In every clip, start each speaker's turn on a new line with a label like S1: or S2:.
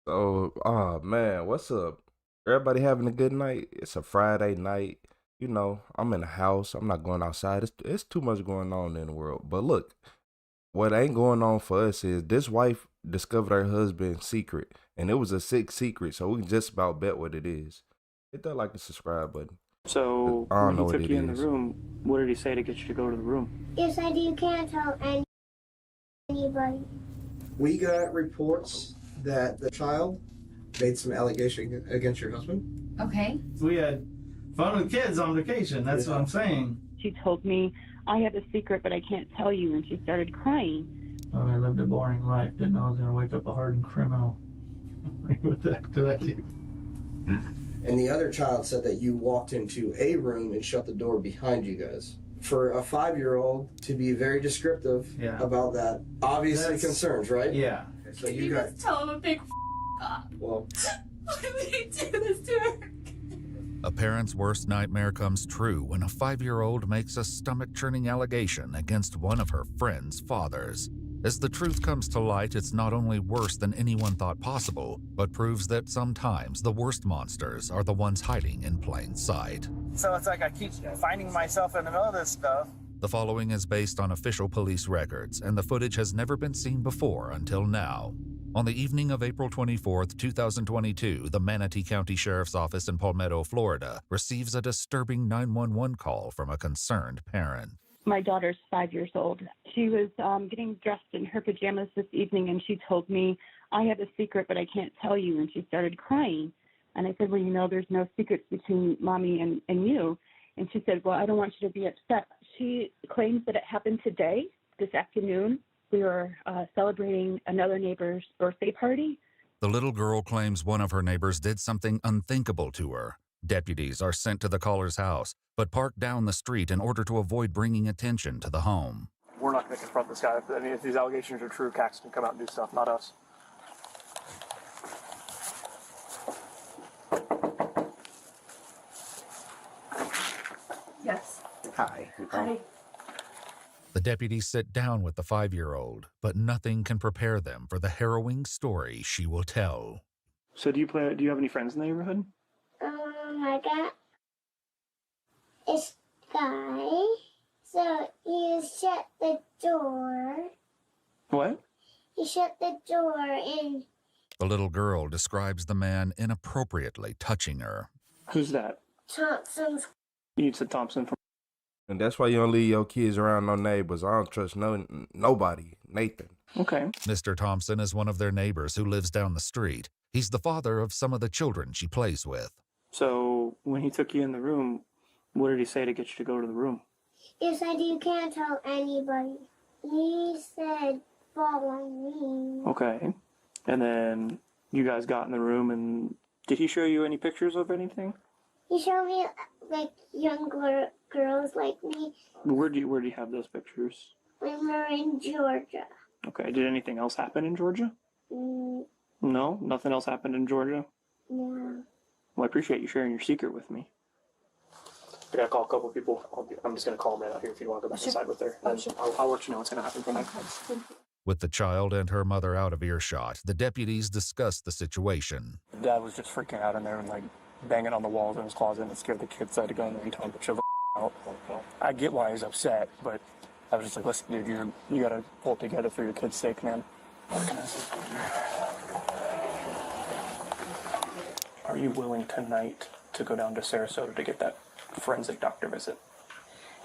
S1: So, oh man, what's up? Everybody having a good night? It's a Friday night. I'm in the house. I'm not going outside. It's too much going on in the world. But look, what ain't going on for us is this wife discovered her husband's secret, and it was a sick secret. So we can just about bet what it is. Hit that like and subscribe button. 'Cause
S2: So
S1: I don't
S2: when he
S1: know what
S2: took
S1: it
S2: you in the
S1: is.
S2: room, what did he say to get you to go to the room?
S3: You said you can't tell anybody.
S4: We got reports that the child made some allegation against your husband.
S5: Okay.
S6: We had fun with kids on vacation. That's what I'm saying.
S7: She told me, I have a secret, but I can't tell you, and she started crying.
S6: I lived a boring life. Didn't know I was going to wake up a hardened criminal. What the heck did I do?
S4: And the other child said that you walked into a room and shut the door behind you guys. For a 5-year-old to be very descriptive about that, obviously concerns, right?
S6: Yeah.
S4: So
S5: you just tell him a big up.
S4: Well,
S5: Why would he do this to her?
S8: A parent's worst nightmare comes true when a 5-year-old makes a stomach-churning allegation against one of her friend's fathers. As the truth comes to light, it's not only worse than anyone thought possible, but proves that sometimes the worst monsters are the ones hiding in plain sight.
S9: So it's like I keep finding myself in the middle of this stuff.
S8: The following is based on official police records, and the footage has never been seen before until now. On the evening of April 24, 2022, the Manatee County Sheriff's Office in Palmetto, Florida, receives a disturbing 911 call from a concerned parent.
S7: My daughter's 5 years old. She was getting dressed in her pajamas this evening, and she told me, I have a secret, but I can't tell you, and she started crying. And I said, well, there's no secrets between mommy and you. And she said, well, I don't want you to be upset. She claims that it happened today, this afternoon. We were celebrating another neighbor's birthday party.
S8: The little girl claims one of her neighbors did something unthinkable to her. Deputies are sent to the caller's house, but park down the street in order to avoid bringing attention to the home.
S2: We're not going to confront this guy. If these allegations are true, CACs can come out and do stuff, not us.
S5: Yes.
S4: hi.
S5: Hi.
S8: The deputies sit down with the 5-year-old, but nothing can prepare them for the harrowing story she will tell.
S2: So do you have any friends in the neighborhood?
S3: I got this guy. So he shut the door.
S2: What?
S3: He shut the door and
S8: The little girl describes the man inappropriately touching her.
S2: Who's that?
S3: Thompson's.
S2: You said Thompson from...
S1: And that's why you don't leave your kids around no neighbors. I don't trust nobody. Nathan.
S2: Okay.
S8: Mr. Thompson is one of their neighbors who lives down the street. He's the father of some of the children she plays with.
S2: So when he took you in the room, what did he say to get you to go to the room?
S3: He said you can't tell anybody. He said follow me.
S2: Okay. And then you guys got in the room, and did he show you any pictures of anything?
S3: He showed me like young girls like me
S2: Where do you have those pictures?
S3: when we were in Georgia.
S2: Okay. Did anything else happen in Georgia?
S3: Mm,
S2: No? Nothing else happened in Georgia?
S3: no.
S2: Well, I appreciate you sharing your secret with me. I gotta call a couple of people. I'm just gonna call them right out here if you want to go back inside with her. I'll let you know what's gonna happen from there.
S8: With the child and her mother out of earshot, the deputies discuss the situation.
S2: Dad was just freaking out in there and like banging on the walls in his closet, and it scared the kids. I had to go in there and tell him to chill the out. I get why he's upset, but I was just like, listen, dude, you gotta pull it together for your kid's sake, man. Are you willing tonight to go down to Sarasota to get that forensic doctor visit?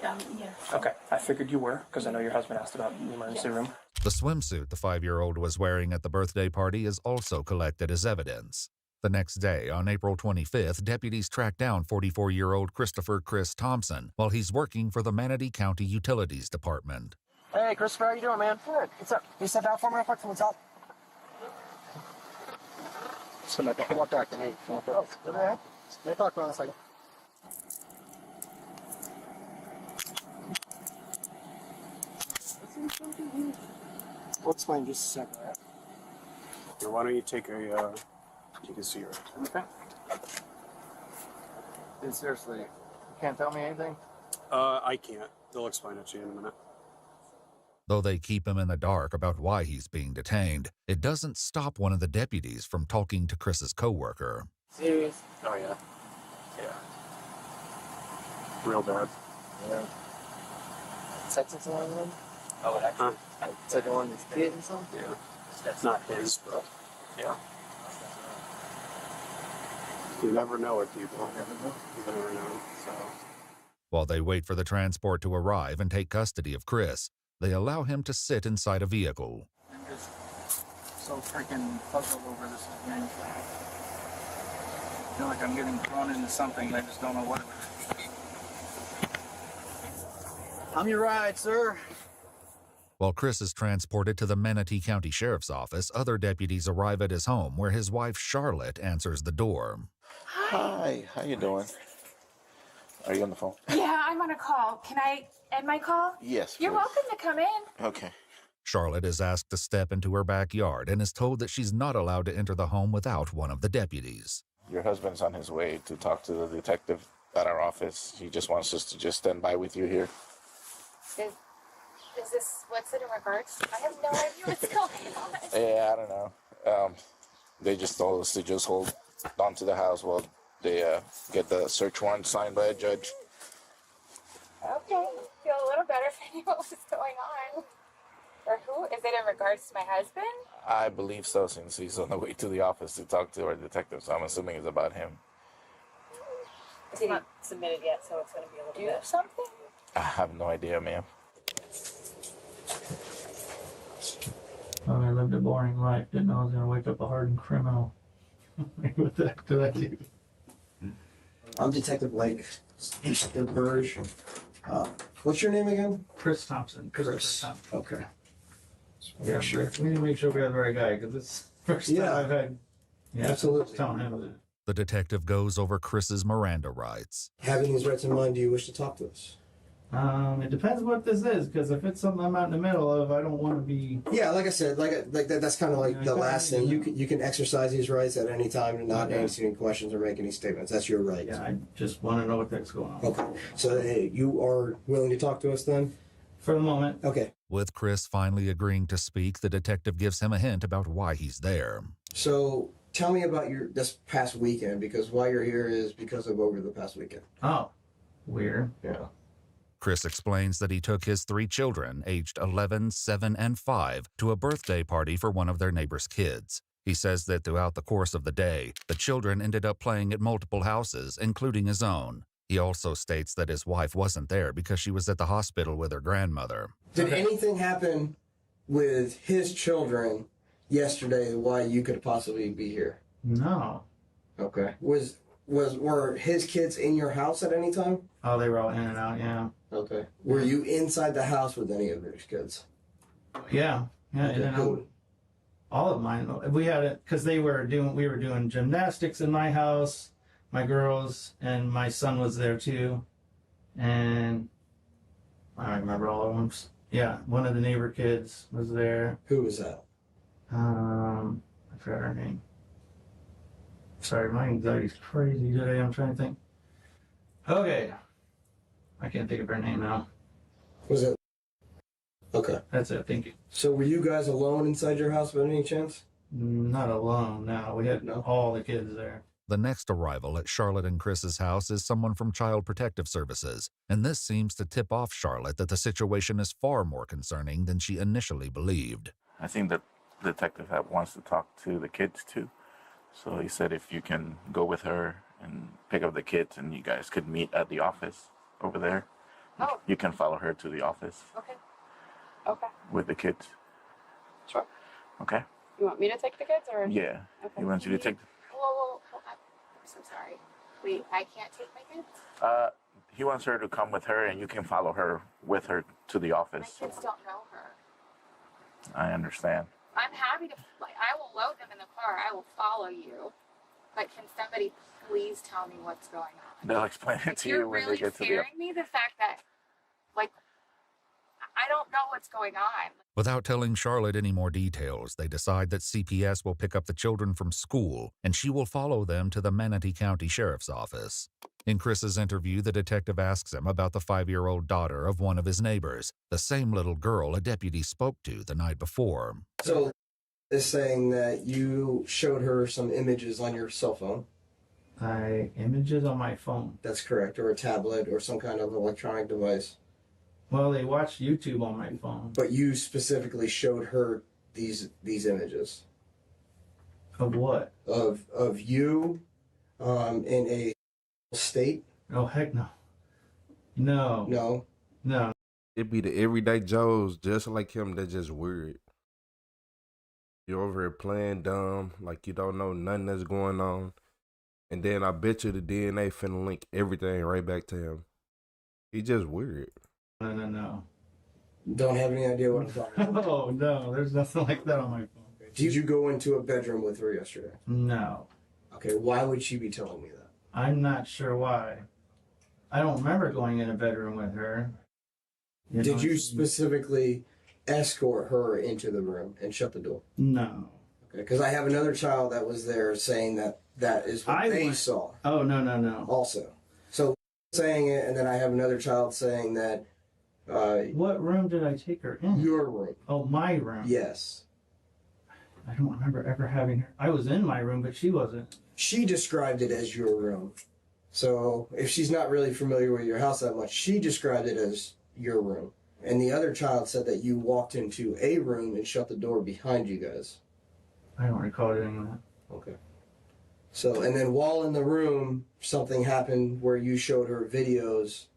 S5: Yeah.
S2: Okay, I figured you were, because I know your husband asked about the emergency room.
S8: The swimsuit the 5-year-old was wearing at the birthday party is also collected as evidence. The next day, on April 25th, deputies track down 44-year-old Christopher Chris Thompson while he's working for the Manatee County Utilities Department.
S9: Hey, Christopher, how you doing, man? Good. What's up? Can you step out for me real quick from the top? So I can walk back to me. Oh, go ahead. Let me talk for a second. We'll explain just a second.
S10: Here, why don't you take a seat right there?
S2: Okay.
S9: Dude, seriously, you can't tell me anything?
S10: I can't. They'll explain it to you in a minute.
S8: Though they keep him in the dark about why he's being detained, it doesn't stop one of the deputies from talking to Chris's coworker.
S10: Serious? Oh, yeah. Yeah. Real bad.
S9: Yeah. Texting someone? Oh, actually. Huh? Taking one of his kids and something?
S10: Yeah. That's not his, but yeah. You never know with people. You never know. So.
S8: While they wait for the transport to arrive and take custody of Chris, they allow him to sit inside a vehicle.
S6: I'm just so freaking puzzled over this again. I feel like I'm getting thrown into something and I just don't know what. I'm your ride, sir.
S8: While Chris is transported to the Manatee County Sheriff's Office, other deputies arrive at his home where his wife Charlotte answers the door.
S11: Hi, how you doing? Are you on the phone?
S5: Yeah, I'm on a call. Can I end my call?
S11: Yes,
S5: You're
S11: please.
S5: welcome to come in.
S11: Okay.
S8: Charlotte is asked to step into her backyard and is told that she's not allowed to enter the home without one of the deputies.
S11: Your husband's on his way to talk to the detective at our office. He just wants us to just stand by with you here.
S5: Is this what's it in regards? I have no idea what's going on.
S11: Yeah, I don't know. They just told us to just hold on to the house while they get the search warrant signed by a judge.
S5: Okay, feel a little better if I knew what was going on. Or who? Is it in regards to my husband?
S11: I believe so, since he's on the way to the office to talk to our detective, so I'm assuming it's about him.
S12: It's not submitted yet, so it's going to be a little bit.
S5: Do something?
S11: I have no idea, ma'am.
S6: Oh, I lived a boring life. Didn't know I was going to wake up a hardened criminal. What the heck did I do?
S4: I'm Detective Blake. Burge. What's your name again?
S6: Chris Thompson.
S4: Chris.
S6: Thompson.
S4: Okay.
S6: Yeah, sure. We need to make sure we have the right guy because it's the first time I've had. Yeah,
S4: absolutely.
S6: Telling him that.
S8: The detective goes over Chris's Miranda rights.
S4: Having these rights in mind, do you wish to talk to us?
S6: It depends what this is, because if it's something I'm out in the middle of, I don't want to be.
S4: Yeah, like I said, like that. That's kind of like the last thing. You can exercise these rights at any time and not answer any questions or make any statements. That's your right.
S6: Yeah, I just want to know what that's going on.
S4: Okay, so you are willing to talk to us then?
S6: For the moment.
S4: Okay.
S8: With Chris finally agreeing to speak, the detective gives him a hint about why he's there.
S4: So tell me about this past weekend, because why you're here is because of over the past weekend.
S6: Oh, weird.
S4: Yeah.
S8: Chris explains that he took his 3 children, aged 11, 7, and 5, to a birthday party for one of their neighbor's kids. He says that throughout the course of the day, the children ended up playing at multiple houses, including his own. He also states that his wife wasn't there because she was at the hospital with her grandmother.
S4: Did anything happen with his children yesterday why you could possibly be here?
S6: No.
S4: Okay. Were his kids in your house at any time?
S6: Oh, they were all in and out, yeah.
S4: Okay. Were you inside the house with any of your kids?
S6: Yeah. Yeah,
S4: Okay,
S6: and then all of mine. We had it because we were doing gymnastics in my house, my girls, and my son was there too. And I don't remember all of them. Yeah, one of the neighbor kids was there.
S4: Who was that?
S6: I forgot her name. Sorry, my anxiety's crazy today. I'm trying to think. Okay. I can't think of her name now.
S4: Was it? Okay.
S6: That's it. Thank you.
S4: So were you guys alone inside your house by any chance?
S6: Not alone. No, we had all the kids there.
S8: The next arrival at Charlotte and Chris's house is someone from Child Protective Services, and this seems to tip off Charlotte that the situation is far more concerning than she initially believed.
S11: I think the detective wants to talk to the kids too. So he said if you can go with her and pick up the kids and you guys could meet at the office over there.
S5: Oh.
S11: You can follow her to the office.
S5: Okay. Okay.
S11: With the kids.
S5: Sure.
S11: Okay?
S5: You want me to take the kids or?
S11: Yeah.
S5: Okay.
S11: He wants you to take...
S5: Whoa. I'm so sorry. Wait, I can't take my kids?
S11: He wants her to come with her and you can follow her with her to the office.
S5: My kids don't know her.
S11: I understand.
S5: I'm happy to, I will load them in the car. I will follow you. But can somebody please tell me what's going on?
S11: They'll explain it to you when they get to the...
S5: You're really scaring me, the fact that, I don't know what's going on.
S8: Without telling Charlotte any more details, they decide that CPS will pick up the children from school, and she will follow them to the Manatee County Sheriff's Office. In Chris's interview, the detective asks him about the 5-year-old daughter of one of his neighbors, the same little girl a deputy spoke to the night before.
S4: So, is saying that you showed her some images on your cell phone.
S6: Images on my phone.
S4: That's correct, or a tablet, or some kind of electronic device.
S6: Well, they watch YouTube on my phone.
S4: But you specifically showed her these images.
S6: Of what?
S4: Of you, in a state.
S6: Oh heck no. No.
S1: It be the everyday Joes just like him that just weird. You're over here playing dumb, like you don't know nothing that's going on. And then I bet you the DNA finna link everything right back to him. He just weird.
S6: No.
S4: Don't have any idea what I'm talking about.
S6: Oh no, there's nothing like that on my phone.
S4: Did you go into a bedroom with her yesterday?
S6: No.
S4: Okay, why would she be telling me that?
S6: I'm not sure why. I don't remember going in a bedroom with her.
S4: Did you specifically escort her into the room and shut the door?
S6: No.
S4: Okay, because I have another child that was there saying that is what they saw.
S6: Oh, no.
S4: Also. So saying it, and then I have another child saying that...
S6: what room did I take her in?
S4: Your room.
S6: Oh, my room?
S4: Yes.
S6: I don't remember ever having her. I was in my room, but she wasn't.
S4: She described it as your room. So if she's not really familiar with your house that much, she described it as your room. And the other child said that you walked into a room and shut the door behind you guys.
S6: I don't recall doing that.
S4: Okay. So, and then while in the room, something happened where you showed her videos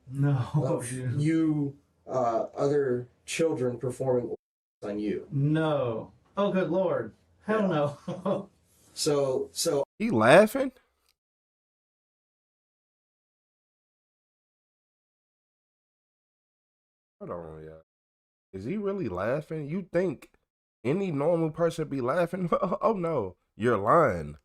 S4: of you, other children performing on you.
S6: No. Oh, good Lord. Hell no.
S4: So
S1: he laughing? Hold on, yeah. Is he really laughing? You think any normal person be laughing? Oh no, you're lying.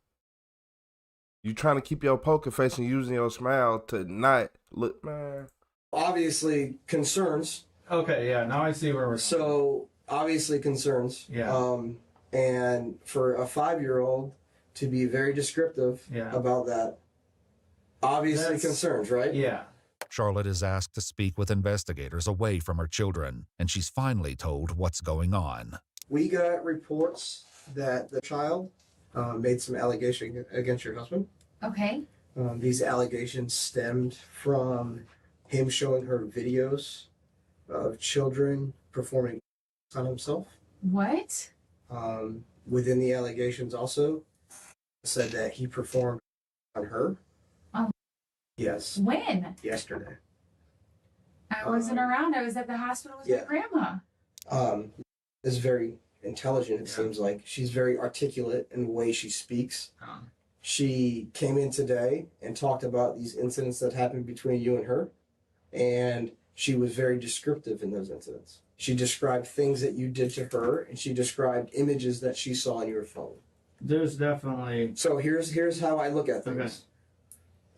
S1: You trying to keep your poker face and using your smile to not look, man.
S4: Obviously concerns.
S6: Okay, yeah, now I see where we're...
S4: So, obviously concerns.
S6: Yeah.
S4: And for a 5-year-old to be very descriptive about that, obviously concerns, right?
S6: Yeah.
S8: Charlotte is asked to speak with investigators away from her children, and she's finally told what's going on.
S4: We got reports that the child made some allegations against your husband.
S5: Okay.
S4: These allegations stemmed from him showing her videos of children performing on himself.
S5: What?
S4: Within the allegations also said that he performed on her.
S5: Oh.
S4: Yes.
S5: When?
S4: Yesterday.
S5: I wasn't around. I was at the hospital with my grandma.
S4: Is very intelligent, it seems like. She's very articulate in the way she speaks. She came in today and talked about these incidents that happened between you and her, and she was very descriptive in those incidents. She described things that you did to her, and she described images that she saw on your phone.
S6: There's definitely...
S4: So here's how I look at things.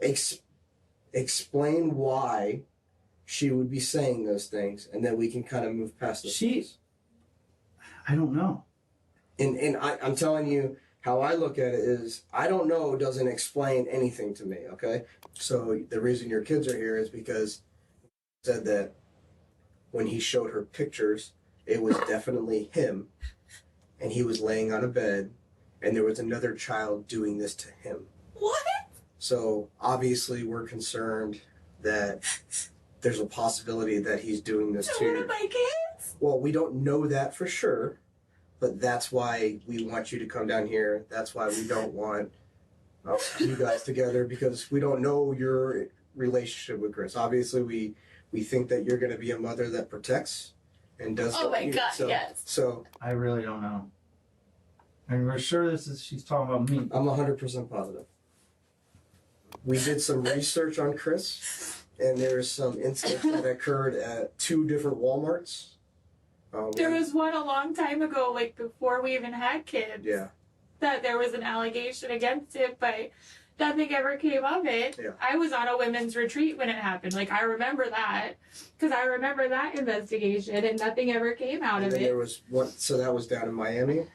S4: Okay. Explain why she would be saying those things, and then we can kind of move past those things.
S6: I don't know.
S4: And I'm telling you, how I look at it is, I don't know doesn't explain anything to me, okay? So the reason your kids are here is because he said that when he showed her pictures, it was definitely him, and he was laying on a bed, and there was another child doing this to him.
S5: What?
S4: So obviously we're concerned that there's a possibility that he's doing this to
S5: one of my kids?
S4: Well, we don't know that for sure, but that's why we want you to come down here. That's why we don't want you guys together, because we don't know your relationship with Chris. Obviously, we think that you're going to be a mother that protects and does.
S5: Oh my God, yes.
S4: So
S6: I really don't know. And we're sure she's talking about me.
S4: I'm 100% positive. We did some research on Chris, and there's some incidents that occurred at 2 different Walmarts.
S5: There was one a long time ago, like before we even had kids.
S4: Yeah.
S5: That there was an allegation against it, but nothing ever came of it.
S4: Yeah.
S5: I was on a women's retreat when it happened. Like, I remember that, because I remember that investigation, and nothing ever came out of it.
S4: There was one, so that was down in Miami?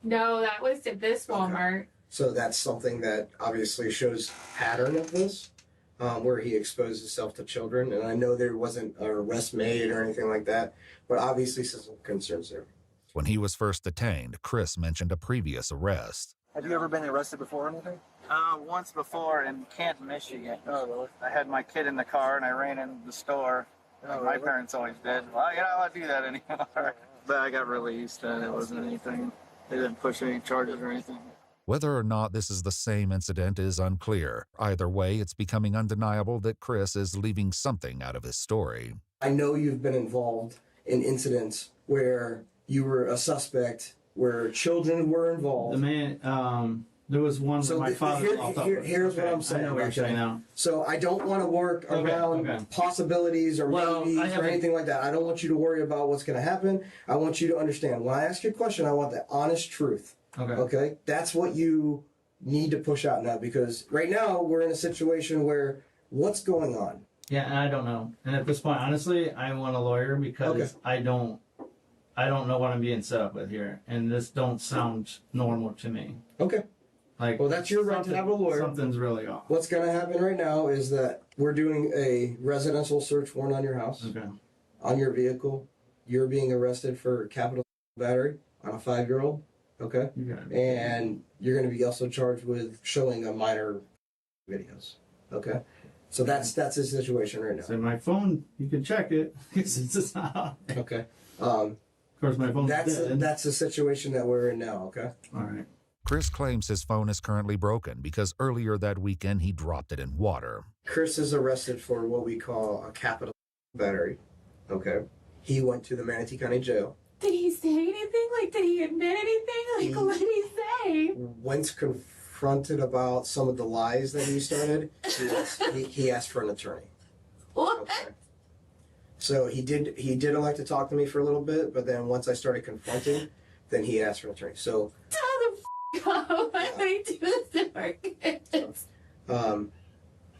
S5: No, that was at this Walmart.
S4: Okay. So that's something that obviously shows pattern of this. where he exposed himself to children. And I know there wasn't an arrest made or anything like that, but obviously some concerns there.
S8: When he was first detained, Chris mentioned a previous arrest.
S9: Have you ever been arrested before or anything?
S13: Once before in Canton, Michigan. Oh, really? I had my kid in the car and I ran into the store. Like my parents always did. Well, you're not allowed to do that anymore. But I got released and it wasn't anything. They didn't push any charges or anything.
S8: Whether or not this is the same incident is unclear. Either way, it's becoming undeniable that Chris is leaving something out of his story.
S4: I know you've been involved in incidents where you were a suspect, where children were involved.
S6: The man, there was one where my father.
S4: Here's what I'm saying.
S6: I know what you're saying now.
S4: So I don't want to work around possibilities or maybes or anything like that. I don't want you to worry about what's going to happen. I want you to understand. When I ask you a question, I want the honest truth. Okay? That's what you need to push out now, because right now we're in a situation where what's going on?
S6: Yeah, and I don't know. And at this point, honestly, I want a lawyer because I don't know what I'm being set up with here, and this don't sound normal to me.
S4: Okay.
S6: Like,
S4: well, that's your right to have a lawyer.
S6: Something's really off.
S4: What's going to happen right now is that we're doing a residential search warrant on your house, on your vehicle. You're being arrested for capital battery on a 5-year-old. Okay. And you're going to be also charged with showing a minor videos. Okay. So that's the situation right now.
S6: So my phone, you can check it. It's not.
S4: Okay.
S6: Of course, my phone's dead.
S4: That's the situation that we're in now. Okay.
S6: All right.
S8: Chris claims his phone is currently broken because earlier that weekend he dropped it in water.
S4: Chris is arrested for what we call a capital battery. Okay. He went to the Manatee County Jail.
S5: Did he say anything? Like, did he admit anything? Like, what did he say?
S4: Once confronted about some of the lies that he started, he asked for an attorney.
S5: What?
S4: Okay. So he did elect to talk to me for a little bit, but then once I started confronting, then he asked for an attorney. So
S5: tell the why would he do this to our kids?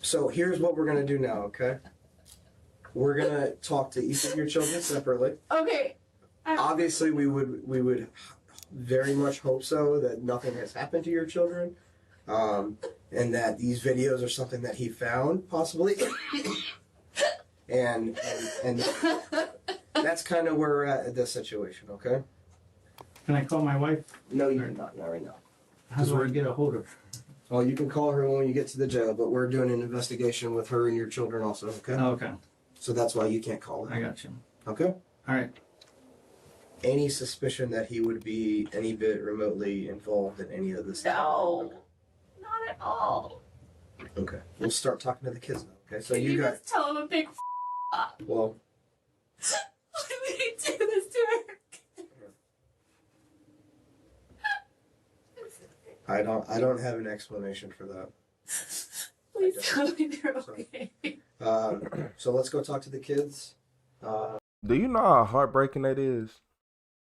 S4: So here's what we're gonna do now, okay? We're gonna talk to each of your children separately.
S5: Okay.
S4: Obviously, we would very much hope so that nothing has happened to your children, and that these videos are something that he found possibly, and that's kind of where we're at this situation. Okay.
S6: Can I call my wife?
S4: No, you're not right now.
S6: How do I get a hold of her?
S4: Oh, you can call her when you get to the jail, but we're doing an investigation with her and your children also. Okay.
S6: Okay.
S4: So that's why you can't call her.
S6: I got you.
S4: Okay.
S6: All right.
S4: Any suspicion that he would be any bit remotely involved in any of this?
S5: No, not at all.
S4: Okay. We'll start talking to the kids now. Okay. So
S5: Can
S4: you got.
S5: just tell him a big up.
S4: Well.
S5: Why would he do this to her?
S4: I don't have an explanation for that.
S5: Please tell me they're okay.
S4: So let's go talk to the kids.
S1: Do you know how heartbreaking that is?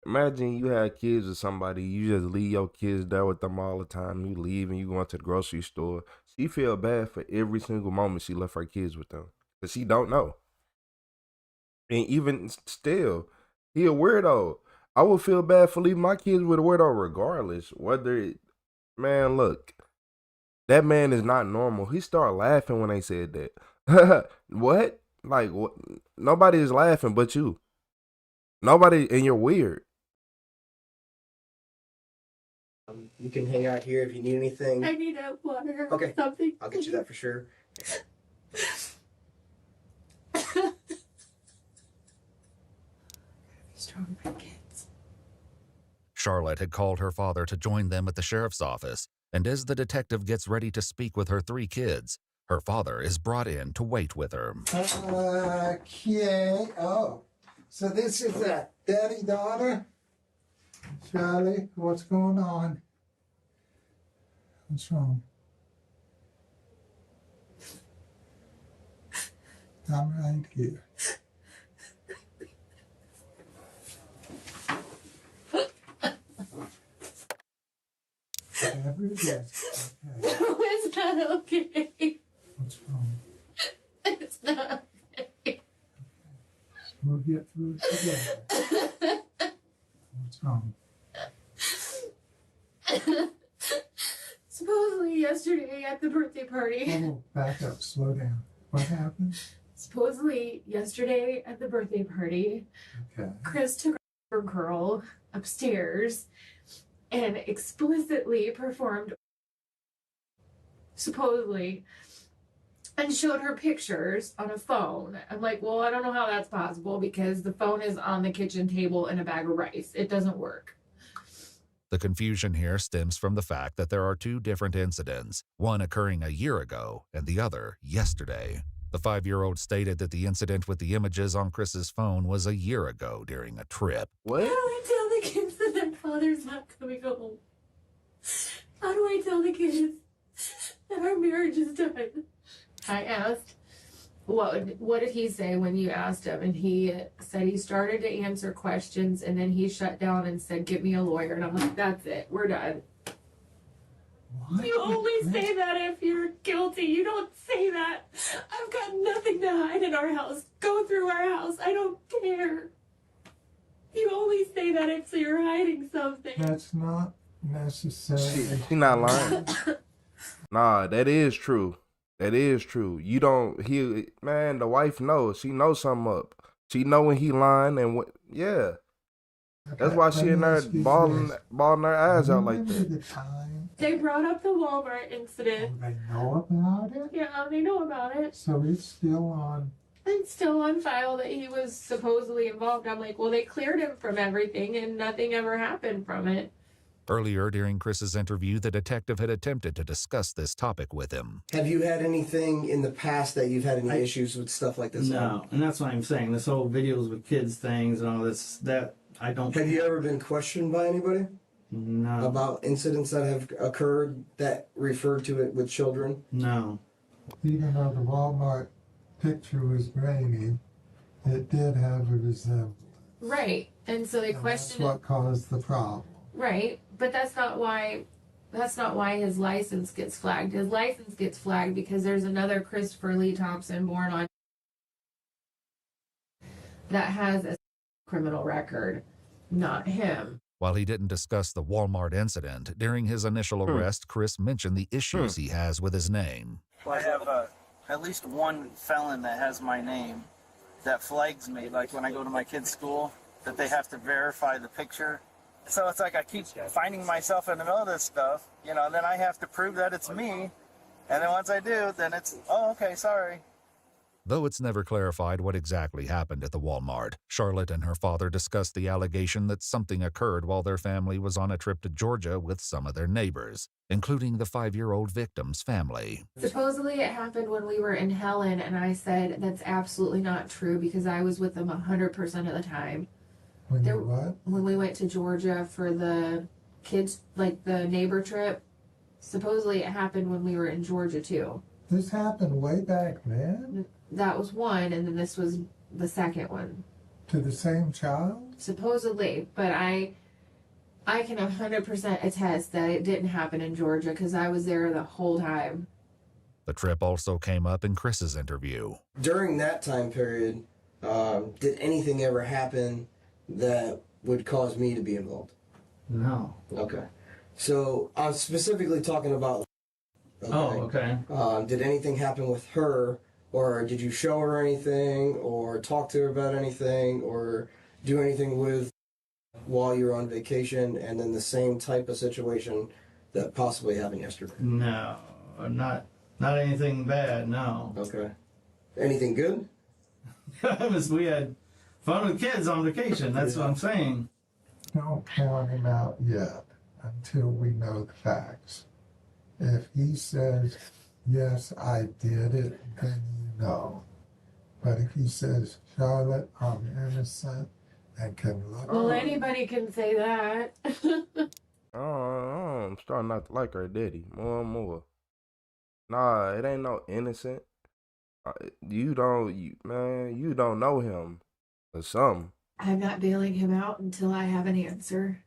S1: Imagine you had kids with somebody, you just leave your kids there with them all the time. You leave and you go into the grocery store. She feel bad for every single moment she left her kids with them, because she don't know. And even still, he a weirdo. I would feel bad for leaving my kids with a weirdo regardless. Man, look, that man is not normal. He started laughing when they said that. What? Like, what? Nobody is laughing but you. Nobody, and you're weird.
S4: You can hang out here if you need anything.
S5: I need a water or
S4: Okay.
S5: something.
S4: I'll get you that for sure.
S5: Strong for kids.
S8: Charlotte had called her father to join them at the sheriff's office, and as the detective gets ready to speak with her 3 kids, her father is brought in to wait with her.
S14: Okay. Oh, so this is a daddy-daughter? Charlie, what's going on? What's wrong? I'm right here. Whatever it is. Okay.
S5: No, it's not okay.
S14: What's wrong?
S5: It's not okay.
S14: We'll get through it together. What's wrong?
S5: Supposedly
S15: yesterday at the birthday party.
S14: Oh, back up, slow down. What happened?
S15: Supposedly yesterday at the birthday party,
S14: Okay.
S15: Chris took her girl upstairs and explicitly performed, supposedly, and showed her pictures on a phone. I'm like, well, I don't know how that's possible because the phone is on the kitchen table in a bag of rice. It doesn't work.
S8: The confusion here stems from the fact that there are two different incidents, one occurring a year ago and the other yesterday. The 5-year-old stated that the incident with the images on Chris's phone was a year ago during a trip.
S1: What?
S15: How do I tell the kids that their father's not coming home? How do I tell the kids that our marriage is done? I asked, what did he say when you asked him? And he said he started to answer questions and then he shut down and said, get me a lawyer. And I'm like, that's it. We're done. What? You only say that if you're guilty. You don't say that. I've got nothing to hide in our house. Go through our house. I don't care. You only say that if you're hiding something.
S14: That's not necessary.
S1: She not lying. Nah, that is true. That is true. You don't, man, the wife knows. She knows something up. She know when he lying and what, yeah. That's why she in there balling her eyes out like that.
S15: They brought up the Walmart incident.
S14: They know about it?
S15: Yeah, they know about it.
S14: So it's still on.
S15: It's still on file that he was supposedly involved. I'm like, well, they cleared him from everything and nothing ever happened from it.
S8: Earlier during Chris's interview, the detective had attempted to discuss this topic with him.
S4: Have you had anything in the past that you've had any issues with stuff like this?
S6: No, and that's what I'm saying. This whole videos with kids things and all this, that I don't...
S4: Have you ever been questioned by anybody?
S6: No.
S4: About incidents that have occurred that referred to it with children?
S6: No.
S14: Even though the Walmart picture was grainy, it did have a resemblance.
S15: Right. And so they questioned
S14: That's what caused the problem.
S15: Right. But that's not why his license gets flagged. His license gets flagged because there's another Christopher Lee Thompson born on that has a criminal record, not him.
S8: While he didn't discuss the Walmart incident, during his initial arrest, Chris mentioned the issues he has with his name.
S13: I have at least one felon that has my name that flags me, like when I go to my kid's school, that they have to verify the picture. So it's like I keep finding myself in the middle of this stuff, you know, then I have to prove that it's me. And then once I do, then it's, oh, okay, sorry.
S8: Though it's never clarified what exactly happened at the Walmart, Charlotte and her father discussed the allegation that something occurred while their family was on a trip to Georgia with some of their neighbors, including the 5-year-old victim's family.
S15: Supposedly it happened when we were in Helen, and I said that's absolutely not true because I was with them 100% of the time. When we went to Georgia for the kids, like the neighbor trip, supposedly it happened when we were in Georgia too.
S14: This happened way back then?
S15: That was one, and then this was the second one.
S14: To the same child?
S15: Supposedly, but I can 100% attest that it didn't happen in Georgia because I was there the whole time.
S8: The trip also came up in Chris's interview.
S4: During that time period, did anything ever happen that would cause me to be involved?
S6: No.
S4: Okay. So I'm specifically talking about...
S6: Okay. Oh, okay.
S4: Did anything happen with her, or did you show her anything, or talk to her about anything, or do anything with while you were on vacation, and then the same type of situation that possibly happened yesterday?
S6: No, not anything bad, no.
S4: Okay. Anything good?
S6: We had fun with kids on vacation, that's what I'm saying.
S14: Don't count him out yet until we know the facts. If he says, yes, I did it, then you know. But if he says, Charlotte, I'm innocent and can look...
S15: Well, anybody can say that.
S1: I'm starting not to like her daddy more and more. Nah, it ain't no innocent. You don't know him or something.
S15: I'm not bailing him out until I have an answer.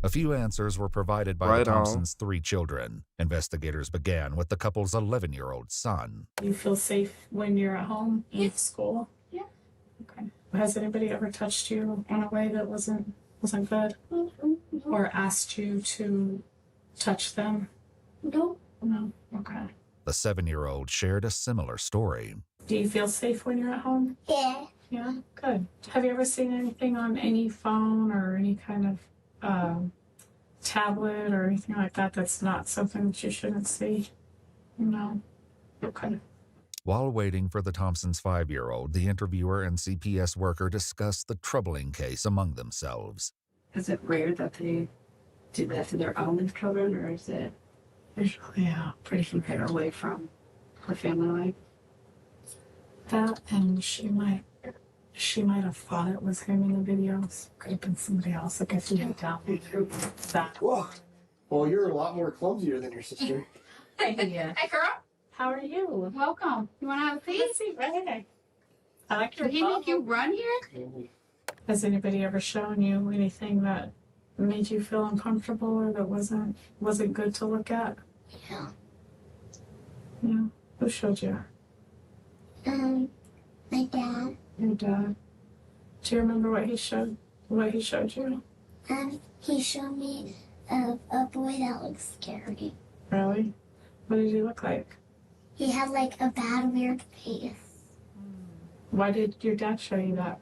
S8: A few answers were provided by the Thompsons' 3 children. Investigators began with the couple's 11-year-old son.
S16: You feel safe when you're at home in school?
S15: Yeah.
S16: Okay. Has anybody ever touched you in a way that wasn't good? Or asked you to touch them?
S3: Nope.
S16: No. Okay.
S8: The 7-year-old shared a similar story.
S16: Do you feel safe when you're at home?
S3: Yeah.
S16: Yeah. Good. Have you ever seen anything on any phone or any kind of tablet or anything like that that's not something that you shouldn't see? No. Okay.
S8: While waiting for the Thompsons' 5-year-old, the interviewer and CPS worker discussed the troubling case among themselves.
S17: Is it rare that they do that to their own children, or is it usually pretty far away from the family life?
S16: That, and she might have thought it was him in the videos. Could have been somebody else. I guess he had downloaded that.
S4: Whoa. Well, you're a lot more clumsier than your sister.
S16: Yeah.
S15: Hey, girl.
S16: How are you?
S15: Welcome. You want to have a seat?
S16: See, right here. I like your
S15: Did he make you run here?
S16: Has anybody ever shown you anything that made you feel uncomfortable or that wasn't good to look at?
S3: Yeah.
S16: Yeah. Who showed you?
S3: My dad.
S16: Your dad. Do you remember what he showed? What he showed you?
S3: He showed me a boy that looks scary.
S16: Really? What did he look like?
S3: He had like a bad, weird face.
S16: Why did your dad show you that?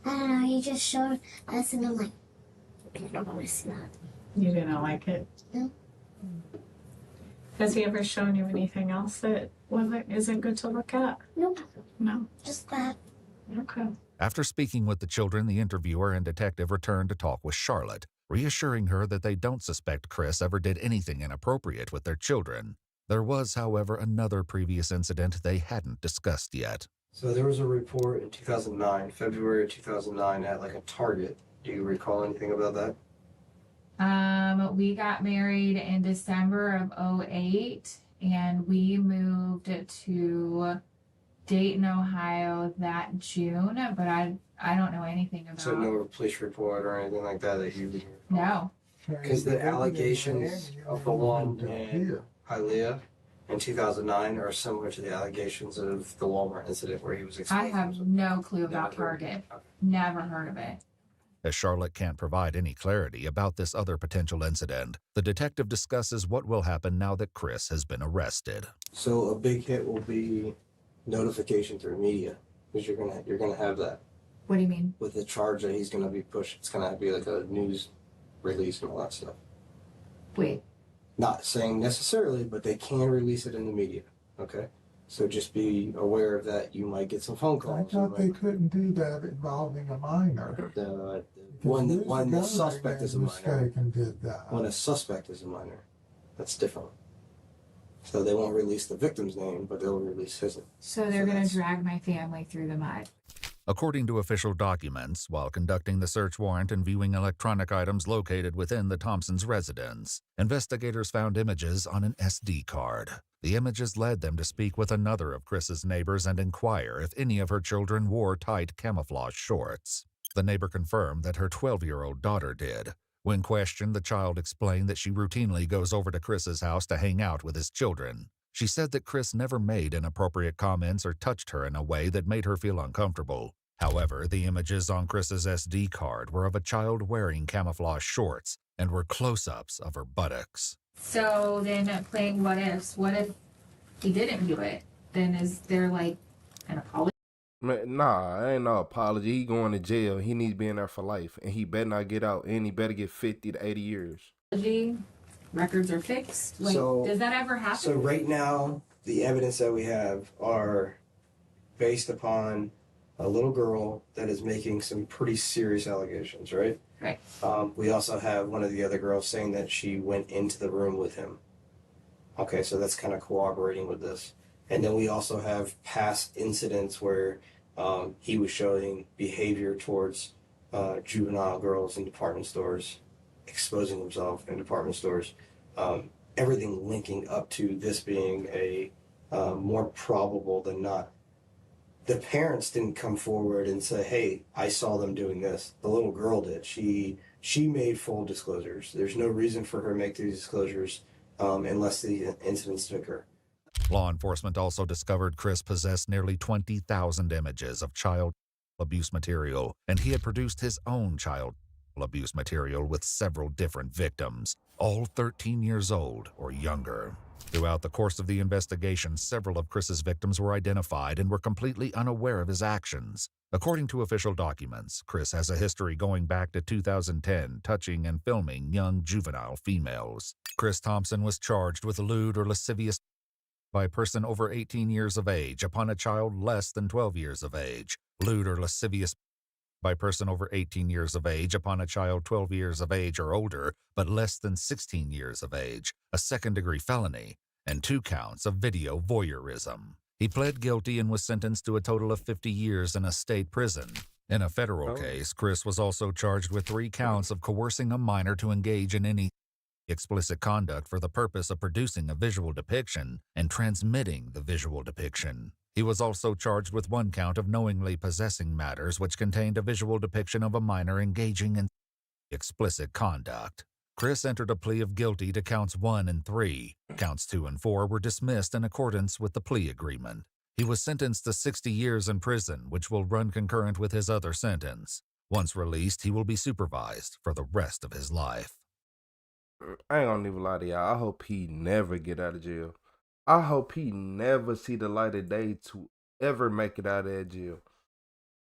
S3: I don't know. He just showed us, and I'm like, I don't want to see that.
S16: You didn't like it?
S3: No.
S16: Has he ever shown you anything else that isn't good to look at?
S3: Nope.
S16: No.
S3: Just that.
S16: Okay.
S8: After speaking with the children, the interviewer and detective returned to talk with Charlotte, reassuring her that they don't suspect Chris ever did anything inappropriate with their children. There was, however, another previous incident they hadn't discussed yet.
S4: So there was a report in 2009, February of 2009, at like a Target. Do you recall anything about that?
S5: We got married in December of 2008, and we moved to Dayton, Ohio that June, but I don't know anything about.
S4: So no police report or anything like that that you.
S5: No.
S4: Because the allegations of the one in Hialeah in 2009 are similar to the allegations of the Walmart incident where he was
S5: I
S4: exposed.
S5: have no clue about Target. Never heard of it.
S8: As Charlotte can't provide any clarity about this other potential incident, the detective discusses what will happen now that Chris has been arrested.
S4: So a big hit will be notification through media, because you're gonna have that.
S5: What do you mean?
S4: With the charge that he's gonna be pushed, it's gonna be like a news release and all that stuff.
S5: Wait.
S4: Not saying necessarily, but they can release it in the media. Okay, so just be aware of that. You might get some phone
S14: I
S4: calls.
S14: thought they couldn't do that involving a minor.
S4: When the
S14: Because
S4: suspect is a minor.
S14: mistaken did that.
S4: When a suspect is a minor, that's different. So they won't release the victim's name, but they'll release his name.
S5: So they're going to drag my family through the mud.
S8: According to official documents, while conducting the search warrant and viewing electronic items located within the Thompsons' residence, investigators found images on an SD card. The images led them to speak with another of Chris's neighbors and inquire if any of her children wore tight camouflage shorts. The neighbor confirmed that her 12-year-old daughter did. When questioned, the child explained that she routinely goes over to Chris's house to hang out with his children. She said that Chris never made inappropriate comments or touched her in a way that made her feel uncomfortable. However, the images on Chris's SD card were of a child wearing camouflage shorts and were close-ups of her buttocks.
S5: So then playing what ifs. What if he didn't do it? Then is there like an apology?
S1: Man, nah, ain't no apology. He going to jail. He needs to be in there for life. And he better not get out. And he better get 50 to 80 years.
S5: Records are fixed? Like,
S4: So-
S5: does that ever happen?
S4: So right now, the evidence that we have are based upon a little girl that is making some pretty serious allegations, right?
S5: Right.
S4: We also have one of the other girls saying that she went into the room with him. Okay, so that's kind of cooperating with this. And then we also have past incidents where he was showing behavior towards juvenile girls in department stores, exposing himself in department stores. Everything linking up to this being a more probable than not. The parents didn't come forward and say, hey, I saw them doing this. The little girl did. She made full disclosures. There's no reason for her to make these disclosures unless the incidents occur.
S8: Law enforcement also discovered Chris possessed nearly 20,000 images of child abuse material, and he had produced his own child abuse material with several different victims, all 13 years old or younger. Throughout the course of the investigation, several of Chris's victims were identified and were completely unaware of his actions. According to official documents, Chris has a history going back to 2010, touching and filming young juvenile females. Chris Thompson was charged with lewd or lascivious by a person over 18 years of age upon a child less than 12 years of age, lewd or lascivious by a person over 18 years of age upon a child 12 years of age or older, but less than 16 years of age, a second-degree felony, and 2 counts of video voyeurism. He pled guilty and was sentenced to a total of 50 years in a state prison. In a federal case, Chris was also charged with 3 counts of coercing a minor to engage in any explicit conduct for the purpose of producing a visual depiction and transmitting the visual depiction. He was also charged with 1 count of knowingly possessing matters which contained a visual depiction of a minor engaging in explicit conduct. Chris entered a plea of guilty to counts 1 and 3. Counts 2 and 4 were dismissed in accordance with the plea agreement. He was sentenced to 60 years in prison, which will run concurrent with his other sentence. Once released, he will be supervised for the rest of his life.
S1: I ain't gonna even lie to y'all. I hope he never get out of jail. I hope he never see the light of day to ever make it out of that jail.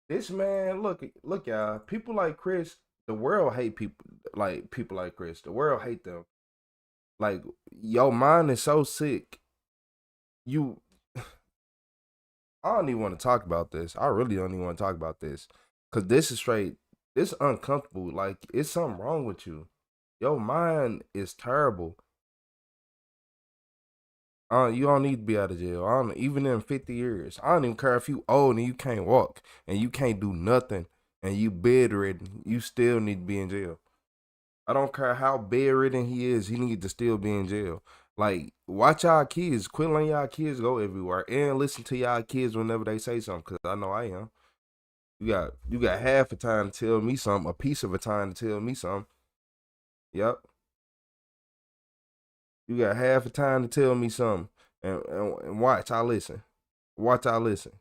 S1: This man, look, y'all. People like Chris, the world hate people like Chris. The world hate them. Like, your mind is so sick. I don't even want to talk about this. I really don't even want to talk about this. Because this is straight, it's uncomfortable. Like, it's something wrong with you. Your mind is terrible. You don't need to be out of jail. Even in 50 years. I don't even care if you old and you can't walk and you can't do nothing and you bedridden. You still need to be in jail. I don't care how bedridden he is. He needs to still be in jail. Like, watch y'all kids. Quit letting y'all kids go everywhere and listen to y'all kids whenever they say something. Because I know I am. You got half a time to tell me something, a piece of a time to tell me something. Yep. You got half a time to tell me something. And watch, I listen. Watch, I listen.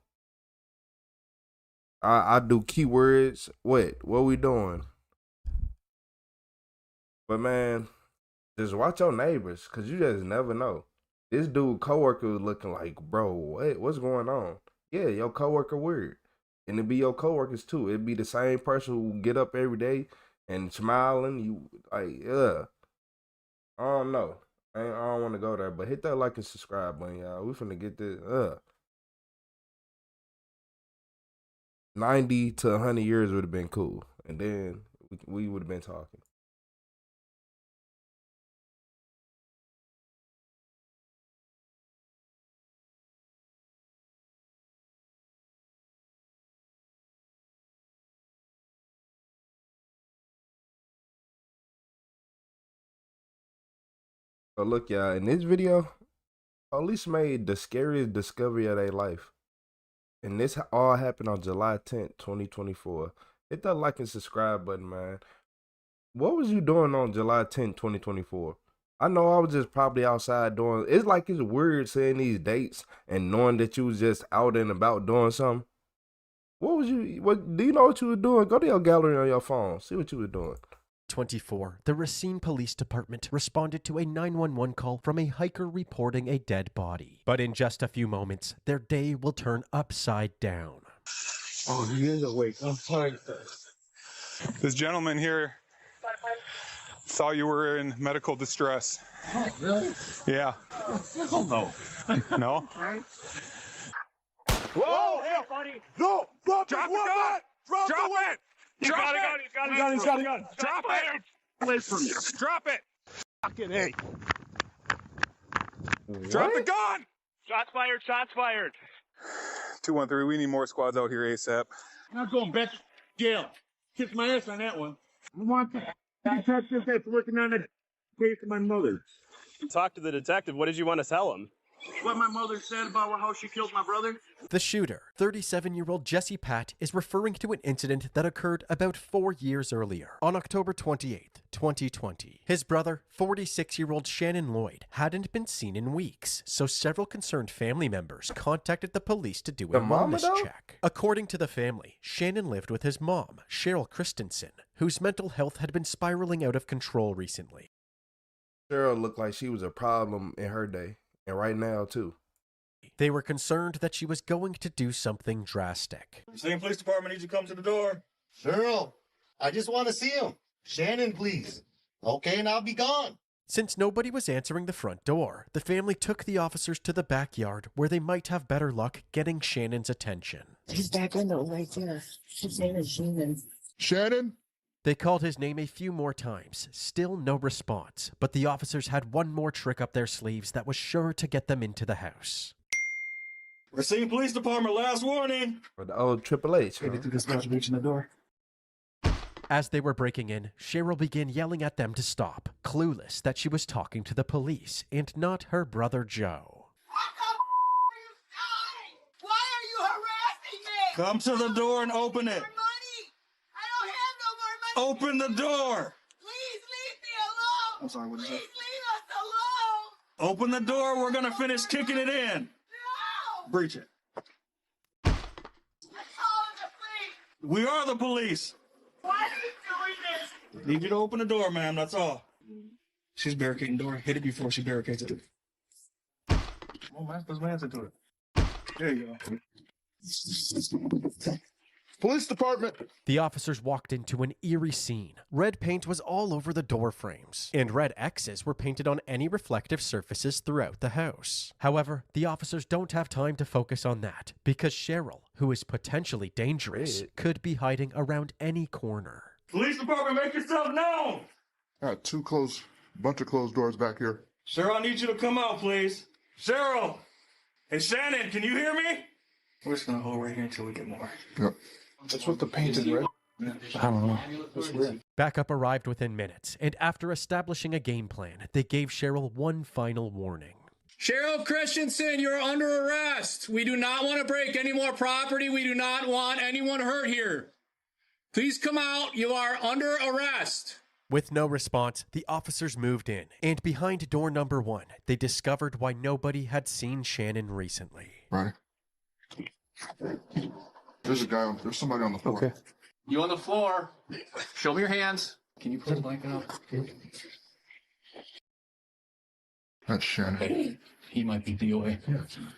S1: I do keywords. What we doing? But man, just watch your neighbors, cause you just never know. This dude coworker was looking like, bro, what's going on? Yeah, your coworker weird. And it'd be your coworkers too. It'd be the same person who get up every day and smiling. You like, I don't know. I don't want to go there, but hit that like and subscribe button, y'all. We finna get this 90 to 100 years would have been cool. And then we would have been talking. So look, y'all, in this video, police made the scariest discovery of their life. And this all happened on July 10th, 2024. Hit that like and subscribe button, man. What was you doing on July 10th, 2024? I know I was just probably outside doing, it's like it's weird saying these dates and knowing that you was just out and about doing something. Do you know what you were doing? Go to your gallery on your phone. See what you were doing.
S18: 24, the Racine Police Department responded to a 911 call from a hiker reporting a dead body. But in just a few moments, their day will turn upside down.
S19: Oh, he is awake. I'm sorry. This gentleman here saw you were in medical distress.
S20: Oh, really?
S19: Yeah.
S20: Hell no.
S19: No?
S20: Whoa, hey, buddy. No, drop the gun. Drop it. He's got a gun. He's got a gun.
S19: Drop it.
S20: Away from you.
S19: Drop it.
S20: Fucking hey.
S19: Drop the gun.
S20: Shots fired. Shots fired.
S19: 213, we need more squads out here ASAP.
S20: I'm not going back to jail. Kiss my ass on that one. I want that detective that's working on the case of my mother.
S21: Talk to the detective. What did you want to tell him?
S20: What my mother said about how she killed my brother?
S18: The shooter, 37-year-old Jesse Pat, is referring to an incident that occurred about 4 years earlier, on October 28th, 2020. His brother, 46-year-old Shannon Lloyd, hadn't been seen in weeks, so several concerned family members contacted the police to do a wellness check. According to the family, Shannon lived with his mom, Cheryl Christensen, whose mental health had been spiraling out of control recently.
S1: Cheryl looked like she was a problem in her day, and right now too.
S18: They were concerned that she was going to do something drastic.
S20: Same police department needs you to come to the door.
S7: Cheryl, I just want to see him. Shannon, please. Okay, and I'll be gone.
S18: Since nobody was answering the front door, the family took the officers to the backyard where they might have better luck getting Shannon's attention.
S22: He's back window right there. His name is Shannon.
S7: Shannon?
S18: They called his name a few more times, still no response, but the officers had one more trick up their sleeves that was sure to get them into the house.
S20: Racine Police Department, last warning.
S1: For the old Triple H.
S20: Huh? To this reaching the door.
S18: As they were breaking in, Cheryl began yelling at them to stop, clueless that she was talking to the police and not her brother Joe.
S22: Why are you harassing me?
S20: Come to the door and open it.
S22: I don't have no more money.
S20: Open the door.
S22: Please leave me alone.
S20: I'm sorry, what is
S22: Please
S20: that?
S22: leave us alone.
S20: Open the door. We're gonna finish kicking it in.
S22: No.
S20: Breach it.
S22: I'm calling the police.
S20: We are the police.
S22: Why are you doing this?
S20: Need you to open the door, ma'am. That's all. She's barricading the door. Hit it before she barricades it. Come on, man. Let's answer to it. There you go.
S7: Police department.
S18: The officers walked into an eerie scene. Red paint was all over the door frames, and red X's were painted on any reflective surfaces throughout the house. However, the officers don't have time to focus on that, because Cheryl, who is potentially dangerous, could be hiding around any corner.
S20: Police department, make yourself known.
S7: Got bunch of closed doors back here.
S20: Cheryl, I need you to come out, please. Cheryl! Hey, Shannon, can you hear me? We're just gonna hold right here until we get more.
S7: Yep. That's what the painted red.
S20: I don't know. That's weird.
S18: Backup arrived within minutes, and after establishing a game plan, they gave Cheryl one final warning.
S23: Cheryl Christensen, you're under arrest. We do not want to break any more property. We do not want anyone hurt here. Please come out. You are under arrest.
S18: With no response, the officers moved in, and behind door number 1, they discovered why nobody had seen Shannon recently.
S7: Right. There's somebody on the floor.
S23: Okay. You on the floor. Show me your hands. Can you put the blanket up?
S7: That's Shannon.
S23: He might be DOA.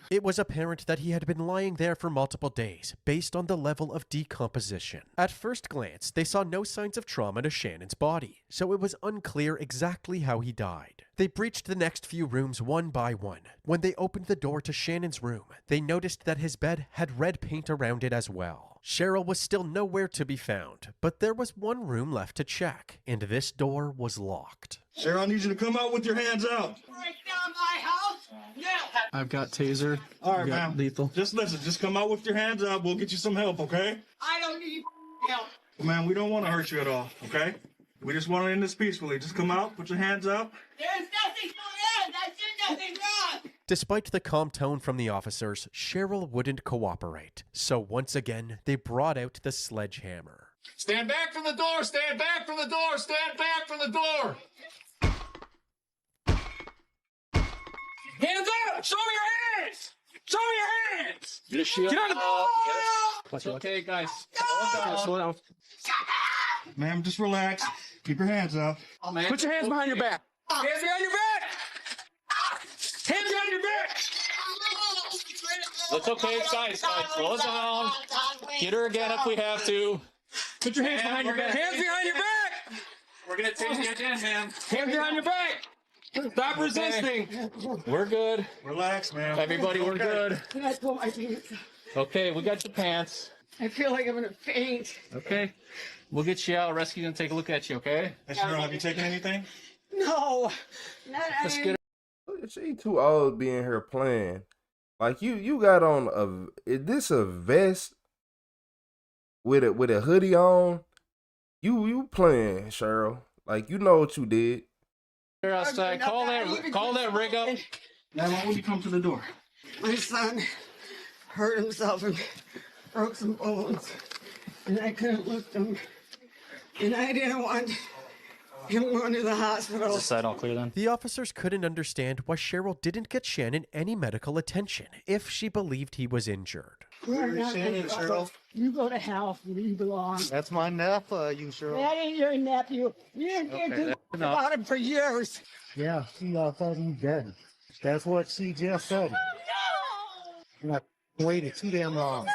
S18: It was apparent that he had been lying there for multiple days, based on the level of decomposition. At first glance, they saw no signs of trauma to Shannon's body, so it was unclear exactly how he died. They breached the next few rooms one by one. When they opened the door to Shannon's room, they noticed that his bed had red paint around it as well. Cheryl was still nowhere to be found, but there was one room left to check, and this door was locked.
S20: Cheryl, I need you to come out with your hands out.
S22: Break down my house. Yeah.
S23: I've got taser.
S20: All right,
S23: I've got
S20: ma'am.
S23: lethal.
S20: Just listen. Just come out with your hands up. We'll get you some help, okay?
S22: I don't need help.
S20: Man, we don't want to hurt you at all, okay? We just want to end this peacefully. Just come out, put your hands up.
S22: There's nothing to end. I did nothing wrong.
S18: Despite the calm tone from the officers, Cheryl wouldn't cooperate. So once again, they brought out the sledgehammer.
S7: Stand back from the door! Stand back from the door! Stand back from the door!
S23: Hands up! Show me your hands! Show me your hands! Get a shield.
S22: Get on the floor!
S23: It's okay, guys.
S22: Slow
S23: down.
S20: Ma'am, just relax. Keep your hands up.
S23: Oh, man.
S22: Put your hands behind your back.
S23: Hands behind your back! Hands behind your back! It's okay, guys. Slow it down. Get her again if we have to.
S22: Put your hands behind your back.
S23: Hands behind your back! We're gonna take you again, man.
S22: Hands behind your back.
S23: Stop resisting. We're good.
S20: Relax, ma'am.
S23: Everybody, we're good.
S22: Can I pull my pants?
S23: Okay, we got your pants.
S22: I feel like I'm gonna faint.
S23: Okay. We'll get you out, rescue, and take a look at you, okay?
S20: Hey, Cheryl, have you taken anything?
S22: No. Not
S23: Let's get her.
S1: She too old being here playing. Like you got on is this a vest with a hoodie on? You playing, Cheryl? Like you know what you did.
S23: You're outside. Call that rig up.
S20: Now, why would you come to the door?
S22: My son hurt himself and broke some bones, and I couldn't lift him, and I didn't want him going to the hospital.
S21: Is this side all clear then?
S18: The officers couldn't understand why Cheryl didn't get Shannon any medical attention if she believed he was injured.
S22: Where's Shannon, Cheryl? You go to hell where you belong.
S7: That's my nephew, Cheryl.
S22: That ain't your nephew. You didn't
S7: Okay,
S22: do
S7: that's enough.
S22: about him for years.
S7: Yeah, she thought he dead. That's what she just said. And I waited too damn long.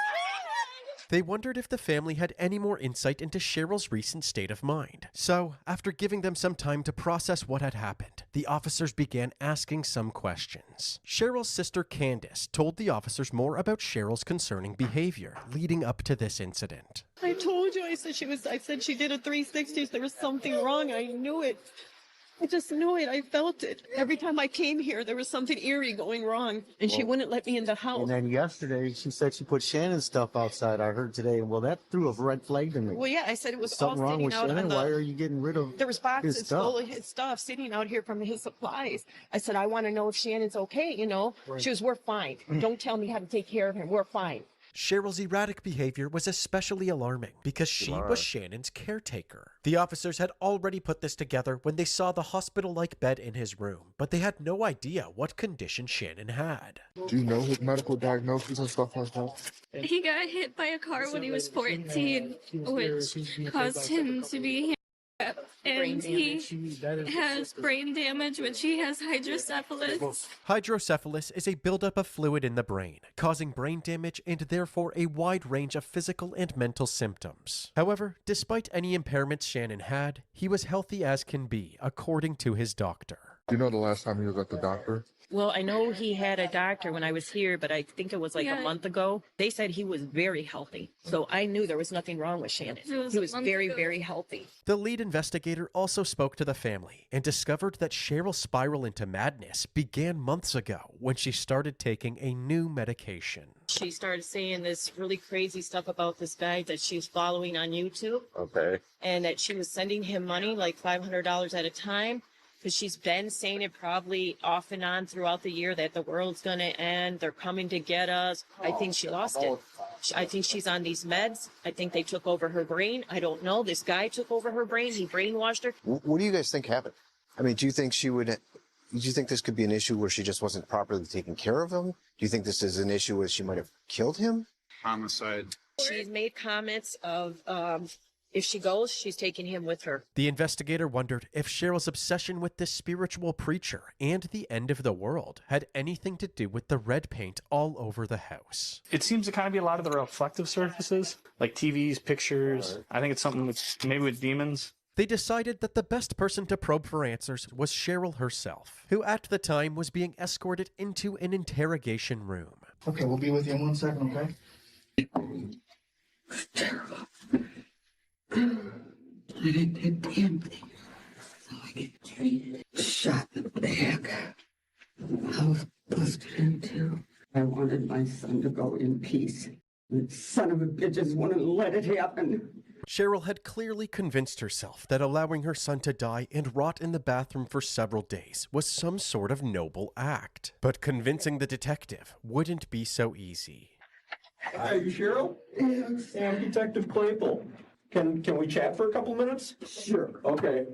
S18: They wondered if the family had any more insight into Cheryl's recent state of mind. So, after giving them some time to process what had happened, the officers began asking some questions. Cheryl's sister Candace told the officers more about Cheryl's concerning behavior leading up to this incident.
S2: I told you, I said she did a 360, there was something wrong. I knew it. I just knew it. I felt it. Every time I came here, there was something eerie going wrong, and she wouldn't let me in the house.
S7: And then yesterday, she said she put Shannon's stuff outside. I heard today. Well, that threw a red flag to me.
S2: Well, yeah, I said it was
S7: Something
S2: all
S7: wrong
S2: sitting
S7: with
S2: out
S7: Shannon?
S2: on the...
S7: Why are you getting rid of
S2: There was
S7: his
S2: boxes
S7: stuff?
S2: full of his stuff sitting out here from his supplies. I said, I want to know if Shannon's okay, you know.
S7: Right.
S2: She was, we're fine. Don't tell me how to take care of him. We're fine.
S18: Cheryl's erratic behavior was especially alarming because she was Shannon's caretaker. The officers had already put this together when they saw the hospital-like bed in his room, but they had no idea what condition Shannon had.
S14: Do you know his medical diagnosis and stuff like that?
S10: He got hit by a car when he was 14, which caused him to be handicapped, and he has brain damage, which he has hydrocephalus.
S18: Hydrocephalus is a buildup of fluid in the brain, causing brain damage and therefore a wide range of physical and mental symptoms. However, despite any impairments Shannon had, he was healthy as can be, according to his doctor.
S14: Do you know the last time he was at the doctor?
S2: Well, I know he had a doctor when I was here, but I think it was like
S10: Yeah.
S2: a month ago. They said he was very healthy. So I knew there was nothing wrong with Shannon.
S10: It was
S2: He
S10: a
S2: was
S10: month
S2: very,
S10: ago.
S2: very healthy.
S18: The lead investigator also spoke to the family and discovered that Cheryl's spiral into madness began months ago when she started taking a new medication.
S2: She started saying this really crazy stuff about this guy that she's following on YouTube,
S11: Okay.
S2: and that she was sending him money, like $500 at a time. Because she's been saying it probably off and on throughout the year that the world's going to end. They're coming to get us. I think she lost it. I think she's on these meds. I think they took over her brain. I don't know. This guy took over her brain. He brainwashed her.
S12: What do you guys think happened? I mean, do you think this could be an issue where she just wasn't properly taking care of him? Do you think this is an issue where she might have killed him?
S19: Homicide.
S2: She's made comments of if she goes, she's taking him with her.
S18: The investigator wondered if Cheryl's obsession with this spiritual preacher and the end of the world had anything to do with the red paint all over the house.
S21: It seems to kind of be a lot of the reflective surfaces, like TVs, pictures. I think it's something maybe with demons.
S18: They decided that the best person to probe for answers was Cheryl herself, who at the time was being escorted into an interrogation room.
S20: Okay, we'll be with you in 1 second, okay?
S22: I didn't do a damn thing. So I get treated. Shot in the back. I was busted in too. I wanted my son to go in peace. The son of a bitches wouldn't let it happen.
S18: Cheryl had clearly convinced herself that allowing her son to die and rot in the bathroom for several days was some sort of noble act. But convincing the detective wouldn't be so easy.
S24: Hi, Cheryl?
S22: Yes.
S24: I'm Detective Claypool. Can we chat for a couple minutes?
S22: Sure.
S24: Okay.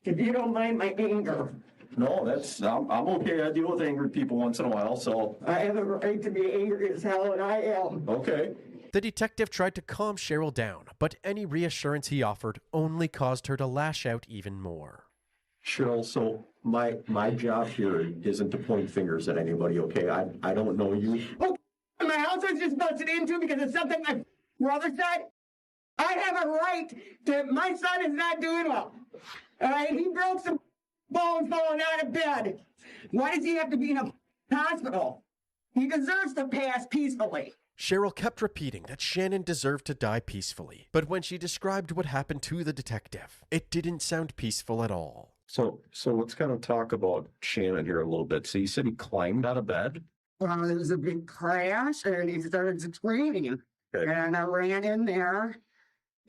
S22: If you don't mind my anger.
S24: No, I'm okay. I deal with angry people once in a while, so.
S22: I have a right to be angry as hell, and I am.
S24: Okay.
S18: The detective tried to calm Cheryl down, but any reassurance he offered only caused her to lash out even more.
S24: Cheryl, so my job here isn't to point fingers at anybody, okay? I don't know you.
S22: Oh, my house was just busted into because of something my brother said. I have a right to, my son is not doing well. All right, he broke some bones falling out of bed. Why does he have to be in a hospital? He deserves to pass peacefully.
S18: Cheryl kept repeating that Shannon deserved to die peacefully, but when she described what happened to the detective, it didn't sound peaceful at all.
S24: So let's kind of talk about Shannon here a little bit. So you said he climbed out of bed?
S22: There was a big crash and he started screaming.
S24: Okay.
S22: And I ran in there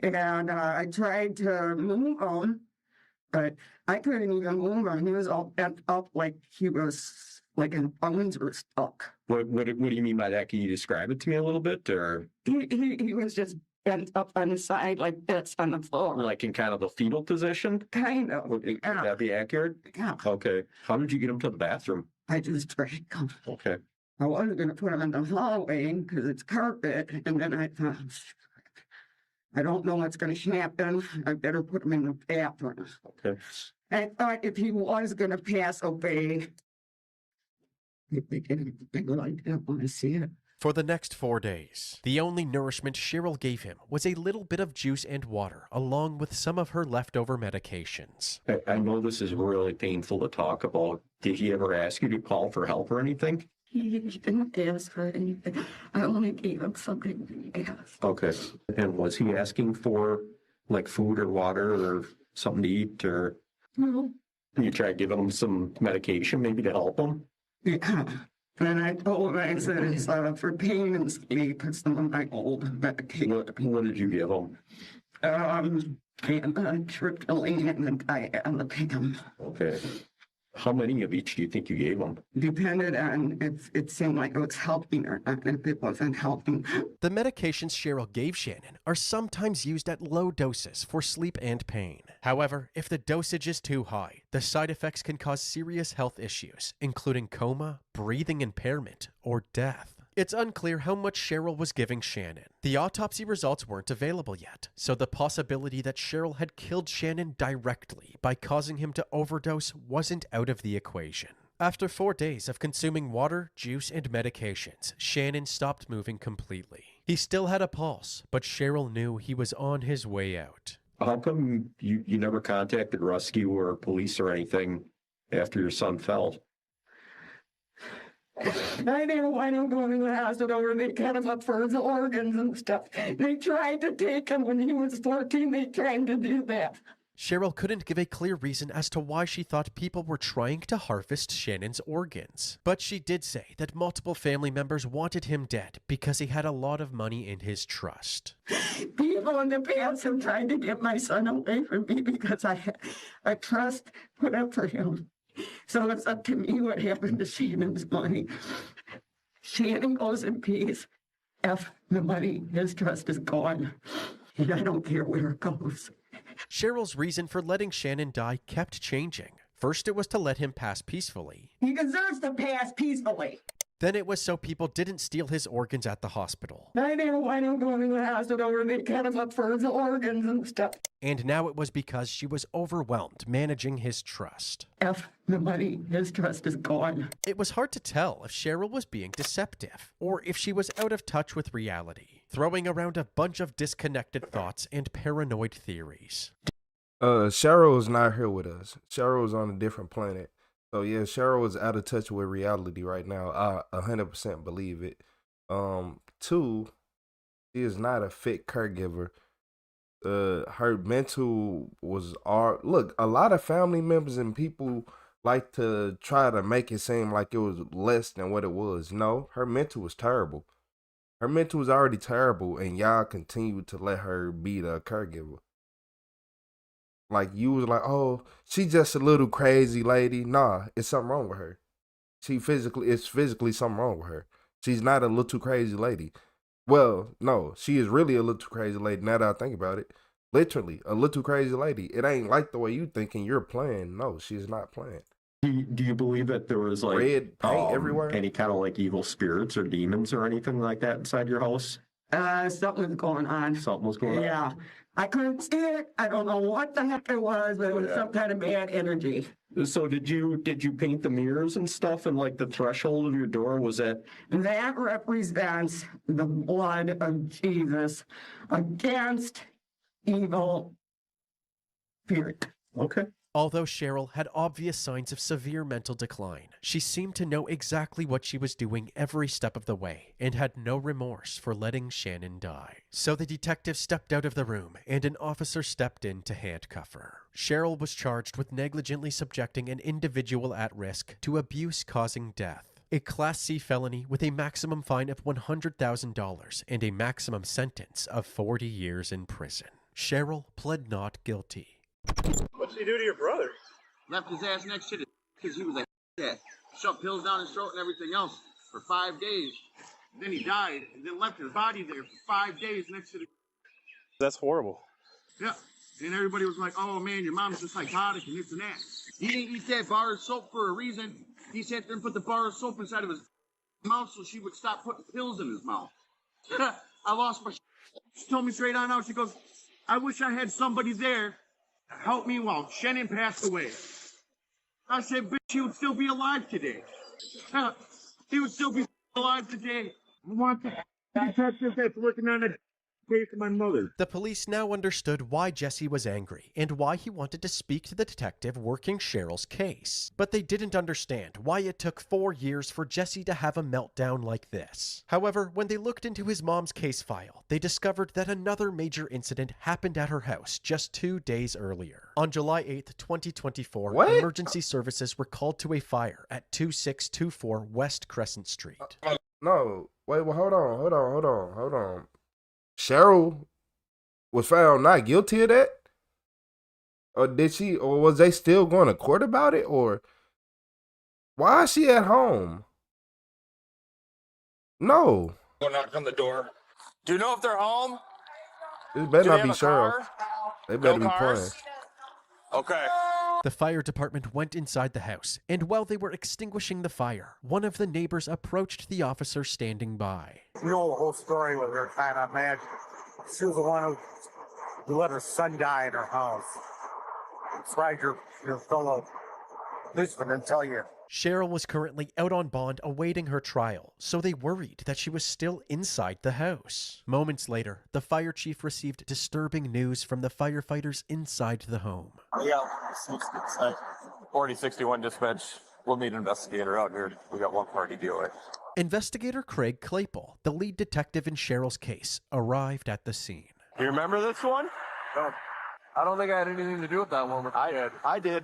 S22: and I tried to move him, but I couldn't even move him. He was all bent up like he was, like his bones were stuck.
S24: What do you mean by that? Can you describe it to me a little bit, or?
S22: He was just bent up on the side like this on the floor.
S24: Like in kind of the fetal position?
S22: Kind of.
S24: Would
S22: Yeah.
S24: that be accurate?
S22: Yeah.
S24: Okay. How did you get him to the bathroom?
S22: I just dragged him.
S24: Okay.
S22: I wasn't going to put him in the hallway because it's carpet. And then I thought, I don't know what's going to happen. I better put him in the bathroom.
S24: Okay.
S22: I thought if he was going to pass away, if they get big like that, I want to see it.
S18: For the next 4 days, the only nourishment Cheryl gave him was a little bit of juice and water, along with some of her leftover medications.
S24: I know this is really painful to talk about. Did he ever ask you to call for help or anything?
S22: He didn't ask for anything. I only gave him something he asked.
S24: Okay. And was he asking for like food or water or something to eat, or
S22: No.
S24: you try giving him some medication maybe to help him?
S22: Yeah. And I told him, I said, it's for pain and sleep. It's some of my old medication.
S24: What did you give him?
S22: And tryptolene and diazepam.
S24: Okay. How many of each do you think you gave him?
S22: Depended on if it seemed like it was helping or not. If it wasn't helping.
S18: The medications Cheryl gave Shannon are sometimes used at low doses for sleep and pain. However, if the dosage is too high, the side effects can cause serious health issues, including coma, breathing impairment, or death. It's unclear how much Cheryl was giving Shannon. The autopsy results weren't available yet, so the possibility that Cheryl had killed Shannon directly by causing him to overdose wasn't out of the equation. After 4 days of consuming water, juice, and medications, Shannon stopped moving completely. He still had a pulse, but Cheryl knew he was on his way out.
S24: How come you never contacted rescue or police or anything after your son fell?
S22: I didn't want him going to the hospital where they cut him up for his organs and stuff. They tried to take him when he was 14. They tried to do that.
S18: Cheryl couldn't give a clear reason as to why she thought people were trying to harvest Shannon's organs. But she did say that multiple family members wanted him dead because he had a lot of money in his trust.
S22: People in the past have tried to get my son away from me because I had a trust put up for him. So it's up to me what happened to Shannon's money. Shannon goes in peace. F the money, his trust is gone. And I don't care where it goes.
S18: Cheryl's reason for letting Shannon die kept changing. First, it was to let him pass peacefully.
S22: He deserves to pass peacefully.
S18: Then it was so people didn't steal his organs at the hospital.
S22: I didn't want him going to the hospital where they cut him up for his organs and stuff.
S18: And now it was because she was overwhelmed managing his trust.
S22: F the money, his trust is gone.
S18: It was hard to tell if Cheryl was being deceptive or if she was out of touch with reality, throwing around a bunch of disconnected thoughts and paranoid theories.
S1: Cheryl's not here with us. Cheryl's on a different planet. So yeah, Cheryl is out of touch with reality right now. I 100% believe it. 2, she is not a fit caregiver. Her mental was look, a lot of family members and people like to try to make it seem like it was less than what it was. No, her mental was terrible. Her mental was already terrible, and y'all continue to let her be the caregiver. Like, you was like, oh, she just a little crazy lady. Nah, it's something wrong with her. It's physically something wrong with her. She's not a little crazy lady. Well, no, she is really a little crazy lady now that I think about it. Literally, a little crazy lady. It ain't like the way you thinking you're playing. No, she's not playing.
S24: Do you believe that there was like
S1: red paint everywhere?
S24: Any kind of like evil spirits or demons or anything like that inside your house?
S22: Something was going on.
S24: Something was going on?
S22: Yeah. I couldn't see it. I don't know what the heck it was, but it was some kind of bad energy.
S24: So did you paint the mirrors and stuff and like the threshold of your door? Was that?
S22: That represents the blood of Jesus against evil spirit.
S24: Okay.
S18: Although Cheryl had obvious signs of severe mental decline, she seemed to know exactly what she was doing every step of the way and had no remorse for letting Shannon die. So the detective stepped out of the room and an officer stepped in to handcuff her. Cheryl was charged with negligently subjecting an individual at risk to abuse causing death, a Class C felony with a maximum fine of $100,000 and a maximum sentence of 40 years in prison. Cheryl pled not guilty.
S6: What did he do to your brother?
S9: Left his ass next to the because he was a ass. Shoved pills down his throat and everything else for 5 days. Then he died and then left his body there for 5 days next to the
S19: That's horrible.
S9: Yeah. And everybody was like, oh man, your mom's just psychotic and this and that. He didn't eat that bar of soap for a reason. He sat there and put the bar of soap inside of his mouth so she would stop putting pills in his mouth. I lost my shit. She told me straight on out, she goes, I wish I had somebody there to help me while Shannon passed away. I said, bitch, he would still be alive today. He would still be alive today. I want the detective that's working on the case of my mother.
S18: The police now understood why Jesse was angry and why he wanted to speak to the detective working Cheryl's case. But they didn't understand why it took 4 years for Jesse to have a meltdown like this. However, when they looked into his mom's case file, they discovered that another major incident happened at her house just 2 days earlier. On July 8th, 2024, emergency services were called to a fire at 2624 West Crescent Street.
S1: No, wait, well, hold on. Cheryl was found not guilty of that? Or was they still going to court about it? Or why is she at home? No.
S3: Go knock on the door. Do you know if they're home?
S1: It better
S3: Do
S1: not
S3: they
S1: be
S3: have a
S1: Cheryl.
S3: car?
S1: They better
S3: No
S1: be playing.
S3: cars? Okay.
S18: The fire department went inside the house, and while they were extinguishing the fire, one of the neighbors approached the officer standing by.
S7: You know the whole story with her kind of mad. She was the one who let her son die in her house. That's right, your fellow policeman didn't tell you.
S18: Cheryl was currently out on bond awaiting her trial, so they worried that she was still inside the house. Moments later, the fire chief received disturbing news from the firefighters inside the home.
S3: Yeah, 4061 dispatch. We'll need an investigator out here. We got one party deal with.
S18: Investigator Craig Claypool, the lead detective in Cheryl's case, arrived at the scene.
S3: Do you remember this one? No. I don't think I had anything to do with that woman. I did.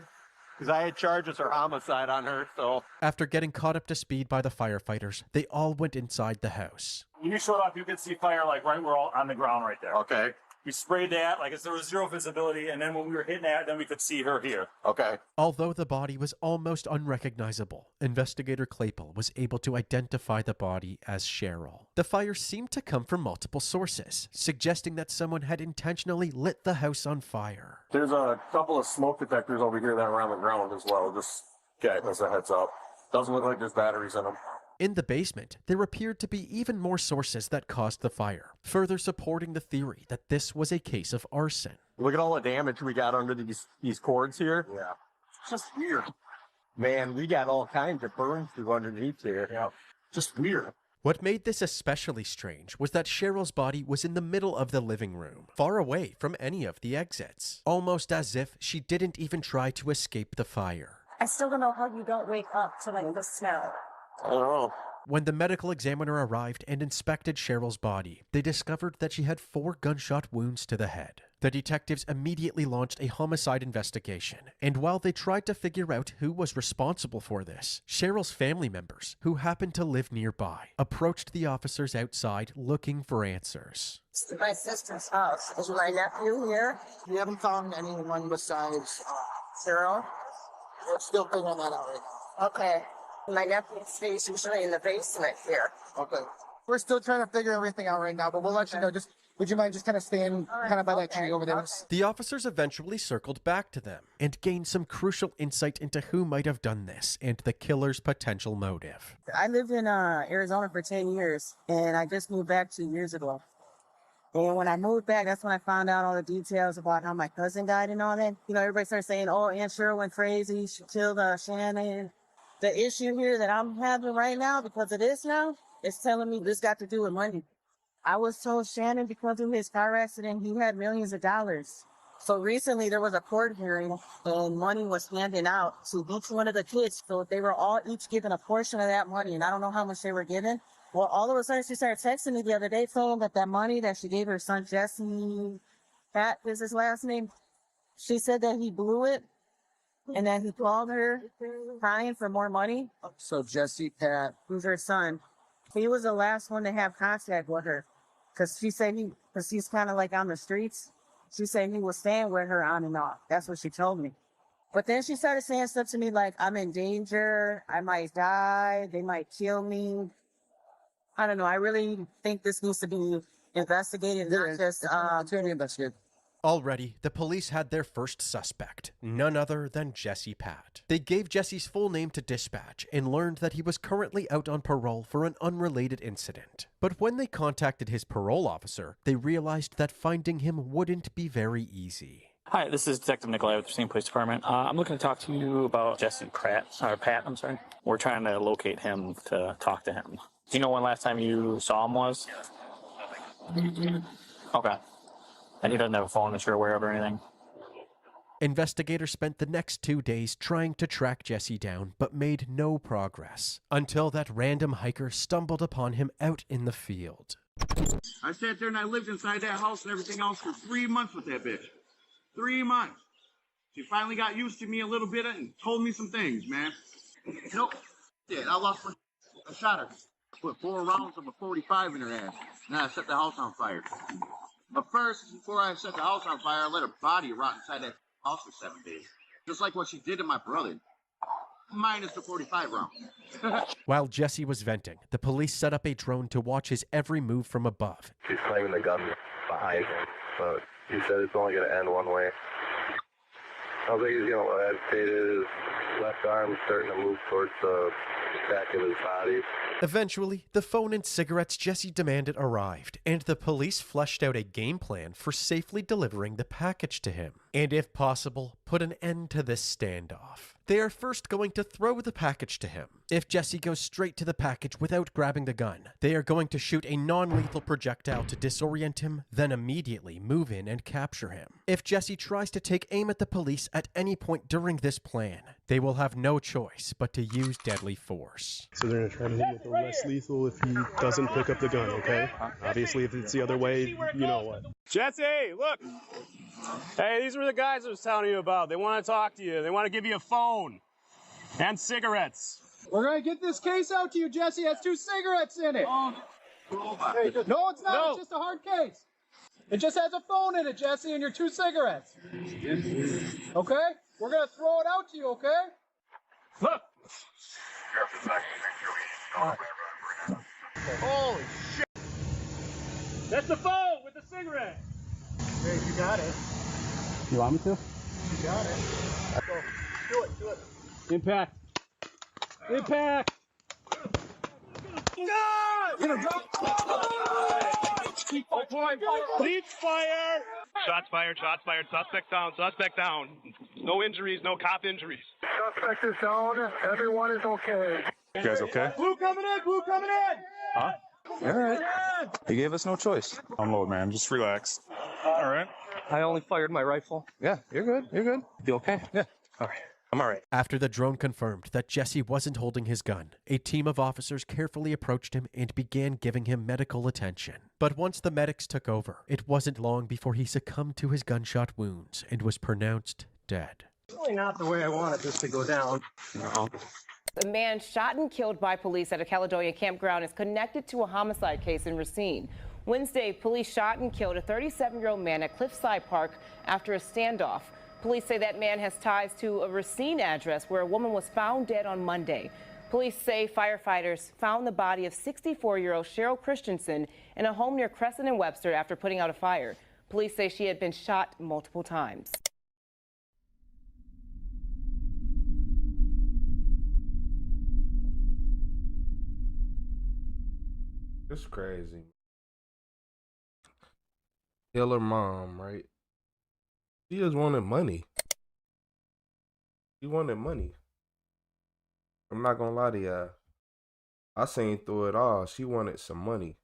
S3: Because I had charges for homicide on her, so.
S18: After getting caught up to speed by the firefighters, they all went inside the house.
S6: When you showed up, you could see fire like right where on the ground right there.
S3: Okay.
S6: We sprayed that, like there was zero visibility, and then when we were hitting that, then we could see her here.
S3: Okay.
S18: Although the body was almost unrecognizable, Investigator Claypool was able to identify the body as Cheryl. The fire seemed to come from multiple sources, suggesting that someone had intentionally lit the house on fire.
S3: There's a couple of smoke detectors over here that are on the ground as well. Just as a heads up. Doesn't look like there's batteries in them.
S18: In the basement, there appeared to be even more sources that caused the fire, further supporting the theory that this was a case of arson.
S3: Look at all the damage we got under these cords here. Yeah. It's just weird. Man, we got all kinds of burns through underneath here. Yeah. Just weird.
S18: What made this especially strange was that Cheryl's body was in the middle of the living room, far away from any of the exits, almost as if she didn't even try to escape the fire.
S13: I still don't know how you don't wake up to like the smell.
S3: I don't know.
S18: When the medical examiner arrived and inspected Cheryl's body, they discovered that she had 4 gunshot wounds to the head. The detectives immediately launched a homicide investigation, and while they tried to figure out who was responsible for this, Cheryl's family members, who happened to live nearby, approached the officers outside looking for answers.
S13: It's my sister's house. Is my nephew here?
S7: We haven't found anyone besides
S13: Cheryl?
S7: We're still figuring that out right now.
S13: Okay. My nephew stays usually in the basement here.
S7: Okay. We're still trying to figure everything out right now, but we'll let you know. Just would you mind just kind of staying kind of by that tree over there?
S18: The officers eventually circled back to them and gained some crucial insight into who might have done this and the killer's potential motive.
S13: I lived in Arizona for 10 years, and I just moved back 2 years ago. And when I moved back, that's when I found out all the details about how my cousin died and all that. You know, everybody started saying, oh, Aunt Cheryl went crazy. She killed Shannon. The issue here that I'm having right now, because it is now, is telling me this got to do with money. I was told Shannon, because of his car accident, he had millions of dollars. So recently there was a court hearing and money was handed out to each one of the kids. So they were all each given a portion of that money, and I don't know how much they were given. Well, all of a sudden she started texting me the other day, saying that money that she gave her son Jesse, Pat is his last name, she said that he blew it. And then he called her crying for more money.
S7: So Jesse Pat,
S13: who's her son, he was the last one to have contact with her. Because she said because he's kind of like on the streets. She said he was staying with her on and off. That's what she told me. But then she started saying stuff to me like, I'm in danger. I might die. They might kill me. I don't know. I really think this needs to be investigated, not just
S7: investigate.
S18: Already, the police had their first suspect, none other than Jesse Pat. They gave Jesse's full name to dispatch and learned that he was currently out on parole for an unrelated incident. But when they contacted his parole officer, they realized that finding him wouldn't be very easy.
S21: Hi, this is Detective Nikolai with the Racine Police Department. I'm looking to talk to you about Jesse Pat. I'm sorry. We're trying to locate him to talk to him. Do you know when last time you saw him was? Okay. And he doesn't have a phone that you're aware of or anything?
S18: Investigators spent the next 2 days trying to track Jesse down, but made no progress, until that random hiker stumbled upon him out in the field.
S9: I sat there and I lived inside that house and everything else for 3 months with that bitch. 3 months. She finally got used to me a little bit and told me some things, man. Nope. Yeah, I lost my... I shot her. Put 4 rounds of a 45 in her ass. And I set the house on fire. But first, before I set the house on fire, I let her body rot inside that house for 7 days. Just like what she did to my brother. Minus the 45 round.
S18: While Jesse was venting, the police set up a drone to watch his every move from above.
S5: She's claiming the gun behind him, but he said it's only going to end one way. I think he's getting a little agitated. His left arm is starting to move towards the back of his body.
S18: Eventually, the phone and cigarettes Jesse demanded arrived, and the police fleshed out a game plan for safely delivering the package to him, and if possible, put an end to this standoff. They are first going to throw the package to him. If Jesse goes straight to the package without grabbing the gun, they are going to shoot a non-lethal projectile to disorient him, then immediately move in and capture him. If Jesse tries to take aim at the police at any point during this plan, they will have no choice but to use deadly force.
S15: So they're going to try to hit him with the less lethal if he doesn't pick up the gun, okay? Obviously, if it's the other way, you know what.
S16: Jesse, look! Hey, these were the guys I was telling you about. They want to talk to you. They want to give you a phone and cigarettes.
S17: We're going to get this case out to you, Jesse. It has 2 cigarettes in it. No, it's not. No. It's just a hard case. It just has a phone in it, Jesse, and your 2 cigarettes. Okay? We're going to throw it out to you, okay?
S16: Look!
S17: Holy shit.
S16: That's the phone with the cigarette.
S17: Hey, you got it.
S16: You want me to?
S17: You got it. Go. Do it.
S16: Impact. Impact! Please fire! Shots fired, suspect down. No injuries, no cop injuries.
S17: Suspect is down. Everyone is okay.
S19: You guys okay?
S17: Blue coming in!
S19: Huh?
S17: All right.
S19: He gave us no choice. Unload, man. Just relax. All right.
S17: I only fired my rifle.
S19: Yeah, you're good.
S17: You okay?
S19: Yeah. All right. I'm all right.
S18: After the drone confirmed that Jesse wasn't holding his gun, a team of officers carefully approached him and began giving him medical attention. But once the medics took over, it wasn't long before he succumbed to his gunshot wounds and was pronounced dead.
S17: It's really not the way I wanted this to go down. No.
S25: A man shot and killed by police at a Caledonia campground is connected to a homicide case in Racine. Wednesday, police shot and killed a 37-year-old man at Cliffside Park after a standoff. Police say that man has ties to a Racine address where a woman was found dead on Monday. Police say firefighters found the body of 64-year-old Cheryl Christensen in a home near Crescent and Webster after putting out a fire. Police say she had been shot multiple times.
S1: It's crazy. Kill her mom, right? She just wanted money. She wanted money. I'm not gonna lie to y'all. I seen through it all. She wanted some money.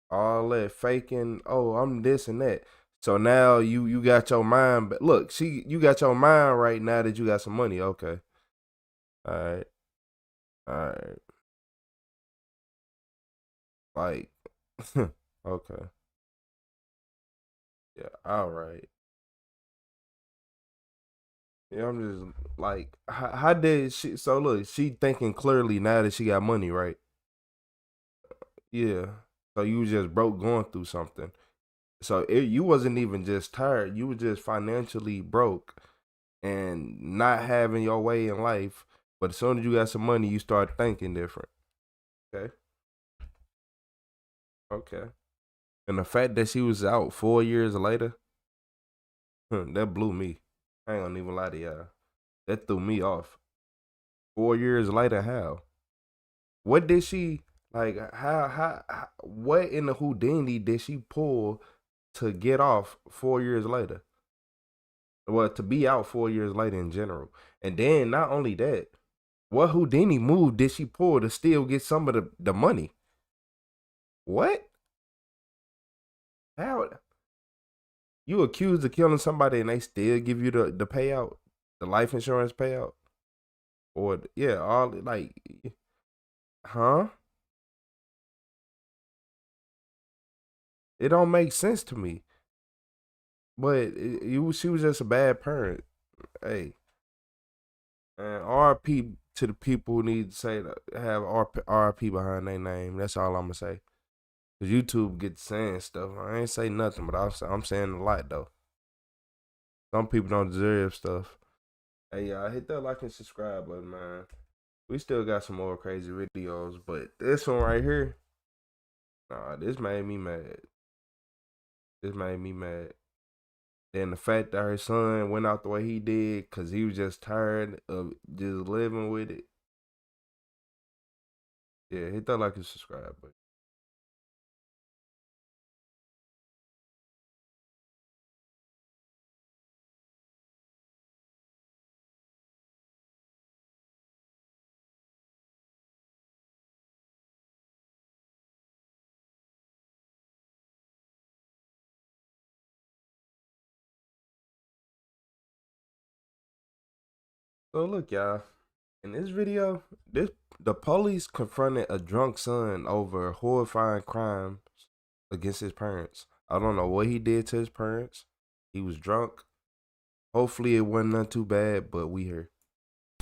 S1: All that faking. Oh, I'm this and that. So now you got your mind. But look, you got your mind right now that you got some money. Okay. All right. Like, okay. Yeah, all right. Yeah, I'm just like, how did she? So look, she thinking clearly now that she got money, right? Yeah. So you was just broke going through something. So you wasn't even just tired. You were just financially broke and not having your way in life. But as soon as you got some money, you start thinking different. Okay. And the fact that she was out 4 years later, that blew me. I ain't gonna even lie to y'all. That threw me off. 4 years later, how? What did she like? How what in the Houdini did she pull to get off 4 years later? Well, to be out 4 years later in general, and then not only that, what Houdini move did she pull to still get some of the money? What? How? You accused of killing somebody and they still give you the payout, the life insurance payout, or yeah, all like, huh? It don't make sense to me. But she was just a bad parent. Hey, and RP to the people who need to say have RP behind their name. That's all I'm gonna say. Cause YouTube gets saying stuff. I ain't say nothing, but I'm saying a lot though. Some people don't deserve stuff. Hey, y'all, hit that like and subscribe button, man. We still got some more crazy videos, but this one right here, nah, this made me mad. This made me mad. Then the fact that her son went out the way he did because he was just tired of just living with it. Yeah, hit that like and subscribe button. So look, y'all. In this video, the police confronted a drunk son over horrifying crimes against his parents. I don't know what he did to his parents. He was drunk. Hopefully it wasn't none too bad, but we here.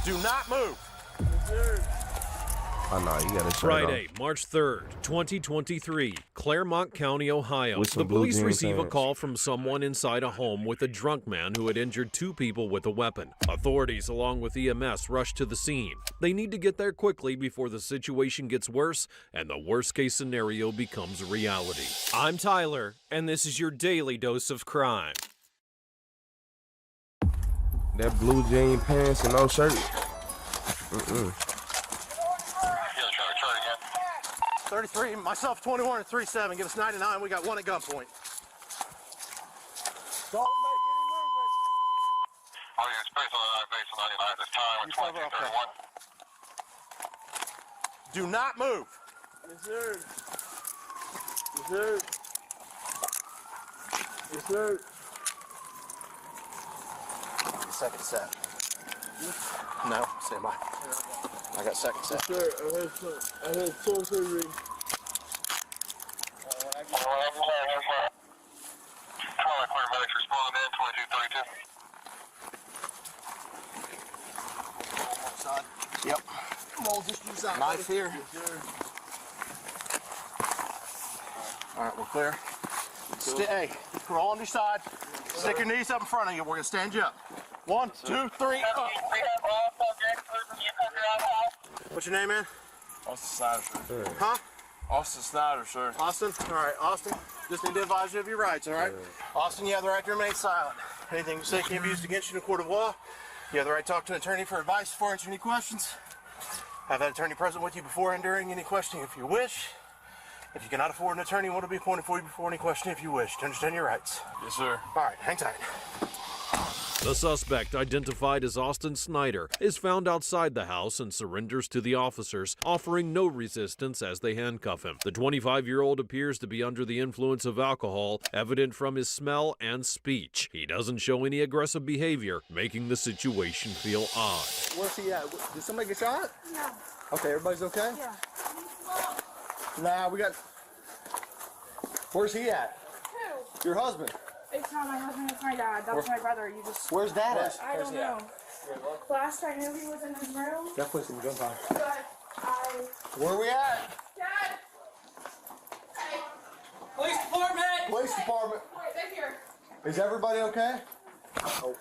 S4: Do not move.
S1: Oh no, you gotta shut
S8: Friday, March 3rd, 2023, Claremont County, Ohio.
S1: With some
S8: The
S1: blue
S8: police
S1: jean
S8: receive a
S1: pants.
S8: call from someone inside a home with a drunk man who had injured 2 people with a weapon. Authorities, along with EMS, rush to the scene. They need to get there quickly before the situation gets worse and the worst-case scenario becomes reality. I'm Tyler, and this is your daily dose of crime.
S1: That blue jean pants and no shirt.
S4: 33, myself 21 and 37. Give us 99. We got one at gunpoint. Don't make any movements.
S5: Oh, yeah, space on that base on 99 this time. It's 2231.
S4: Do not move.
S9: Yes, sir. Yes, sir. Yes, sir.
S4: Second set. No, stand by. I got second set.
S9: Yes, sir. I had soul surgery.
S5: Paramedics responding in 2232.
S4: Yep.
S9: Come on, just use that.
S4: Knife here.
S9: Yes, sir.
S4: All right, we're clear. Hey, we're all on your side. Stick your knees up in front of you. We're going to stand you up. 1, 2, 3, up. What's your name, man?
S9: Austin Snyder, sir.
S4: Huh?
S9: Austin Snyder, sir.
S4: Austin? All right, Austin. Just need to advise you of your rights, all right? Austin, you have the right to remain silent. Anything you say can be used against you in a court of law. You have the right to talk to an attorney for advice before answering any questions. Have that attorney present with you before and during any questioning if you wish. If you cannot afford an attorney, one will be appointed for you before any question if you wish. To understand your rights.
S9: Yes, sir.
S4: All right, hang tight.
S8: The suspect, identified as Austin Snyder, is found outside the house and surrenders to the officers, offering no resistance as they handcuff him. The 25-year-old appears to be under the influence of alcohol, evident from his smell and speech. He doesn't show any aggressive behavior, making the situation feel odd.
S4: Where's he at? Did somebody get shot?
S10: No.
S4: Okay, everybody's okay?
S10: Yeah.
S4: Nah, we got... Where's he at?
S10: Who?
S4: Your husband.
S10: It's not my husband, it's my dad. That's my brother. You just...
S4: Where's Dad at?
S10: I don't know. Last I knew he was in his room.
S4: That place in the gunfire.
S10: But
S4: Where are we at?
S10: Dad! Hey!
S4: Police department! Police department.
S10: Wait, they're here.
S4: Is everybody okay? Oh.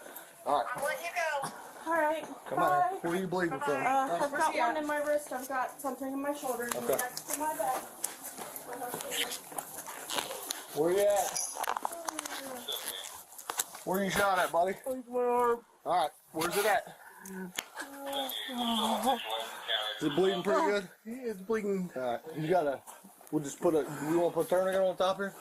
S4: All right.
S10: I'll let you go. All right.
S4: Come on. Where are you bleeding from?
S10: I've got one in my wrist. I've got something in my shoulder.
S4: Okay.
S10: Next to my bed.
S4: Where you at? Where you shot at, buddy? All right, where's it at? Is it bleeding pretty good?
S3: Yeah, it's bleeding.
S4: All right, you gotta. We'll just put a. You want to put a tourniquet on top here?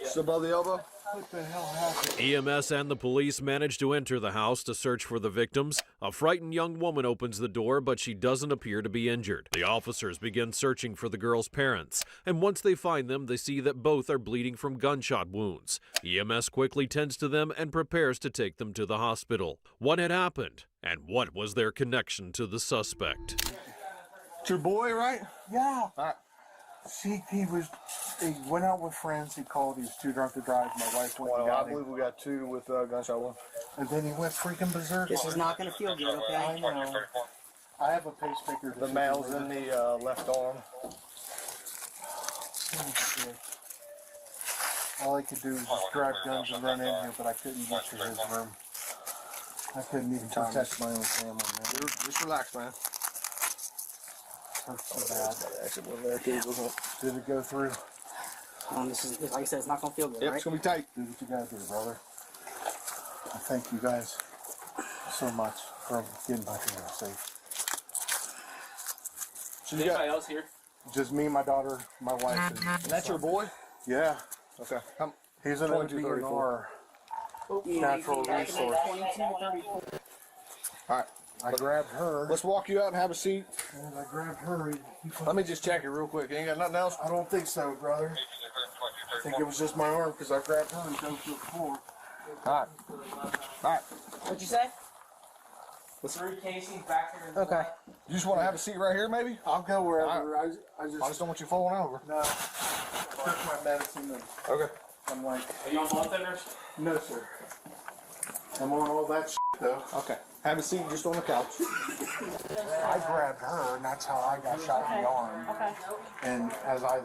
S4: Just above the elbow.
S3: What the hell happened?
S8: EMS and the police manage to enter the house to search for the victims. A frightened young woman opens the door, but she doesn't appear to be injured. The officers begin searching for the girl's parents, and once they find them, they see that both are bleeding from gunshot wounds. EMS quickly tends to them and prepares to take them to the hospital. What had happened, and what was their connection to the suspect?
S4: It's your boy, right?
S3: Yeah.
S4: All right.
S3: See, he went out with friends. He called. He was too drunk to drive. My wife went and
S4: Well,
S3: got
S4: I
S3: him.
S4: believe we got 2 with gunshot wound.
S3: And then he went freaking berserk.
S13: This is not going to feel good, okay?
S3: I know. I have a pacemaker.
S4: The male's in the left arm.
S3: All I could do was just grab guns and run in here, but I couldn't get to his room. I couldn't even protect my own family, man.
S4: Just relax, man.
S3: Hurt so bad.
S4: Exit one there, too, doesn't it?
S3: Did it go through?
S13: This is, like I said, it's not going to feel good,
S4: Yep,
S13: right?
S4: it's going to be tight.
S3: Do what you gotta do, brother. I thank you guys so much for getting back here safe.
S4: So you got
S21: else here?
S3: Just me, my daughter, my wife.
S4: And that's your boy?
S3: Yeah.
S4: Okay.
S3: He's in a DNR natural resource.
S4: All right.
S3: I grabbed her.
S4: Let's walk you out and have a seat.
S3: And I grabbed her.
S4: Let me just check it real quick. You ain't got nothing else?
S3: I don't think so, brother. I think it was just my arm because I grabbed her and dove to the floor.
S4: All right. All right.
S13: What'd you say?
S21: Three Casey's back here.
S13: Okay.
S4: You just want to have a seat right here, maybe?
S3: I'll go wherever.
S4: Right.
S3: I
S4: I just don't want you falling over.
S3: No. Took my medicine and
S4: Okay.
S3: I'm like,
S21: Are you on blood thinners?
S3: no, sir. I'm on all that shit, though.
S4: Okay. Have a seat just on the couch.
S3: I grabbed her, and that's how I got shot in the arm.
S10: Okay.
S3: And as I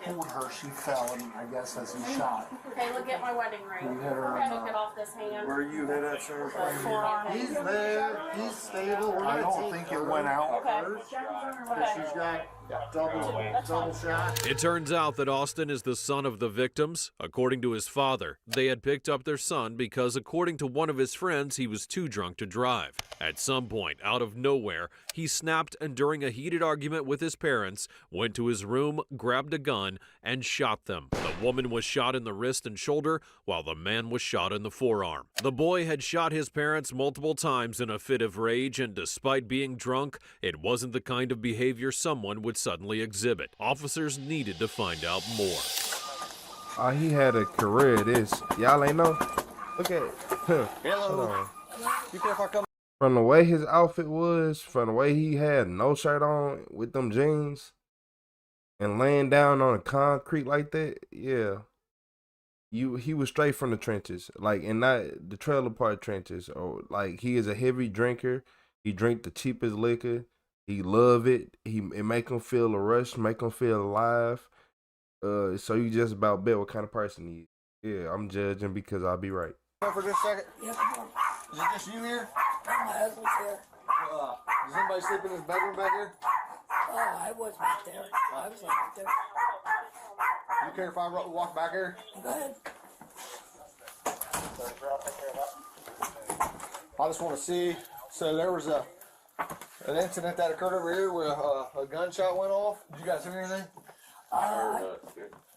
S3: pulled her, she fell, and I guess as he shot.
S10: Okay, look at my wedding ring.
S3: You hit her
S10: We're
S3: on
S10: gonna
S3: the-
S10: get off this hand.
S3: Where you hit at, sir?
S10: Forearm.
S3: He's there. He's stable. I don't think it went out
S10: Okay.
S3: first.
S10: Okay.
S3: She's got double shot.
S8: It turns out that Austin is the son of the victims. According to his father, they had picked up their son because, according to one of his friends, he was too drunk to drive. At some point, out of nowhere, he snapped and during a heated argument with his parents, went to his room, grabbed a gun, and shot them. The woman was shot in the wrist and shoulder, while the man was shot in the forearm. The boy had shot his parents multiple times in a fit of rage, and despite being drunk, it wasn't the kind of behavior someone would suddenly exhibit. Officers needed to find out more.
S1: He had a career of this. Y'all ain't know? Look at it.
S4: Hello. You care if I come?
S1: From the way his outfit was, from the way he had no shirt on with them jeans and laying down on the concrete like that, yeah. He was straight from the trenches, like, and not the trailer park trenches. Or like, he is a heavy drinker. He drink the cheapest liquor. He love it. It make him feel a rush, make him feel alive. So you just about bet what kind of person he is. Yeah, I'm judging because I'll be right.
S4: For just a second.
S2: Yep.
S4: Is it just you here?
S2: My husband's here.
S4: Does anybody sleep in his bedroom back here?
S2: Oh, I was back there. I was back there.
S4: You care if I walk back here?
S2: Go ahead.
S4: I just want to see. So there was an incident that occurred over here where a gunshot went off. Did you guys hear anything?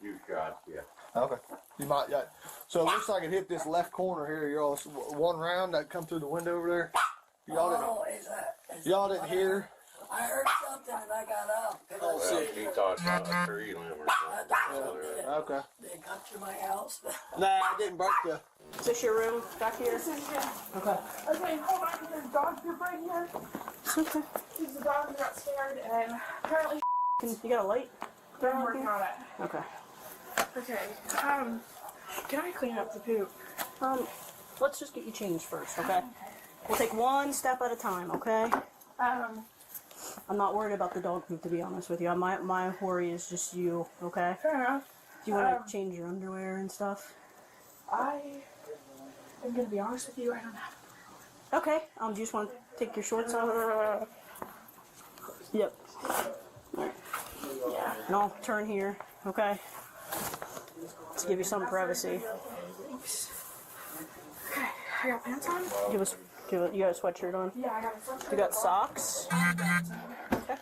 S5: You shot, yeah.
S4: Okay. You might, yeah. So it looks like it hit this left corner here. Y'all, one round that come through the window over there. Y'all didn't hear.
S2: I heard something and I got up.
S4: Oh, shit.
S5: He thought a tree limb or something.
S4: Okay.
S2: They come to my house.
S4: Nah, I didn't break the.
S13: Is this your room back here?
S10: This is him.
S13: Okay.
S10: Okay, hold on. There's dog poop right here.
S13: Okay.
S10: These the dogs got scared and apparently
S13: You got a light?
S10: they're working on it.
S13: Okay.
S10: Okay. Can I clean up the poop?
S13: Let's just get you changed first, okay? We'll take one step at a time, okay? I'm not worried about the dog poop, to be honest with you. My worry is just you, okay?
S10: Fair enough.
S13: Do you want to change your underwear and stuff?
S10: I am gonna be honest with you. I don't have.
S13: Okay. Do you just want to take your shorts off? Yep. Alright.
S10: Yeah.
S13: And I'll turn here, okay?
S11: to give you some privacy.
S10: Okay, I got pants on?
S11: You got a sweatshirt on?
S10: Yeah, I got a sweatshirt.
S11: You got socks?
S10: Okay.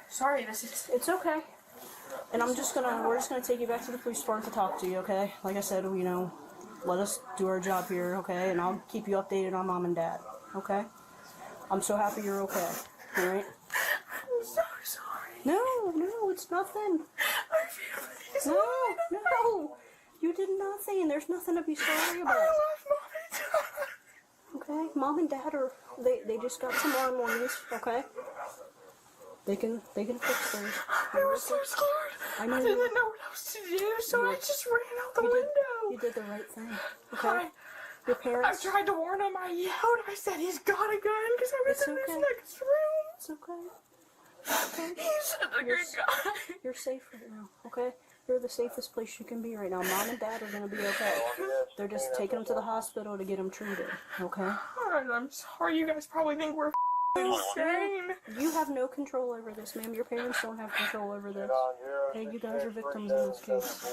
S10: Sorry, this is...
S11: It's okay. And we're just gonna take you back to the police department to talk to you, okay? Like I said, you know, let us do our job here, okay? And I'll keep you updated on Mom and Dad, okay? I'm so happy you're okay, alright?
S10: I'm so sorry.
S11: No, it's nothing.
S10: I feel so
S11: No, you did nothing. There's nothing to be sorry about.
S10: I love Mom
S11: Okay, Mom and Dad they just got some arm wounds, okay? They can fix those.
S10: I was so scared.
S11: I know.
S10: I didn't know what else to do, so I just ran out the window.
S11: You did the right thing, okay? Your parents...
S10: I tried to warn him. I yelled. I said, he's got a gun because I was in this next room.
S11: It's okay.
S10: He's such a good guy.
S11: You're safe right now, okay? You're the safest place you can be right now. Mom and Dad are going to be okay. They're just taking him to the hospital to get him treated, okay?
S10: Alright, I'm sorry. You guys probably think we're insane.
S11: You have no control over this, ma'am. Your parents don't have control over this. Okay, you guys are victims in this case.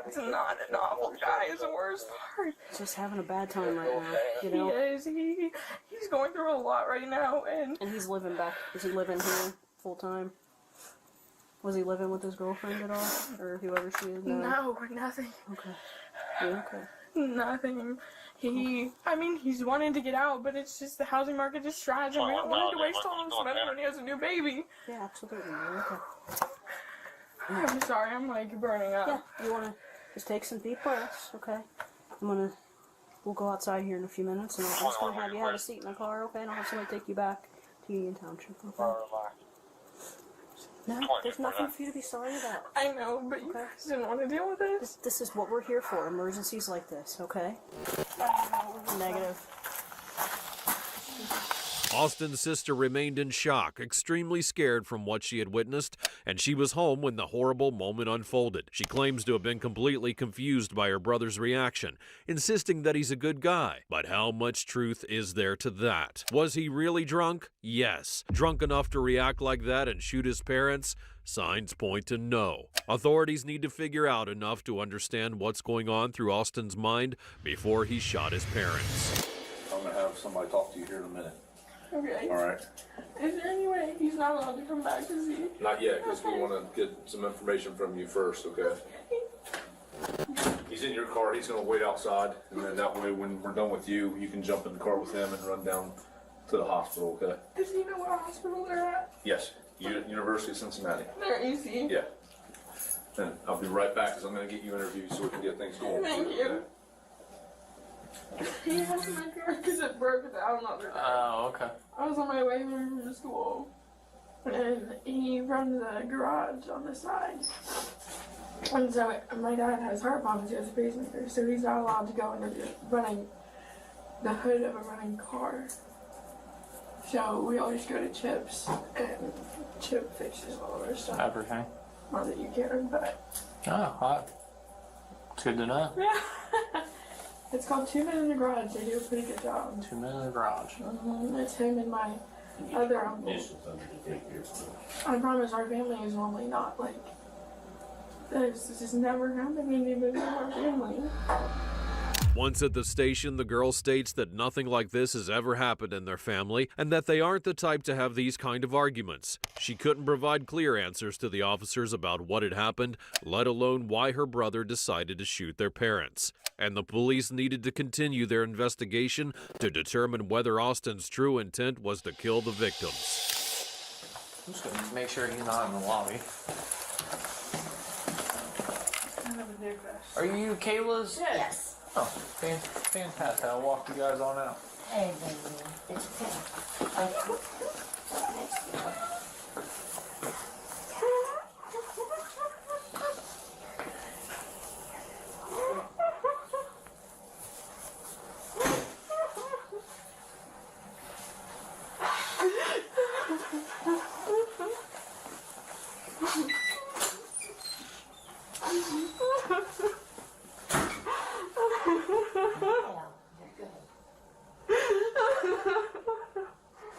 S10: It's not an awful guy is the worst part.
S11: He's just having a bad time right now, you know?
S10: He is. He's going through a lot right now, and
S11: he's living back. Is he living here full time? Was he living with his girlfriend at all, or whoever she is now?
S10: No, nothing.
S11: Okay. Yeah, okay.
S10: Nothing. He's wanting to get out, but it's just the housing market just trash, and we don't want him to waste all this money when he has a new baby.
S11: Yeah, absolutely. Okay.
S10: I'm sorry, I'm like burning up.
S11: Yeah, you wanna just take some deep breaths, okay? We'll go outside here in a few minutes, and I'm just gonna have you have a seat in the car, okay? And I'll have somebody take you back to Union Township, okay? No, there's nothing for you to be sorry about.
S10: I know, but you guys didn't want to deal with this.
S11: This is what we're here for, emergencies like this, okay? Negative.
S8: Austin's sister remained in shock, extremely scared from what she had witnessed, and she was home when the horrible moment unfolded. She claims to have been completely confused by her brother's reaction, insisting that he's a good guy. But how much truth is there to that? Was he really drunk? Yes. Drunk enough to react like that and shoot his parents? Signs point to no. Authorities need to figure out enough to understand what's going on through Austin's mind before he shot his parents.
S12: I'm going to have somebody talk to you here in a minute.
S10: Okay.
S12: All right.
S10: Is there any way he's not allowed to come back to see?
S12: Not yet, because we want to get some information from you first, okay? He's in your car. He's going to wait outside, and then that way when we're done with you, you can jump in the car with him and run down to the hospital, okay?
S10: Does he know what hospital they're at?
S12: Yes. University of Cincinnati.
S10: They're easy.
S12: Yeah. And I'll be right back, because I'm going to get you interviewed so we can get things going.
S10: Thank you.
S12: Okay?
S10: He has my car because it broke down the other day.
S21: Oh, okay.
S10: I was on my way home from school, and he runs a garage on the side. And so my dad has heart problems, he has a pacemaker, so he's not allowed to go into the hood of a running car. So we always go to Chip's, and Chip fixes all of our stuff.
S21: Everything.
S10: Not that you can, but...
S21: Oh, it's good to know.
S10: Yeah. It's called 2 Men in the Garage. They do a pretty good job.
S21: 2 Men in the Garage.
S10: It's him and my other uncle. I promise our family is normally not like this. This has never happened to anybody in our family.
S8: Once at the station, the girl states that nothing like this has ever happened in their family and that they aren't the type to have these kind of arguments. She couldn't provide clear answers to the officers about what had happened, let alone why her brother decided to shoot their parents. And the police needed to continue their investigation to determine whether Austin's true intent was to kill the victims.
S21: I'm just going to make sure he's not in the lobby. Are you Kayla's?
S10: Yes.
S21: Oh, fantastic. I'll walk you guys on out.
S14: Hey, baby. It's okay.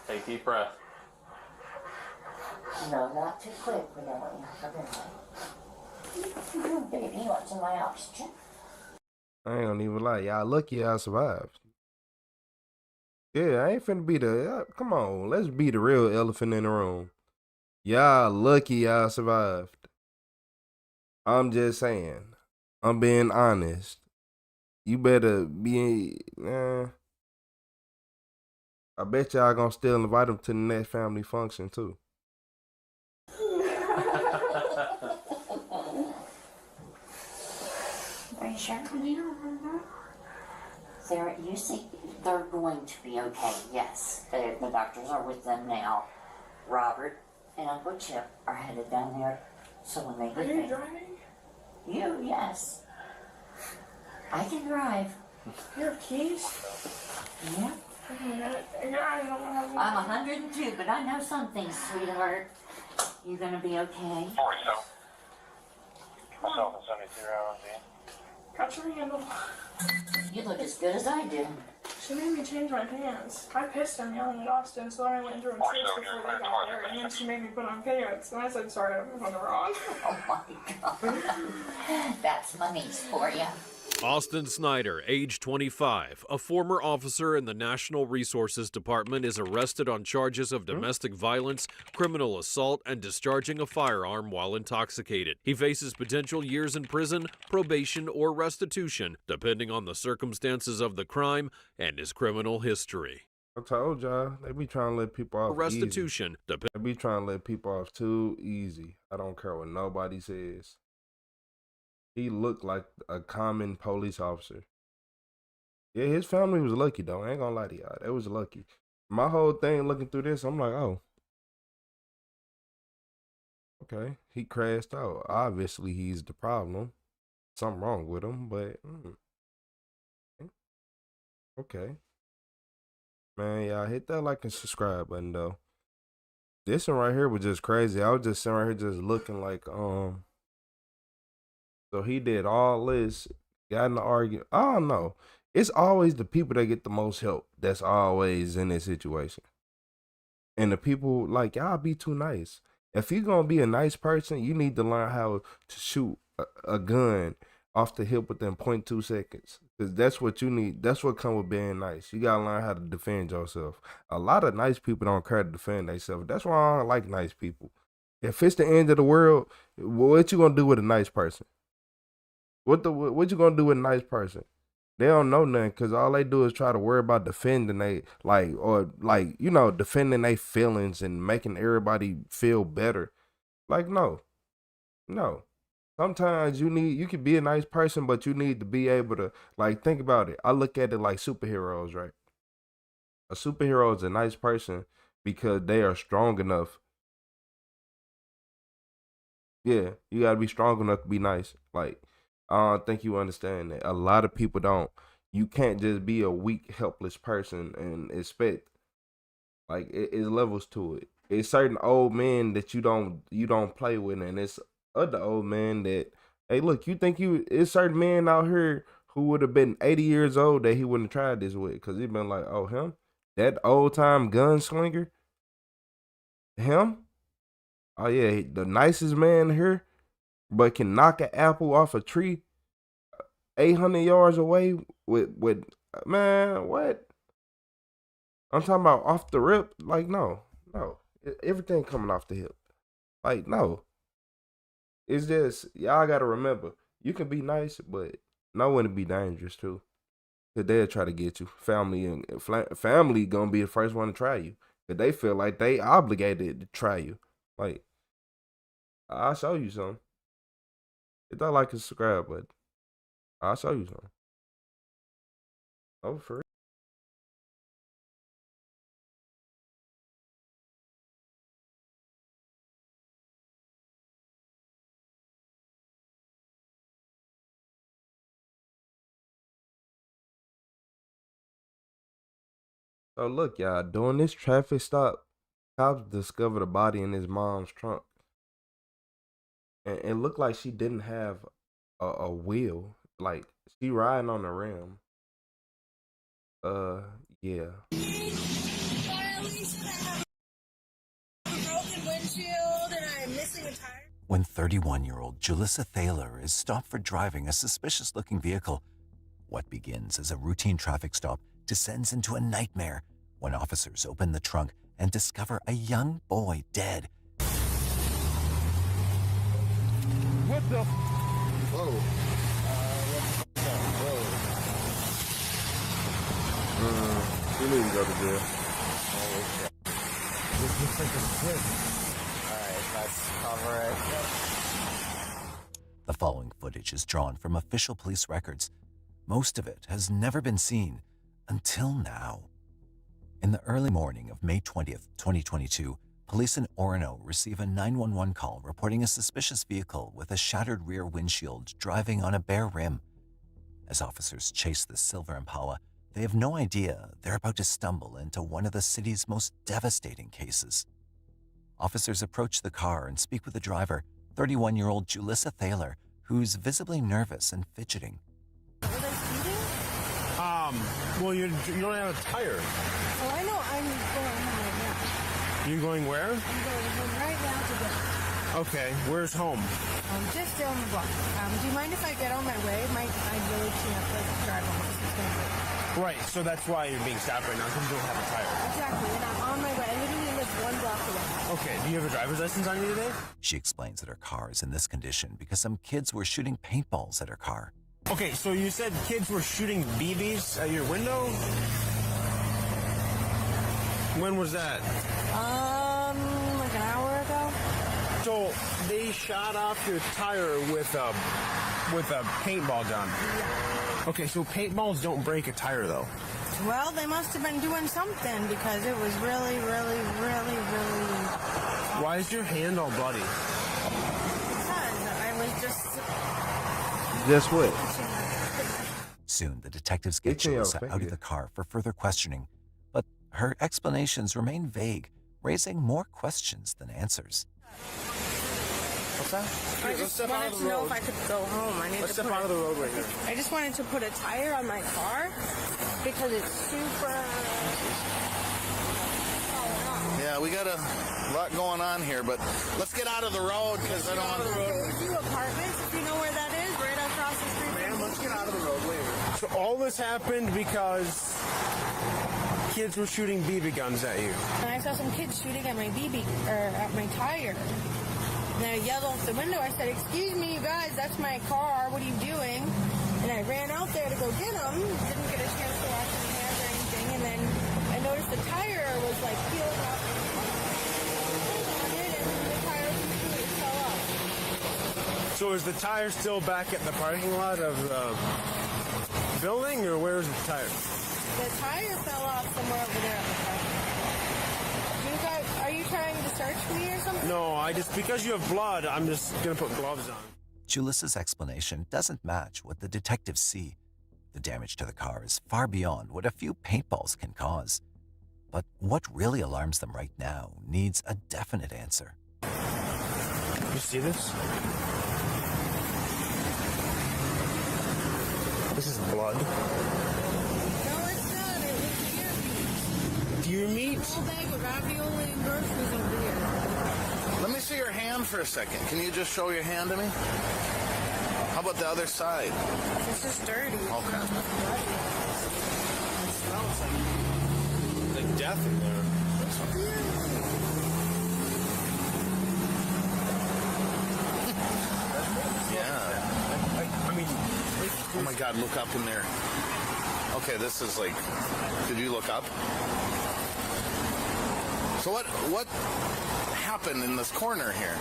S21: Take a deep breath.
S14: No, not too quick, but no, Baby, what's in my oxygen?
S1: I ain't gonna even lie. Y'all lucky I survived. Yeah, I ain't finna be come on, let's be the real elephant in the room. Y'all lucky y'all survived. I'm just saying. I'm being honest. You better be, I bet y'all gonna still invite him to the next family function too.
S14: Are you sure? You see, they're going to be okay, yes. The doctors are with them now. Robert and Uncle Chip are headed down there, so when they get there...
S10: Are you driving?
S14: You, yes. I can drive.
S10: You have keys?
S14: Yeah.
S10: I don't have
S14: I'm 102, but I know some things, sweetheart. You're gonna be okay.
S10: 47. Myself and 72 hours, got your handle.
S14: You look as good as I do.
S10: She made me change my pants. I pissed her yelling at Austin, so then I went through a trace before they got there, and then she made me put on pants, and I said, sorry, I was on the wrong.
S14: Oh my God. That's my niece for you.
S8: Austin Snyder, age 25, a former officer in the National Resources Department, is arrested on charges of domestic violence, criminal assault, and discharging a firearm while intoxicated. He faces potential years in prison, probation, or restitution, depending on the circumstances of the crime and his criminal history.
S1: I told y'all, they be trying to let people off
S8: Restitution.
S1: easy. They be trying to let people off too easy. I don't care what nobody says. He looked like a common police officer. Yeah, his family was lucky though. I ain't gonna lie to y'all. They was lucky. My whole thing looking through this, I'm like, oh. Okay, he crashed out. Obviously, he's the problem. Something wrong with him, but okay. Man, y'all hit that like and subscribe button though. This one right here was just crazy. I was just sitting right here just looking like, so he did all this, got in the argument. I don't know. It's always the people that get the most help that's always in this situation. And the people, like, y'all be too nice. If you're going to be a nice person, you need to learn how to shoot a gun off the hip within 0.2 seconds. Because that's what you need. That's what comes with being nice. You got to learn how to defend yourself. A lot of nice people don't care to defend themselves. That's why I don't like nice people. If it's the end of the world, what you going to do with a nice person? What you gonna do with a nice person? They don't know nothing because all they do is try to worry about defending defending their feelings and making everybody feel better. Like, no. Sometimes you can be a nice person, but you need to be able to, like, think about it. I look at it like superheroes, right? A superhero is a nice person because they are strong enough. Yeah, you gotta be strong enough to be nice. Like, I don't think you understand that. A lot of people don't. You can't just be a weak, helpless person and expect, like, it's levels to it. It's certain old men that you don't play with, and it's other old men that, hey, look, it's certain men out here who would have been 80 years old that he wouldn't have tried this with, because he'd been like, oh, him? That old time gunslinger? Him? Oh yeah, the nicest man here, but can knock an apple off a tree 800 yards away with man, what? I'm talking about off the rip. Like, no. Everything coming off the hip. Like, no. It's just, y'all gotta remember, you can be nice, but know when to be dangerous too. Cause they'll try to get you. Family gonna be the first one to try you. Cause they feel like they obligated to try you. Like, I'll show you something. Hit that like and subscribe button. I'll show you something. Oh, for real. So look, y'all, during this traffic stop, cops discovered a body in his mom's trunk. And it looked like she didn't have a wheel. Like, she riding on the rim. Yeah.
S6: when 31-year-old Julissa Thaler is stopped for driving a suspicious-looking vehicle. What begins as a routine traffic stop descends into a nightmare when officers open the trunk and discover a young boy dead.
S4: What the?
S5: Whoa.
S1: You need to go to jail.
S4: This looks like a cliff.
S3: Alright, let's cover it.
S6: The following footage is drawn from official police records. Most of it has never been seen until now. In the early morning of May 20th, 2022, police in Orono receive a 911 call reporting a suspicious vehicle with a shattered rear windshield driving on a bare rim. As officers chase the silver Impala, they have no idea they're about to stumble into one of the city's most devastating cases. Officers approach the car and speak with the driver, 31-year-old Julissa Thaler, who's visibly nervous and fidgeting.
S4: Well, you don't have a tire.
S20: Oh, I know. I'm going home right now.
S4: You going where?
S20: I'm going home right now to dinner.
S4: Okay, where's home?
S20: Just down the block. Do you mind if I get on my way? I really can't drive home. This is going to be.
S4: Right, so that's why you're being stopped right now, because you don't have a tire.
S20: Exactly, and I'm on my way. I literally live 1 block away.
S4: Okay, do you have a driver's license on you today?
S6: She explains that her car is in this condition because some kids were shooting paintballs at her car.
S4: Okay, so you said kids were shooting BBs at your window? When was that?
S20: Like an hour ago.
S4: So they shot off your tire with a paintball gun?
S20: Yeah.
S4: Okay, so paintballs don't break a tire, though.
S20: Well, they must have been doing something because it was really, really, really, really...
S4: Why is your hand all bloody?
S20: Because I was just...
S1: Just what?
S6: Soon, the detectives get
S1: It's your
S6: Julissa out
S1: finger.
S6: of the car for further questioning, but her explanations remain vague, raising more questions than answers.
S4: What's that?
S20: I just wanted to know if I could go home.
S4: Let's step out of the road right here.
S20: I just wanted to put a tire on my car because it's super...
S9: Yeah, we got a lot going on here, but let's get out of the road because I don't want to...
S20: There's two apartments, if you know where that is, right across the street.
S4: Man, let's get out of the road later. So all this happened because kids were shooting BB guns at you.
S20: And I saw some kids shooting at my at my tire. And I yelled off the window. I said, "Excuse me, you guys, that's my car. What are you doing?" And I ran out there to go get them. Didn't get a chance to wash my hands or anything. And then I noticed the tire was like peeling off.
S4: So is the tire still back at the parking lot of the building, or where is the tire?
S20: The tire fell off somewhere over there at the park. You guys, are you trying to search me or something?
S4: No, because you have blood, I'm just gonna put gloves on.
S6: Julissa's explanation doesn't match what the detectives see. The damage to the car is far beyond what a few paintballs can cause. But what really alarms them right now needs a definite answer.
S4: You see this? This is blood.
S20: No, it's not. It was
S4: Deer meat?
S20: a whole bag of ravioli and groceries over here.
S9: Let me see your hand for a second. Can you just show your hand to me? How about the other side?
S20: It's just dirty.
S9: Okay.
S4: It smells like death in there.
S9: Yeah.
S4: I mean,
S9: oh my God, look up in there. Okay, this is like, did you look up? So what happened in this corner here?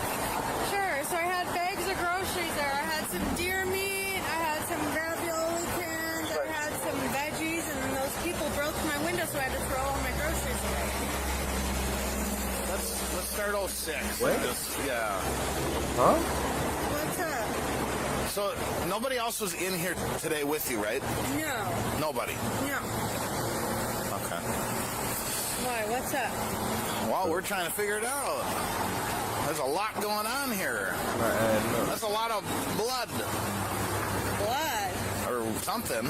S20: Sure. So I had bags of groceries there. I had some deer meat. I had some ravioli cans. I had some veggies, and then those people broke my window, so I had to throw all my groceries away.
S9: Let's start 06.
S1: What?
S9: Yeah.
S1: Huh?
S20: What's up?
S9: So nobody else was in here today with you, right?
S20: No.
S9: Nobody.
S20: No.
S9: Okay.
S20: Why? What's up?
S9: Well, we're trying to figure it out. There's a lot going on here. That's a lot of blood.
S20: Blood?
S9: Or something.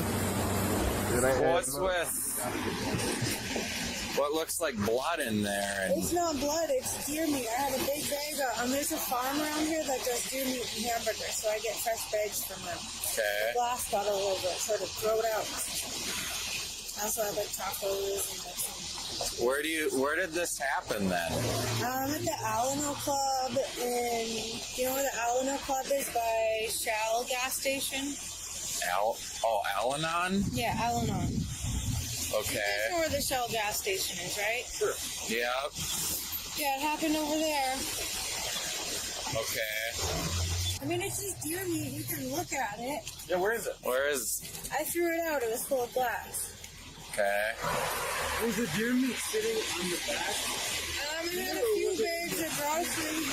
S3: What's with?
S7: what looks like blood in there. And
S20: It's not blood, it's deer meat. I have a big bag of, there's a farm around here that does deer meat and hamburgers, so I get fresh bags from them.
S7: Okay.
S20: Glass bottle over it, sort of throw it out. I also have like tacos and like some.
S7: Where did this happen then?
S20: I'm at the Alano Club do you know where the Alano Club is by Shell gas station?
S7: Al-Anon?
S20: Yeah, Al-Anon.
S7: Okay.
S20: You know where the Shell gas station is, right?
S7: Sure. Yep.
S20: Yeah, it happened over there.
S7: Okay.
S20: I mean, it's just deer meat. You can look at it.
S7: Yeah, where is it? Where is...
S20: I threw it out. It was full of glass.
S7: Okay.
S20: Was the deer meat sitting on the back? I had a few bags of groceries.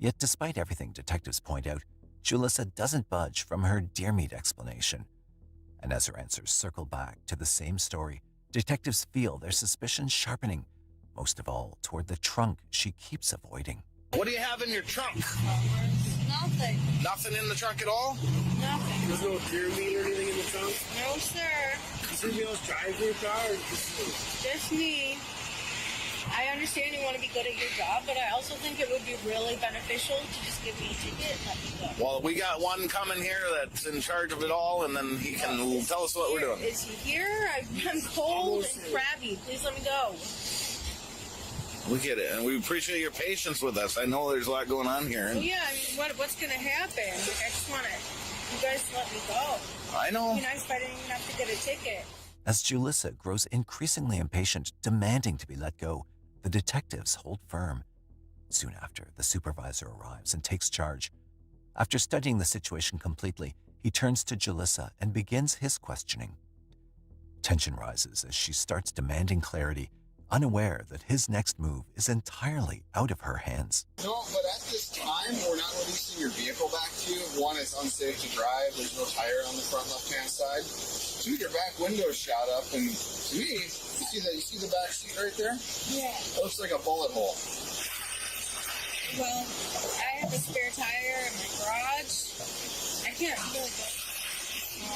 S6: Yet despite everything detectives point out, Julissa doesn't budge from her deer meat explanation. And as her answers circle back to the same story, detectives feel their suspicions sharpening, most of all toward the trunk she keeps avoiding.
S4: What do you have in your trunk?
S20: Nothing.
S4: Nothing in the trunk at all?
S20: Nothing.
S4: There's no deer meat or anything in the trunk?
S20: No, sir.
S4: Is anybody else driving your car or just you?
S20: Just me. I understand you want to be good at your job, but I also think it would be really beneficial to just give me a ticket and let me go.
S4: Well, we got one coming here that's in charge of it all, and then he can tell us what we're doing.
S20: Is he here? I'm cold and crabby. Please let me go.
S4: We get it, and we appreciate your patience with us. I know there's a lot going on here.
S20: Well, yeah, I mean, what's going to happen? Like, I just want you guys to let me go.
S4: I know.
S20: It'd be nice if I didn't even have to get a ticket.
S6: As Julissa grows increasingly impatient, demanding to be let go, the detectives hold firm. Soon after, the supervisor arrives and takes charge. After studying the situation completely, he turns to Julissa and begins his questioning. Tension rises as she starts demanding clarity, unaware that his next move is entirely out of her hands.
S9: No, but at this time, we're not releasing your vehicle back to you. One, it's unsafe to drive. There's no tire on the front left-hand side. Two, your back window's shot up, and to me, you see the back seat right there?
S20: Yeah.
S9: It looks like a bullet hole.
S20: Well, I have a spare tire in my garage. I can't really go.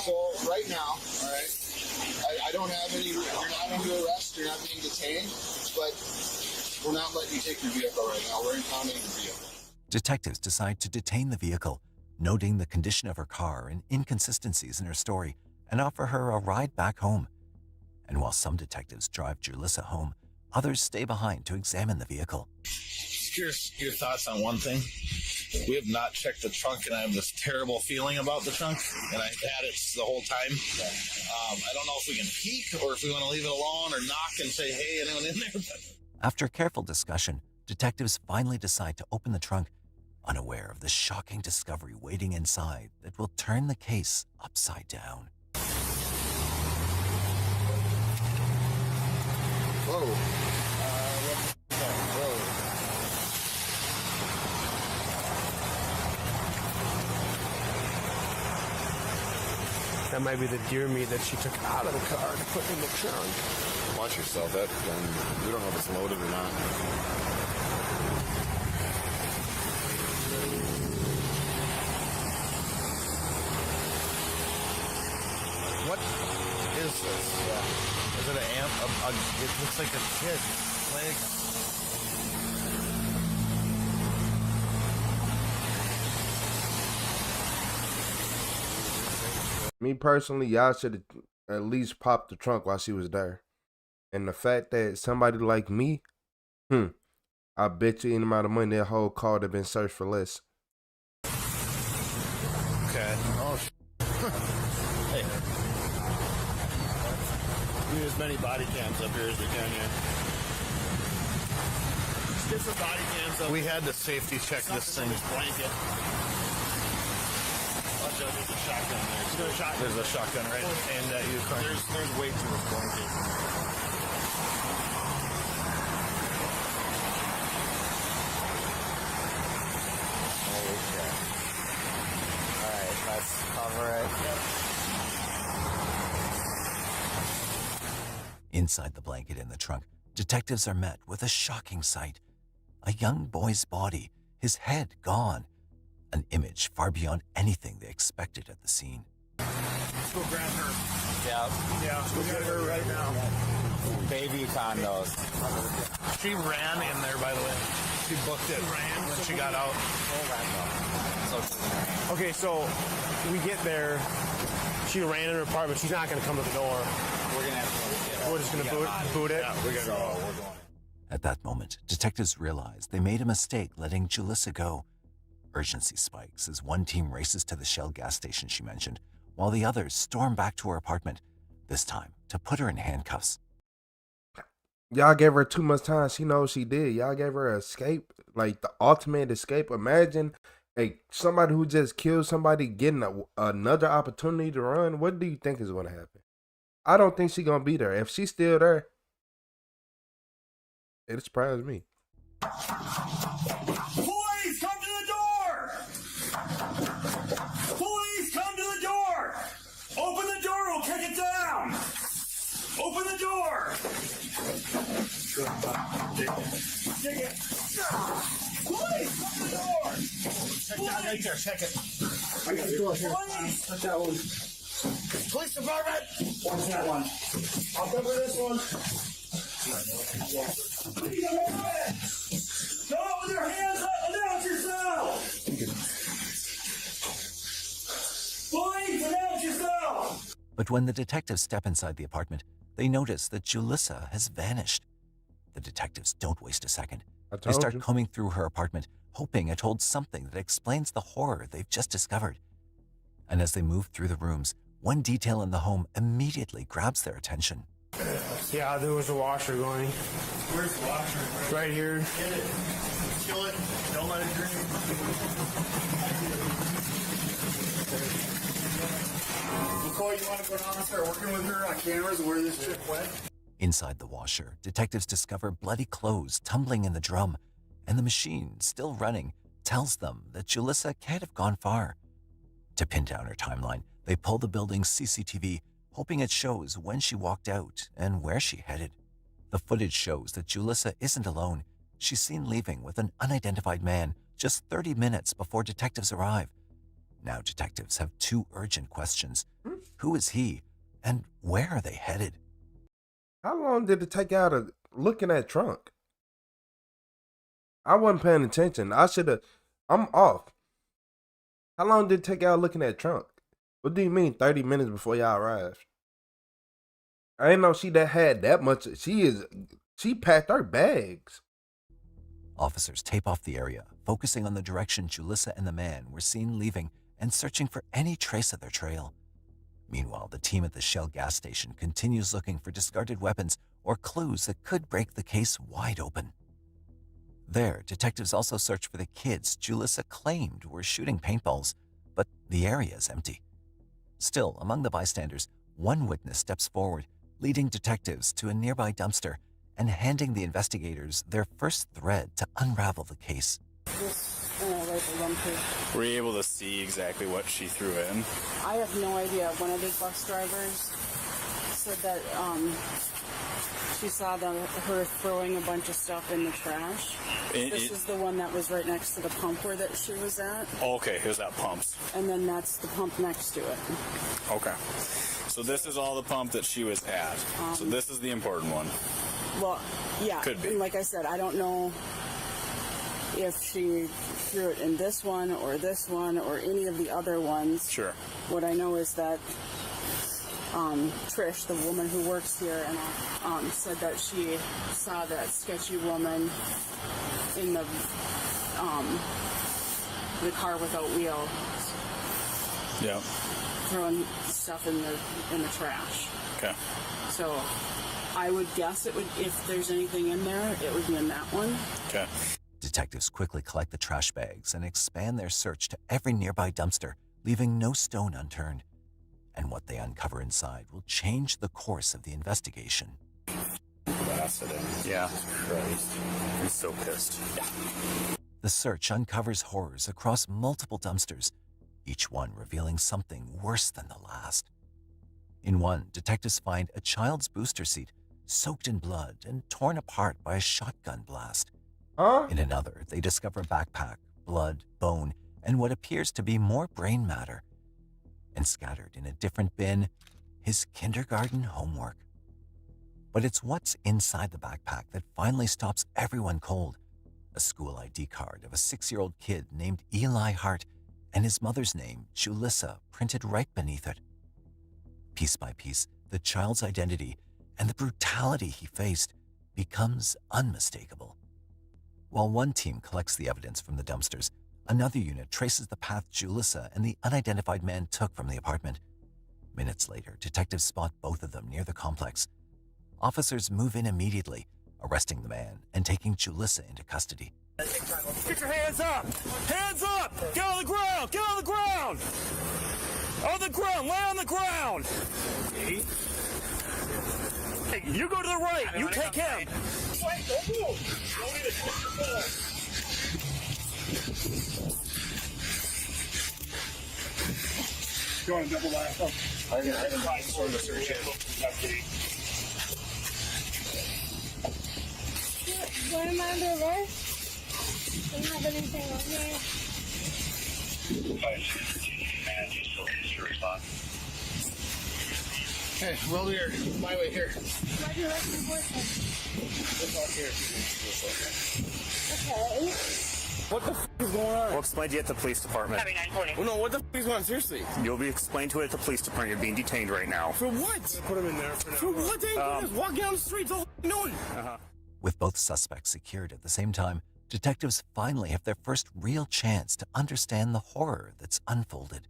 S9: So right now, all right, I don't have any, you're not under arrest, you're not being detained, but we're not letting you take your vehicle right now. We're impounding your vehicle.
S6: Detectives decide to detain the vehicle, noting the condition of her car and inconsistencies in her story, and offer her a ride back home. And while some detectives drive Julissa home, others stay behind to examine the vehicle.
S4: Here's your thoughts on one thing. We have not checked the trunk, and I have this terrible feeling about the trunk, and I've had it the whole time. I don't know if we can peek or if we want to leave it alone or knock and say, hey, anyone in there?
S6: After careful discussion, detectives finally decide to open the trunk, unaware of the shocking discovery waiting inside that will turn the case upside down.
S9: Whoa.
S15: That might be the deer meat that she took out of the car to put in the trunk.
S22: Watch yourself. We don't know if it's loaded or not.
S4: What is this? Is it an amp? It looks like a kid leg.
S1: Me personally, y'all should have at least popped the trunk while she was there. And the fact that somebody like me, I bet you any amount of money that whole car would have been searched for less.
S4: Okay. Oh, hey.
S9: We need as many body cams up here as we can, yeah. Let's get some body cams up.
S4: We had to safety check this thing.
S9: Blanket. There's a shotgun there.
S4: There's a shotgun right and that you car.
S9: There's weight to this blanket.
S7: Okay. Alright, let's cover it.
S6: Inside the blanket in the trunk, detectives are met with a shocking sight. A young boy's body, his head gone. An image far beyond anything they expected at the scene.
S9: Let's go grab her.
S7: Yep.
S15: Yeah, we got her right now.
S7: Baby condos.
S15: She ran in there, by the way. She booked it when she got out. Okay, so we get there. She ran in her apartment. She's not going to come to the door.
S7: We're gonna have to.
S15: We're just going to boot it.
S12: Yeah, we gotta go. We're going.
S6: At that moment, detectives realized they made a mistake letting Julissa go. Urgency spikes as one team races to the Shell gas station she mentioned, while the others storm back to her apartment, this time to put her in handcuffs.
S1: Y'all gave her too much time. She knows she did. Y'all gave her an escape, like the ultimate escape. Imagine somebody who just killed somebody getting another opportunity to run. What do you think is going to happen? I don't think she's going to be there. If she's still there, it surprised me.
S16: Police, come to the door! Police, come to the door! Open the door, we'll kick it down! Open the door! Dig it. Police, come to the door!
S15: Check that right there. Check it.
S16: I got the door here.
S15: Check that one.
S16: Police department! Watch that one. I'll cover this one. Police department! Don't with your hands up! Announce yourself! Police, announce yourself!
S6: But when the detectives step inside the apartment, they notice that Julissa has vanished. The detectives don't waste a second. They start combing through her apartment, hoping it holds something that explains the horror they've just discovered. And as they move through the rooms, one detail in the home immediately grabs their attention.
S15: Yeah, there was a washer going.
S16: Where's the washer?
S15: Right here.
S16: Get it. Kill it. Don't let it drink. McCoy, you want to go down and start working with her on cameras where this chick went?
S6: Inside the washer, detectives discover bloody clothes tumbling in the drum, and the machine, still running, tells them that Julissa can't have gone far. To pin down her timeline, they pull the building's CCTV, hoping it shows when she walked out and where she headed. The footage shows that Julissa isn't alone. She's seen leaving with an unidentified man just 30 minutes before detectives arrive. Now detectives have two urgent questions. Who is he, and where are they headed?
S1: How long did it take out of looking at trunk? I wasn't paying attention. I'm off. How long did it take out looking at trunk? What do you mean 30 minutes before y'all arrived? I didn't know she had that much. She packed her bags.
S6: Officers tape off the area, focusing on the direction Julissa and the man were seen leaving and searching for any trace of their trail. Meanwhile, the team at the Shell gas station continues looking for discarded weapons or clues that could break the case wide open. There, detectives also search for the kids Julissa claimed were shooting paintballs, but the area is empty. Still, among the bystanders, one witness steps forward, leading detectives to a nearby dumpster and handing the investigators their first thread to unravel the case.
S18: Were you able to see exactly what she threw in?
S19: I have no idea. One of the bus drivers said that she saw her throwing a bunch of stuff in the trash. This is the one that was right next to the pump where that she was at.
S18: Oh, okay, here's that pumps.
S19: And then that's the pump next to it.
S18: Okay. So this is all the pump that she was at. So this is the important one.
S19: Well, yeah.
S18: Could be.
S19: And like I said, I don't know if she threw it in this one or any of the other ones.
S18: Sure.
S19: What I know is that Trish, the woman who works here, and said that she saw that sketchy woman in the car without wheels.
S18: Yeah.
S19: Throwing stuff in the trash.
S18: Okay.
S19: So I would guess it would, if there's anything in there, it would be in that one.
S18: Okay.
S6: Detectives quickly collect the trash bags and expand their search to every nearby dumpster, leaving no stone unturned. And what they uncover inside will change the course of the investigation.
S18: Blasted him. Yeah. Christ. He's so pissed. Yeah.
S6: The search uncovers horrors across multiple dumpsters, each one revealing something worse than the last. In one, detectives find a child's booster seat soaked in blood and torn apart by a shotgun blast. In another, they discover a backpack, blood, bone, and what appears to be more brain matter. And scattered in a different bin his kindergarten homework. But it's what's inside the backpack that finally stops everyone cold. A school ID card of a 6-year-old kid named Eli Hart and his mother's name, Julissa, printed right beneath it. Piece by piece, the child's identity and the brutality he faced becomes unmistakable. While one team collects the evidence from the dumpsters, another unit traces the path Julissa and the unidentified man took from the apartment. Minutes later, detectives spot both of them near the complex. Officers move in immediately, arresting the man and taking Julissa into custody.
S16: Get your hands up! Hands up! Get on the ground! Get on the ground! On the ground! Lay on the ground! Hey, you go to the right! You take him! Wait, don't move! Don't need to you want to double laugh up? I can find sort of a search handle.
S10: What am I under arrest? I don't have anything on here.
S15: Hey, well, here. My way here.
S10: Why do you like my boyfriend?
S15: We'll talk here.
S10: Okay.
S15: What the f is going on?
S4: We'll explain to you at the police department.
S15: Well, no, what the f is going on? Seriously.
S4: You'll be explained to it at the police department. You're being detained right now.
S15: For what? Put him in there for now. For what? They ain't doing this. Walk down the street. All noise.
S6: With both suspects secured at the same time, detectives finally have their first real chance to understand the horror that's unfolded.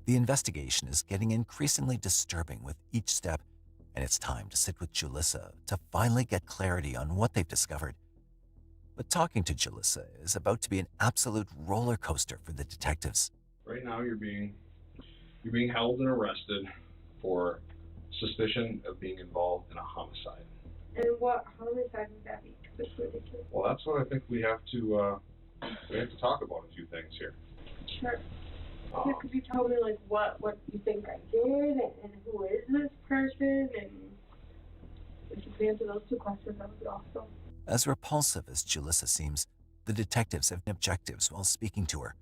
S6: The investigation is getting increasingly disturbing with each step, and it's time to sit with Julissa to finally get clarity on what they've discovered. But talking to Julissa is about to be an absolute roller coaster for the detectives.
S12: Right now you're being held and arrested for suspicion of being involved in a homicide.
S10: And what homicide would that be? Because it's ridiculous.
S12: Well, that's what I think we have to talk about a few things here.
S10: Sure. So could you tell me like what you think I did and who is this person, and if you could answer those two questions, that would be awesome.
S6: As repulsive as Julissa seems, the detectives have objectives while speaking to her.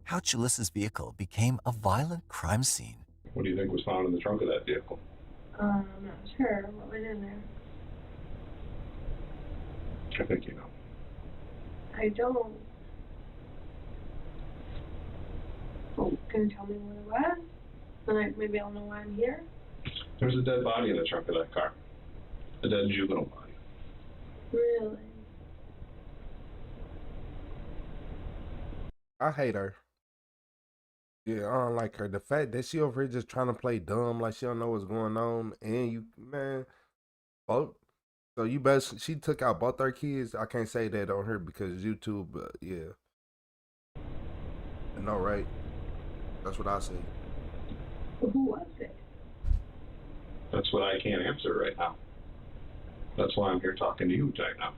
S6: How Julissa's vehicle became a violent crime scene.
S12: What do you think was found in the trunk of that vehicle?
S10: I'm not sure what was in there.
S12: I think you know.
S10: I don't. Well, can you tell me what it was? And maybe I'll know why I'm here.
S12: There's a dead body in the trunk of that car. A dead juvenile body.
S10: Really?
S1: I hate her. Yeah, I don't like her. The fact that she over here just trying to play dumb, like she don't know what's going on, and you, man, both. So you best. She took out both her kids. I can't say that on her because YouTube. But yeah, I know, right? That's what I say.
S10: Who was it?
S12: That's what I can't answer right now. That's why I'm here talking to you right now.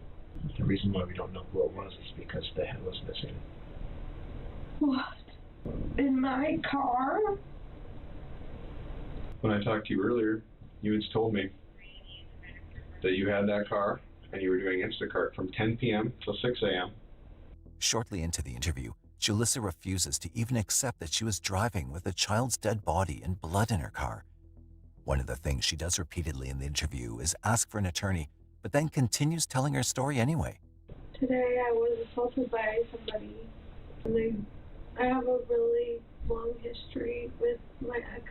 S15: The reason why we don't know who it was is because the head was missing.
S10: What? In my car?
S12: When I talked to you earlier, you had told me that you had that car and you were doing Instacart from 10 p.m. till 6 a.m.
S6: Shortly into the interview, Julissa refuses to even accept that she was driving with a child's dead body and blood in her car. One of the things she does repeatedly in the interview is ask for an attorney, but then continues telling her story anyway.
S10: Today I was assaulted by somebody, and I have a really long history with my ex.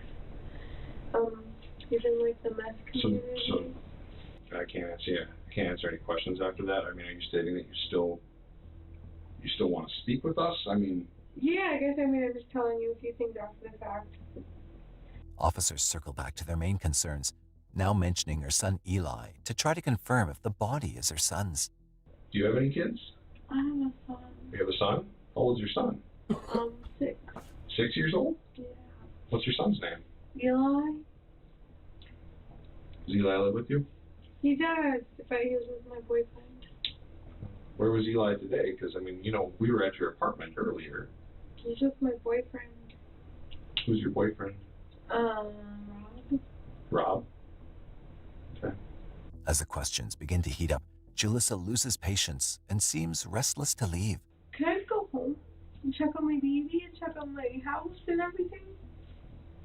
S10: He's in like the meth community.
S12: So I can't answer any questions after that. I mean, are you stating that you still want to speak with us? I mean,
S10: yeah, I guess I'm just telling you a few things after the fact.
S6: Officers circle back to their main concerns, now mentioning her son Eli to try to confirm if the body is her son's.
S12: Do you have any kids?
S10: I have a son.
S12: You have a son? How old is your son?
S10: 6.
S12: 6 years old?
S10: Yeah.
S12: What's your son's name?
S10: Eli?
S12: Does Eli live with you?
S10: He does, but he was with my boyfriend.
S12: Where was Eli today? Because, I mean, we were at your apartment earlier.
S10: He's just my boyfriend.
S12: Who's your boyfriend?
S10: Rob.
S12: Rob? Okay.
S6: As the questions begin to heat up, Julissa loses patience and seems restless to leave.
S10: Can I just go home and check on my baby and check on my house and everything?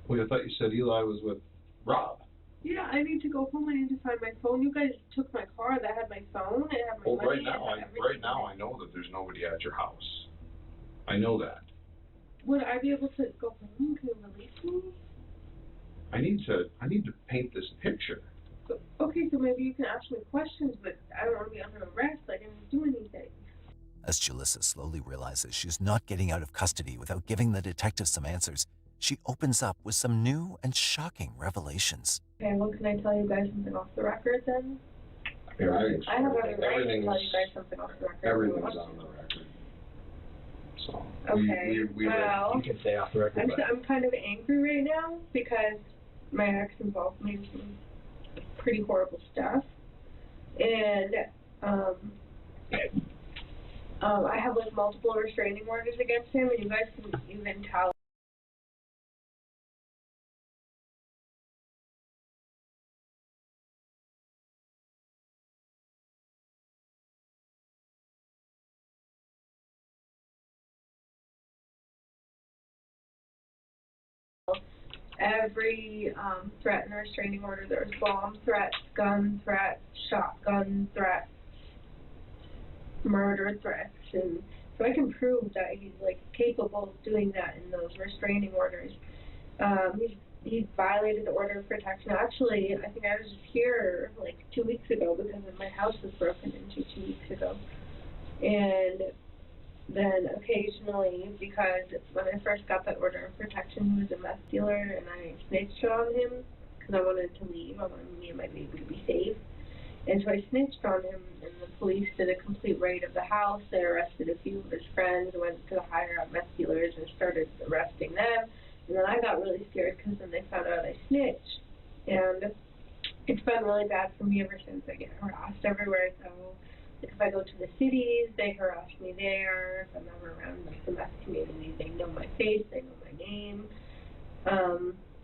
S12: Well, I thought you said Eli was with Rob.
S10: Yeah, I need to go home. I need to find my phone. You guys took my car that had my phone. It had my
S12: Well,
S10: money.
S12: right now I know that there's nobody at your house. I know that.
S10: Would I be able to go home? Can you release me?
S12: I need to paint this picture.
S10: Okay, so maybe you can ask me questions, but I don't want to be under arrest. I didn't do anything.
S6: As Julissa slowly realizes she's not getting out of custody without giving the detective some answers, she opens up with some new and shocking revelations.
S10: Okay, well, can I tell you guys something off the record then?
S12: Yeah,
S10: I have every right to tell you guys something off the record.
S12: Everything's on the record. So
S10: Okay, well,
S3: You can stay off the record.
S10: I'm kind of angry right now because my ex involved me in some pretty horrible stuff, and I have like multiple restraining orders against him, and you guys can even tell. Every threat in the restraining order, there was bomb threats, gun threats, shotgun threats, murder threats, and so I can prove that he's like capable of doing that in those restraining orders. He's violated the order of protection. Actually, I think I was just here like 2 weeks ago because my house was broken into 2 weeks ago, and then occasionally, because when I first got that order of protection, he was a meth dealer, and I snitched on him because I wanted to leave. I wanted me and my baby to be safe. And so I snitched on him, and the police did a complete raid of the house. They arrested a few of his friends, went to the higher-up meth dealers, and started arresting them. And then I got really scared because then they found out I snitched. And it's been really bad for me ever since. I get harassed everywhere I go. If I go to the cities, they harass me there. If I'm ever around like the meth community, they know my face, they know my name.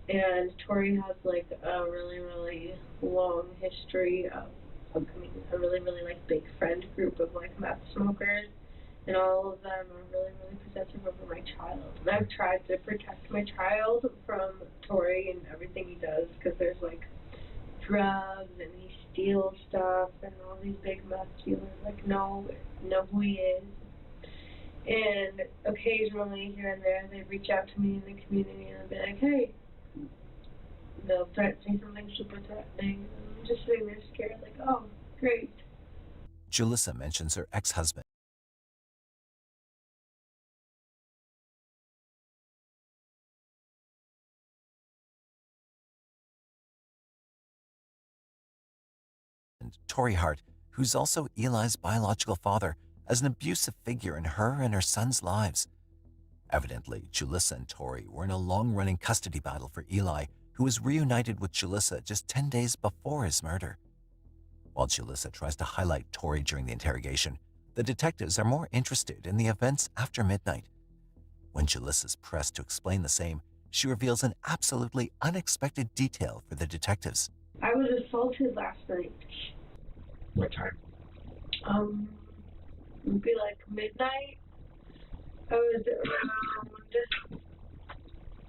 S10: And Tori has like a really, really long history of becoming a really, really like big friend group of like meth smokers. And all of them are really, really possessive over my child. And I've tried to protect my child from Tori and everything he does because there's like drugs and he steals stuff and all these big meth dealers like know who he is. And occasionally here and there they reach out to me in the community and they'll be like, hey, they'll say something super threatening. And I'm just sitting there scared like, oh, great.
S6: Julissa mentions her ex-husband. Tori Hart, who's also Eli's biological father, as an abusive figure in her and her son's lives. Evidently, Julissa and Tori were in a long-running custody battle for Eli, who was reunited with Julissa just 10 days before his murder. While Julissa tries to highlight Tori during the interrogation, the detectives are more interested in the events after midnight. When Julissa's pressed to explain the same, she reveals an absolutely unexpected detail for the detectives.
S10: I was assaulted last night.
S12: What time?
S10: It'd be like midnight. I was around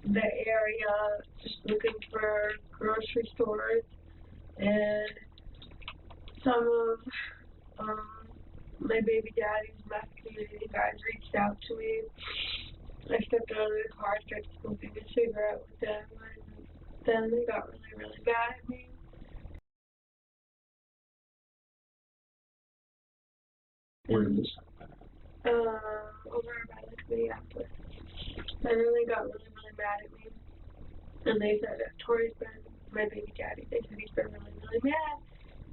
S10: the area just looking for grocery stores, and some of my baby daddy's meth community guys reached out to me. I stepped out of the car, started smoking a cigarette with them, and then they got really, really mad at me.
S12: Where did this happen?
S10: Over by like Minneapolis. And then they got really, really mad at me. And they said that Tori's been my baby daddy. They said he's been really, really mad.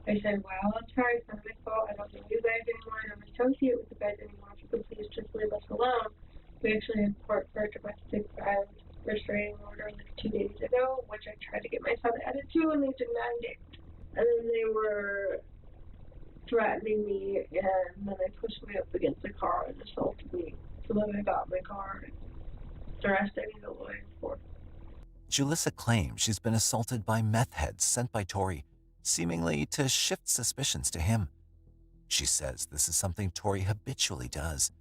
S10: I said, well, I'm sorry, it's not my fault. I don't know you guys anymore. I don't associate with you guys anymore. If you could please just leave us alone. We actually had court for a domestic violence restraining order like 2 days ago, which I tried to get my son added to, and they denied it. And then they were threatening me, and then they pushed me up against the car and assaulted me. So then I got in my car, and the rest I need a lawyer for.
S6: Julissa claims she's been assaulted by meth heads sent by Tori, seemingly to shift suspicions to him. She says this is something Tori habitually does.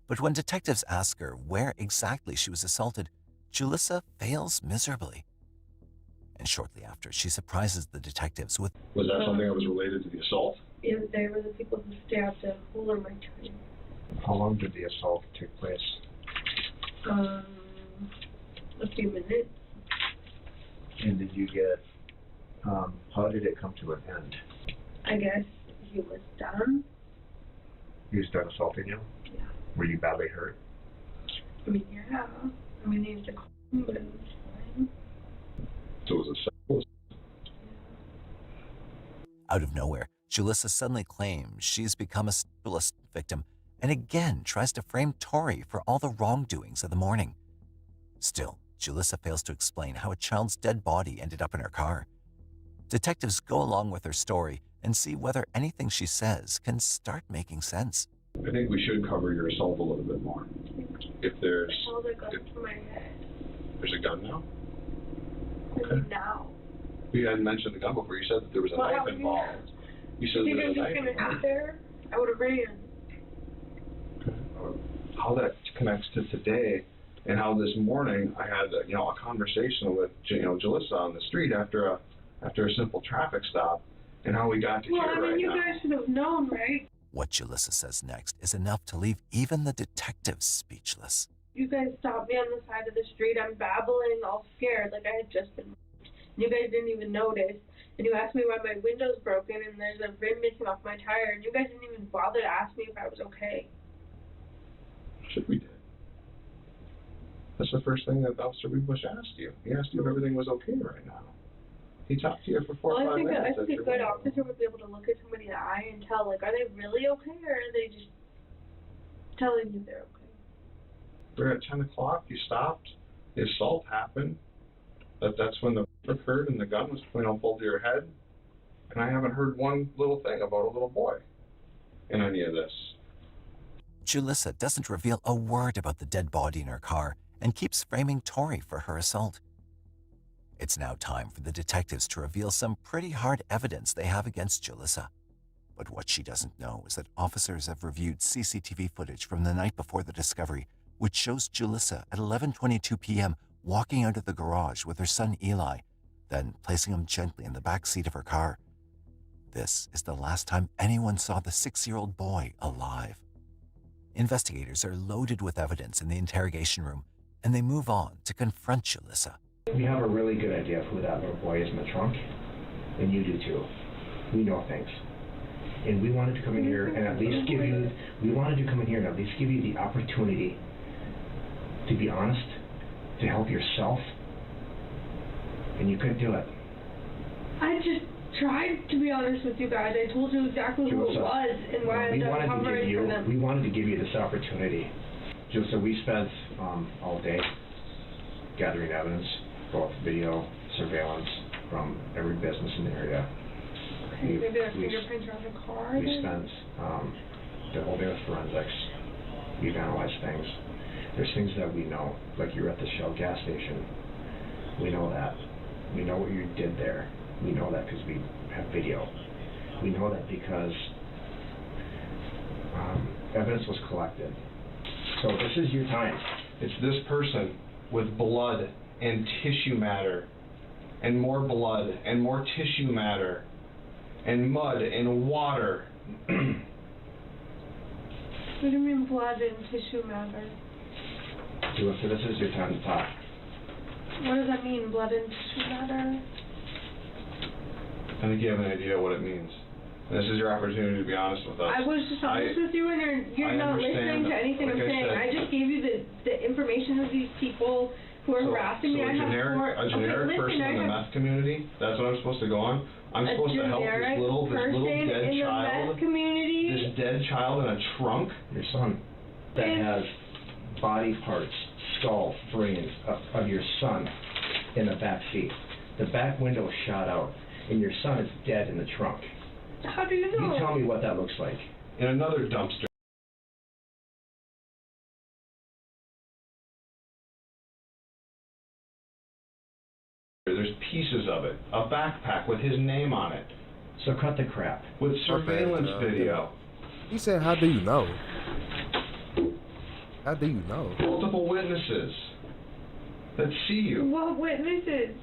S6: But when detectives ask her where exactly she was assaulted, Julissa fails miserably. And shortly after, she surprises the detectives with...
S12: Was that something that was related to the assault?
S10: Yeah, they were the people who stabbed a hole in my time.
S12: How long did the assault take place?
S10: A few minutes.
S2: And did you get, how did it come to an end?
S10: I guess he was done.
S2: He was done assaulting you?
S10: Yeah.
S2: Were you badly hurt?
S10: I mean, yeah. I mean, they used to call him, but it was fine.
S12: So it was a...
S6: Out of nowhere, Julissa suddenly claims she's become a sexual assault victim and again tries to frame Tori for all the wrongdoings of the morning. Still, Julissa fails to explain how a child's dead body ended up in her car. Detectives go along with her story and see whether anything she says can start making sense.
S12: I think we should cover your assault a little bit more. If there's...
S10: I held a gun to my head.
S12: There's a gun now?
S10: Okay. Now.
S12: You hadn't mentioned the gun before. You said that there was a knife involved. You said
S10: You
S12: there was
S10: think
S12: a
S10: I was
S12: knife
S10: just gonna
S12: involved.
S10: sit there? I would have ran.
S12: How that connects to today, and how this morning I had a conversation with Julissa on the street after a simple traffic stop, and how we got to
S10: Well,
S12: here
S10: I mean,
S12: right
S10: you
S12: now.
S10: guys should have known, right?
S6: What Julissa says next is enough to leave even the detectives speechless.
S10: You guys stopped me on the side of the street. I'm babbling, all scared, like I had just been. You guys didn't even notice. And you asked me why my window's broken and there's a rim missing off my tire. And you guys didn't even bother to ask me if I was okay.
S12: Should we did. That's the first thing that Officer Bush asked you. He asked you if everything was okay right now. He talked to you for 4 or 5 minutes.
S10: I think a good officer would be able to look at somebody in the eye and tell, like, are they really okay or are they just telling you they're okay?
S12: We're at 10 o'clock, you stopped, the assault happened, that's when the occurred and the gun was pulled to your head, and I haven't heard one little thing about a little boy in any of this.
S6: Julissa doesn't reveal a word about the dead body in her car and keeps framing Tori for her assault. It's now time for the detectives to reveal some pretty hard evidence they have against Julissa. But what she doesn't know is that officers have reviewed CCTV footage from the night before the discovery, which shows Julissa at 11:22 p.m. walking out of the garage with her son Eli, then placing him gently in the back seat of her car. This is the last time anyone saw the 6-year-old boy alive. Investigators are loaded with evidence in the interrogation room, and they move on to confront Julissa.
S2: We have a really good idea of who that little boy is in the trunk, and you do too. We know things. And we wanted to come in here and at least give you, the opportunity to be honest, to help yourself, and you couldn't do it.
S10: I just tried to be honest with you guys. I told you exactly who it was and why I'm not covering for them.
S2: We wanted to give you this opportunity. So we spent all day gathering evidence, both video, surveillance from every business in the area.
S10: Okay, maybe there's fingerprints around the car.
S2: We spent the whole day with forensics. We've analyzed things. There's things that we know, like you were at the Shell gas station. We know that. We know what you did there. We know that because we have video. We know that because evidence was collected. So this is your time.
S12: It's this person with blood and tissue matter, and more blood and more tissue matter, and mud and water.
S10: What do you mean blood and tissue matter?
S2: So this is your time to talk.
S10: What does that mean, blood and tissue matter?
S12: I think you have an idea what it means. This is your opportunity to be honest with us.
S10: I was just honest with you, and you're not listening to anything I'm saying. I just gave you the information of these people who are harassing me.
S12: A generic person in the meth community, that's what I'm supposed to go on? I'm supposed to help this little dead child, this dead child in a trunk?
S2: Your son that has body parts, skull, brains of your son in the back seat. The back window is shot out, and your son is dead in the trunk.
S10: How do you know?
S2: You tell me what that looks like.
S12: In another dumpster. There's pieces of it. A backpack with his name on it.
S2: So cut the crap.
S12: With surveillance video.
S1: He said, how do you know? How do you know?
S12: Multiple witnesses that see you.
S10: What witnesses?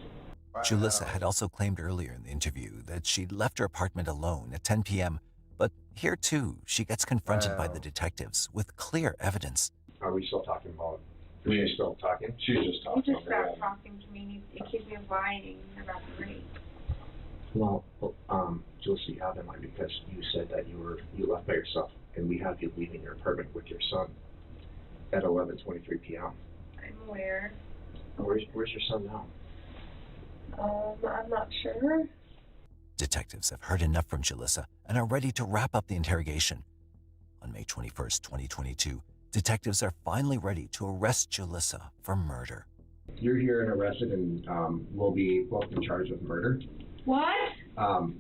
S6: Julissa had also claimed earlier in the interview that she'd left her apartment alone at 10 p.m., but here too, she gets confronted by the detectives with clear evidence.
S2: Are we still talking about? We are still talking? She's just
S10: You
S2: talking.
S10: just stopped talking to me. You keep lying about the rape.
S2: Well, Julissa, you have in mind because you said that you left by yourself, and we have you leaving your apartment with your son at 11:23 p.m.
S10: I'm aware.
S2: Where's your son now?
S10: I'm not sure.
S6: Detectives have heard enough from Julissa and are ready to wrap up the interrogation. On May 21st, 2022, detectives are finally ready to arrest Julissa for murder.
S2: You're here and arrested, and will be both in charge of murder.
S10: What?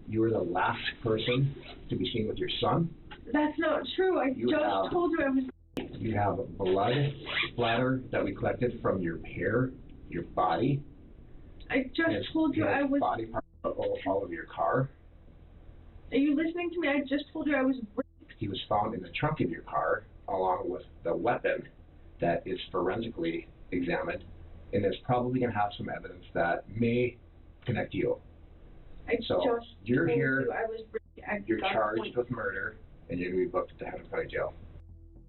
S2: You were the last person to be seen with your son.
S10: That's not true. I just told you I was.
S2: You have blood splatter that we collected from your hair, your body.
S10: I just told you I was.
S2: Body parts all of your car.
S10: Are you listening to me? I just told you I was.
S2: He was found in the trunk of your car, along with the weapon that is forensically examined, and it's probably going to have some evidence that may connect you. You're here. You're charged with murder, and you're going to be booked at the Hennepin County Jail.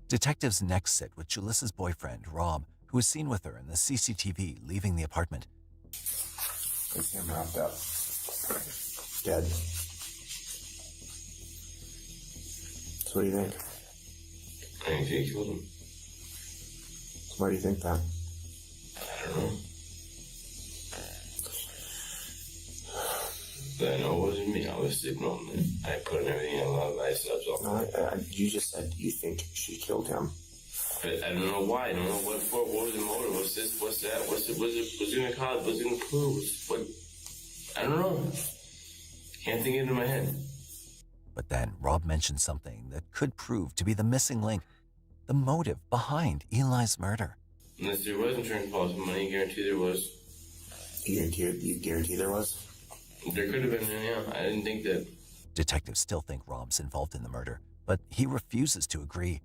S6: Detectives next sit with Julissa's boyfriend, Rob, who was seen with her in the CCTV leaving the apartment.
S22: I see him wrapped up. Dead. So what do you think?
S13: I think they killed him.
S22: Why do you think that?
S13: I don't know. But I know it wasn't me. I was sleeping all night. I put everything in a lot of ice subs all night.
S22: You just said you think she killed him.
S13: But I don't know why. I don't know what for. What was the motive? What's this? What's that? What's it going to cause? What's it going to prove? What? I don't know. Can't think it into my head.
S6: But then Rob mentioned something that could prove to be the missing link, the motive behind Eli's murder.
S13: Unless there was insurance policy money, I guarantee there was.
S22: You guarantee there was?
S13: There could have been, yeah. I didn't think that.
S6: Detectives still think Rob's involved in the murder, but he refuses to agree.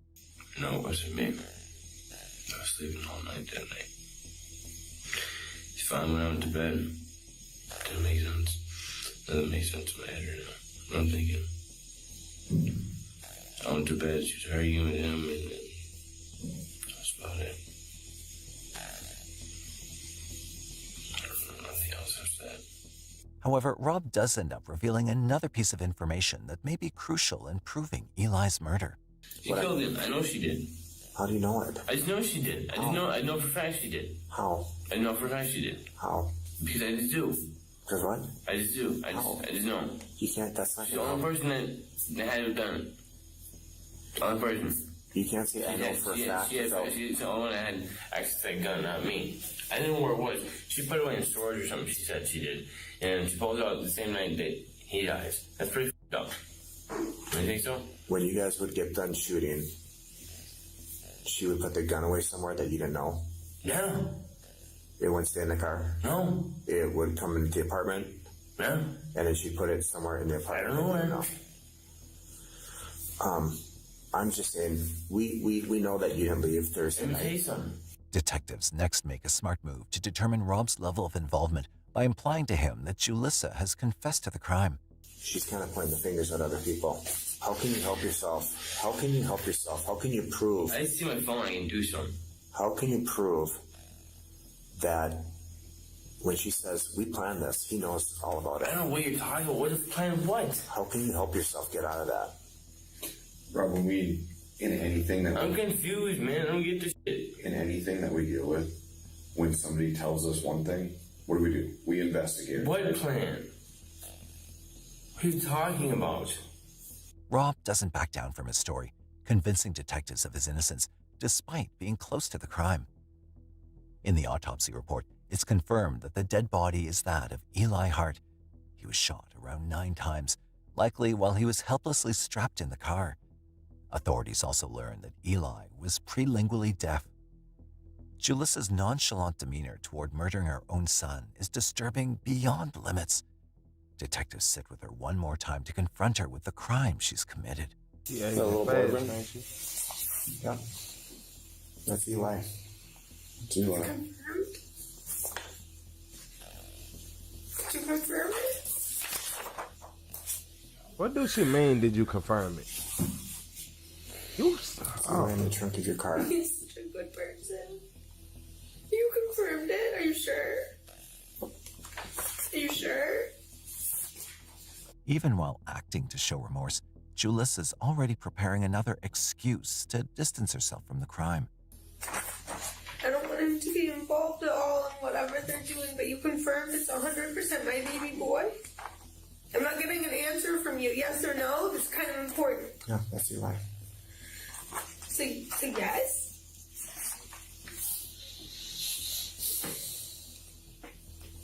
S13: No, it wasn't me. I was sleeping all night that night. He finally went out to bed. Didn't make sense. Doesn't make sense in my head right now. I'm thinking. I went to bed, she was arguing with him, and that's about it. I don't know nothing else after that.
S6: However, Rob does end up revealing another piece of information that may be crucial in proving Eli's murder.
S13: She killed him. I know she did.
S22: How do you know it?
S13: I just know she did. I know for a fact she did.
S22: How?
S13: I know for a fact she did.
S22: How?
S13: Because I just do.
S22: Because what?
S13: I just do. I just know.
S22: You can't, that's not
S13: She's the only person that had to have done it. The only person.
S22: You can't say I know for a fact.
S13: She's the only one that had access to that gun, not me. I didn't know where it was. She put it away in storage or something, she said she did. And she pulled it out the same night that he dies. That's pretty f***ed up. Do you think so?
S22: When you guys would get done shooting, she would put the gun away somewhere that you didn't know?
S13: Yeah.
S22: It wouldn't stay in the car?
S13: No.
S22: It would come into the apartment?
S13: Yeah.
S22: And then she'd put it somewhere in the apartment?
S13: I don't know where.
S22: I'm just saying, we know that you didn't leave Thursday night.
S13: Let me tell you something.
S6: Detectives next make a smart move to determine Rob's level of involvement by implying to him that Julissa has confessed to the crime.
S22: She's kind of pointing the fingers at other people. How can you help yourself? How can you help yourself? How can you prove?
S13: I just see my phone, I can do something.
S22: How can you prove that when she says, we planned this, he knows all about it?
S13: I don't know what you're talking about. What is plan of what?
S22: How can you help yourself get out of that?
S13: Rob, when we, in anything that I'm confused, man. I don't get this shit.
S22: In anything that we deal with, when somebody tells us one thing, what do? We investigate.
S13: What plan? What are you talking about?
S6: Rob doesn't back down from his story, convincing detectives of his innocence, despite being close to the crime. In the autopsy report, it's confirmed that the dead body is that of Eli Hart. He was shot around 9 times, likely while he was helplessly strapped in the car. Authorities also learned that Eli was prelingually deaf. Julissa's nonchalant demeanor toward murdering her own son is disturbing beyond limits. Detectives sit with her one more time to confront her with the crime she's committed.
S22: Yeah, the little boyfriend. Yeah. That's Eli. It's Eli.
S10: To confirm it?
S1: What does she mean? Did you confirm it? You
S22: We're in the trunk of your car.
S10: He's such a good person. You confirmed it? Are you sure? Are you sure?
S6: Even while acting to show remorse, Julissa's already preparing another excuse to distance herself from the crime.
S10: I don't want him to be involved at all in whatever they're doing, but you confirmed it's 100% my baby boy? I'm not getting an answer from you, yes or no. It's kind of important.
S22: No, that's your lie.
S10: So yes?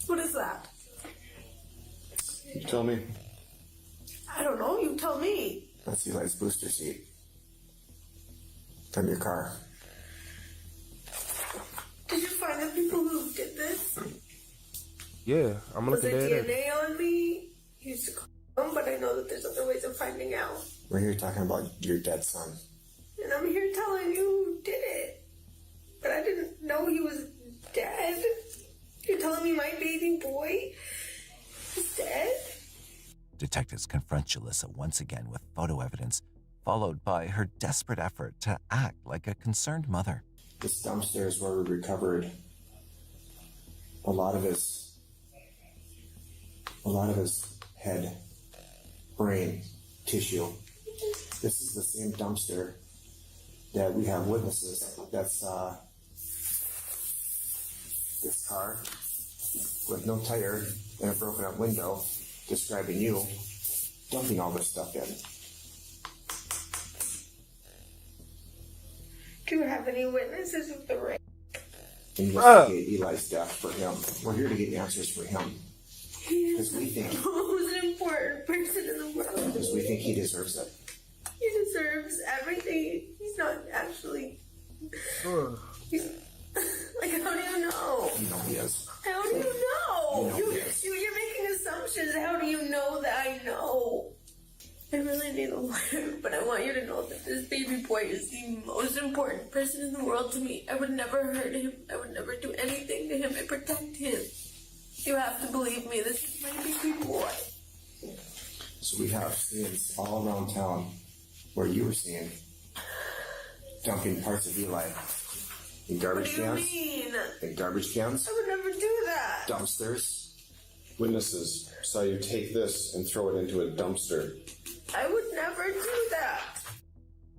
S10: What is that?
S22: You tell me.
S10: I don't know. You tell me.
S22: That's Eli's booster seat. From your car.
S10: Did you find the people who did this?
S1: Yeah, I'm
S10: Was
S1: looking
S10: there
S1: at it.
S10: DNA on me? You used to call them, but I know that there's other ways of finding out.
S22: We're here talking about your dead son.
S10: And I'm here telling you who did it. But I didn't know he was dead. You're telling me my baby boy is dead?
S6: Detectives confront Julissa once again with photo evidence, followed by her desperate effort to act like a concerned mother.
S22: This dumpster is where we recovered a lot of his head, brain, tissue. This is the same dumpster that we have witnesses. That's this car with no tire and a broken up window, describing you dumping all this stuff in.
S10: Do you have any witnesses of the rape?
S22: Investigate Eli's death for him. We're here to get answers for him. Because we think
S10: Who's an important person in the world?
S22: because we think he deserves it.
S10: He deserves everything. He's not actually. He's, like, how do you know?
S22: You know he is.
S10: How do you know?
S22: You know he is.
S10: You're making assumptions. How do you know that I know? I really need a lawyer, but I want you to know that this baby boy is the most important person in the world to me. I would never hurt him. I would never do anything to him. I protect him. You have to believe me. This is my baby boy.
S22: So we have scenes all around town where you were seen dumping parts of Eli in garbage
S10: What do
S22: cans.
S10: you mean?
S22: In garbage cans,
S10: I would never do that.
S22: dumpsters.
S11: Witnesses saw you take this and throw it into a dumpster.
S10: I would never do that.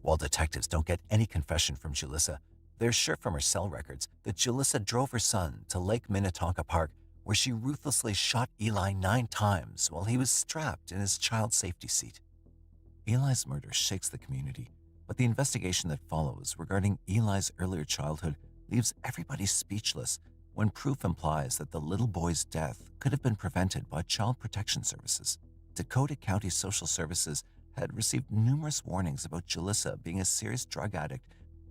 S6: While detectives don't get any confession from Julissa, they're sure from her cell records that Julissa drove her son to Lake Minnetonka Park, where she ruthlessly shot Eli 9 times while he was strapped in his child safety seat. Eli's murder shakes the community, but the investigation that follows regarding Eli's earlier childhood leaves everybody speechless when proof implies that the little boy's death could have been prevented by Child Protection Services. Dakota County Social Services had received numerous warnings about Julissa being a serious drug addict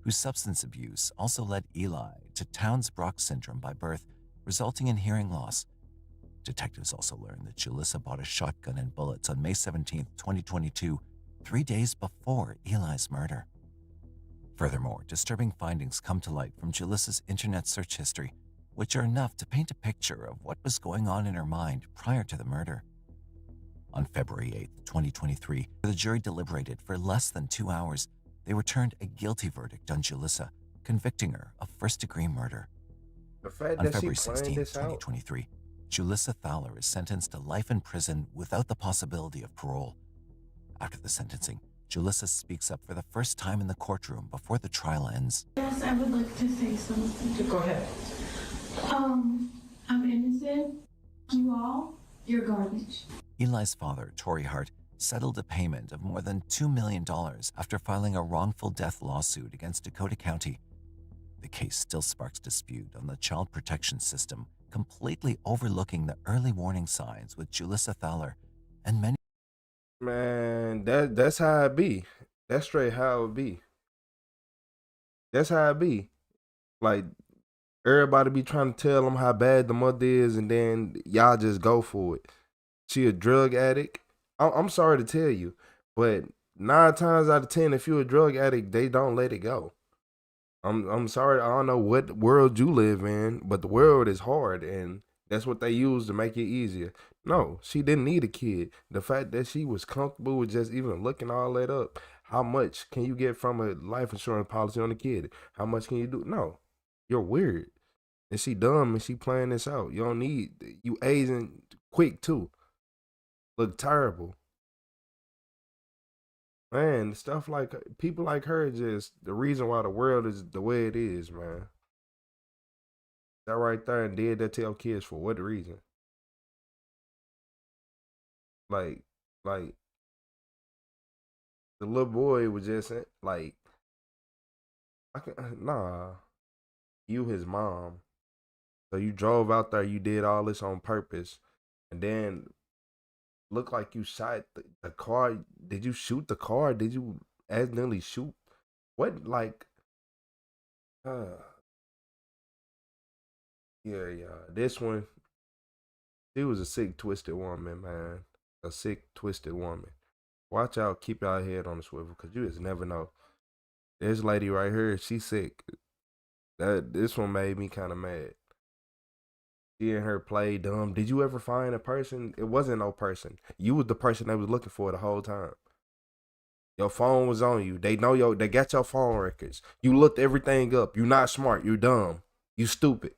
S6: whose substance abuse also led Eli to Townes-Brock syndrome by birth, resulting in hearing loss. Detectives also learned that Julissa bought a shotgun and bullets on May 17, 2022, 3 days before Eli's murder. Furthermore, disturbing findings come to light from Julissa's internet search history, which are enough to paint a picture of what was going on in her mind prior to the murder. On February 8, 2023, the jury deliberated for less than 2 hours. They returned a guilty verdict on Julissa, convicting her of first-degree murder.
S1: The fact
S6: On
S1: that
S6: February
S1: she planned
S6: 16,
S1: this out.
S6: 2023, Julissa Thaler is sentenced to life in prison without the possibility of parole. After the sentencing, Julissa speaks up for the first time in the courtroom before the trial ends.
S17: Yes, I would like to say something.
S23: Go ahead.
S17: I'm innocent. You all, you're garbage.
S6: Eli's father, Torrey Hart, settled a payment of more than $2 million after filing a wrongful death lawsuit against Dakota County. The case still sparks dispute on the child protection system, completely overlooking the early warning signs with Julissa Thaler and many.
S1: Man, that's how it be. That's straight how it be. That's how it be. Like, everybody be trying to tell them how bad the mother is, and then y'all just go for it. She a drug addict. I'm sorry to tell you, but 9 times out of 10, if you're a drug addict, they don't let it go. I'm sorry. I don't know what world you live in, but the world is hard, and that's what they use to make it easier. No, she didn't need a kid. The fact that she was comfortable with just even looking all that up, how much can you get from a life insurance policy on a kid? How much can you do? No, you're weird. And she dumb and she playing this out. You don't need, you aging quick too. Look terrible. Man, stuff like people like her is just the reason why the world is the way it is, man. That right there and did that to your kids for what reason? Like, like the little boy was just like, I can nah. You his mom, so you drove out there. You did all this on purpose, and then look like you shot the car. Did you shoot the car? Did you accidentally shoot? What like? Uh, yeah. This one, she was a sick, twisted woman, man. A sick, twisted woman. Watch out, keep your head on the swivel, cause you just never know. This lady right here, she's sick. This one made me kind of mad. Seeing her play dumb. Did you ever find a person? It wasn't no person. You was the person they was looking for the whole time. Your phone was on you. They know they got your phone records. You looked everything up. You not smart. You dumb. You stupid.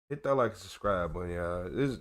S1: Hit that like and subscribe button, y'all.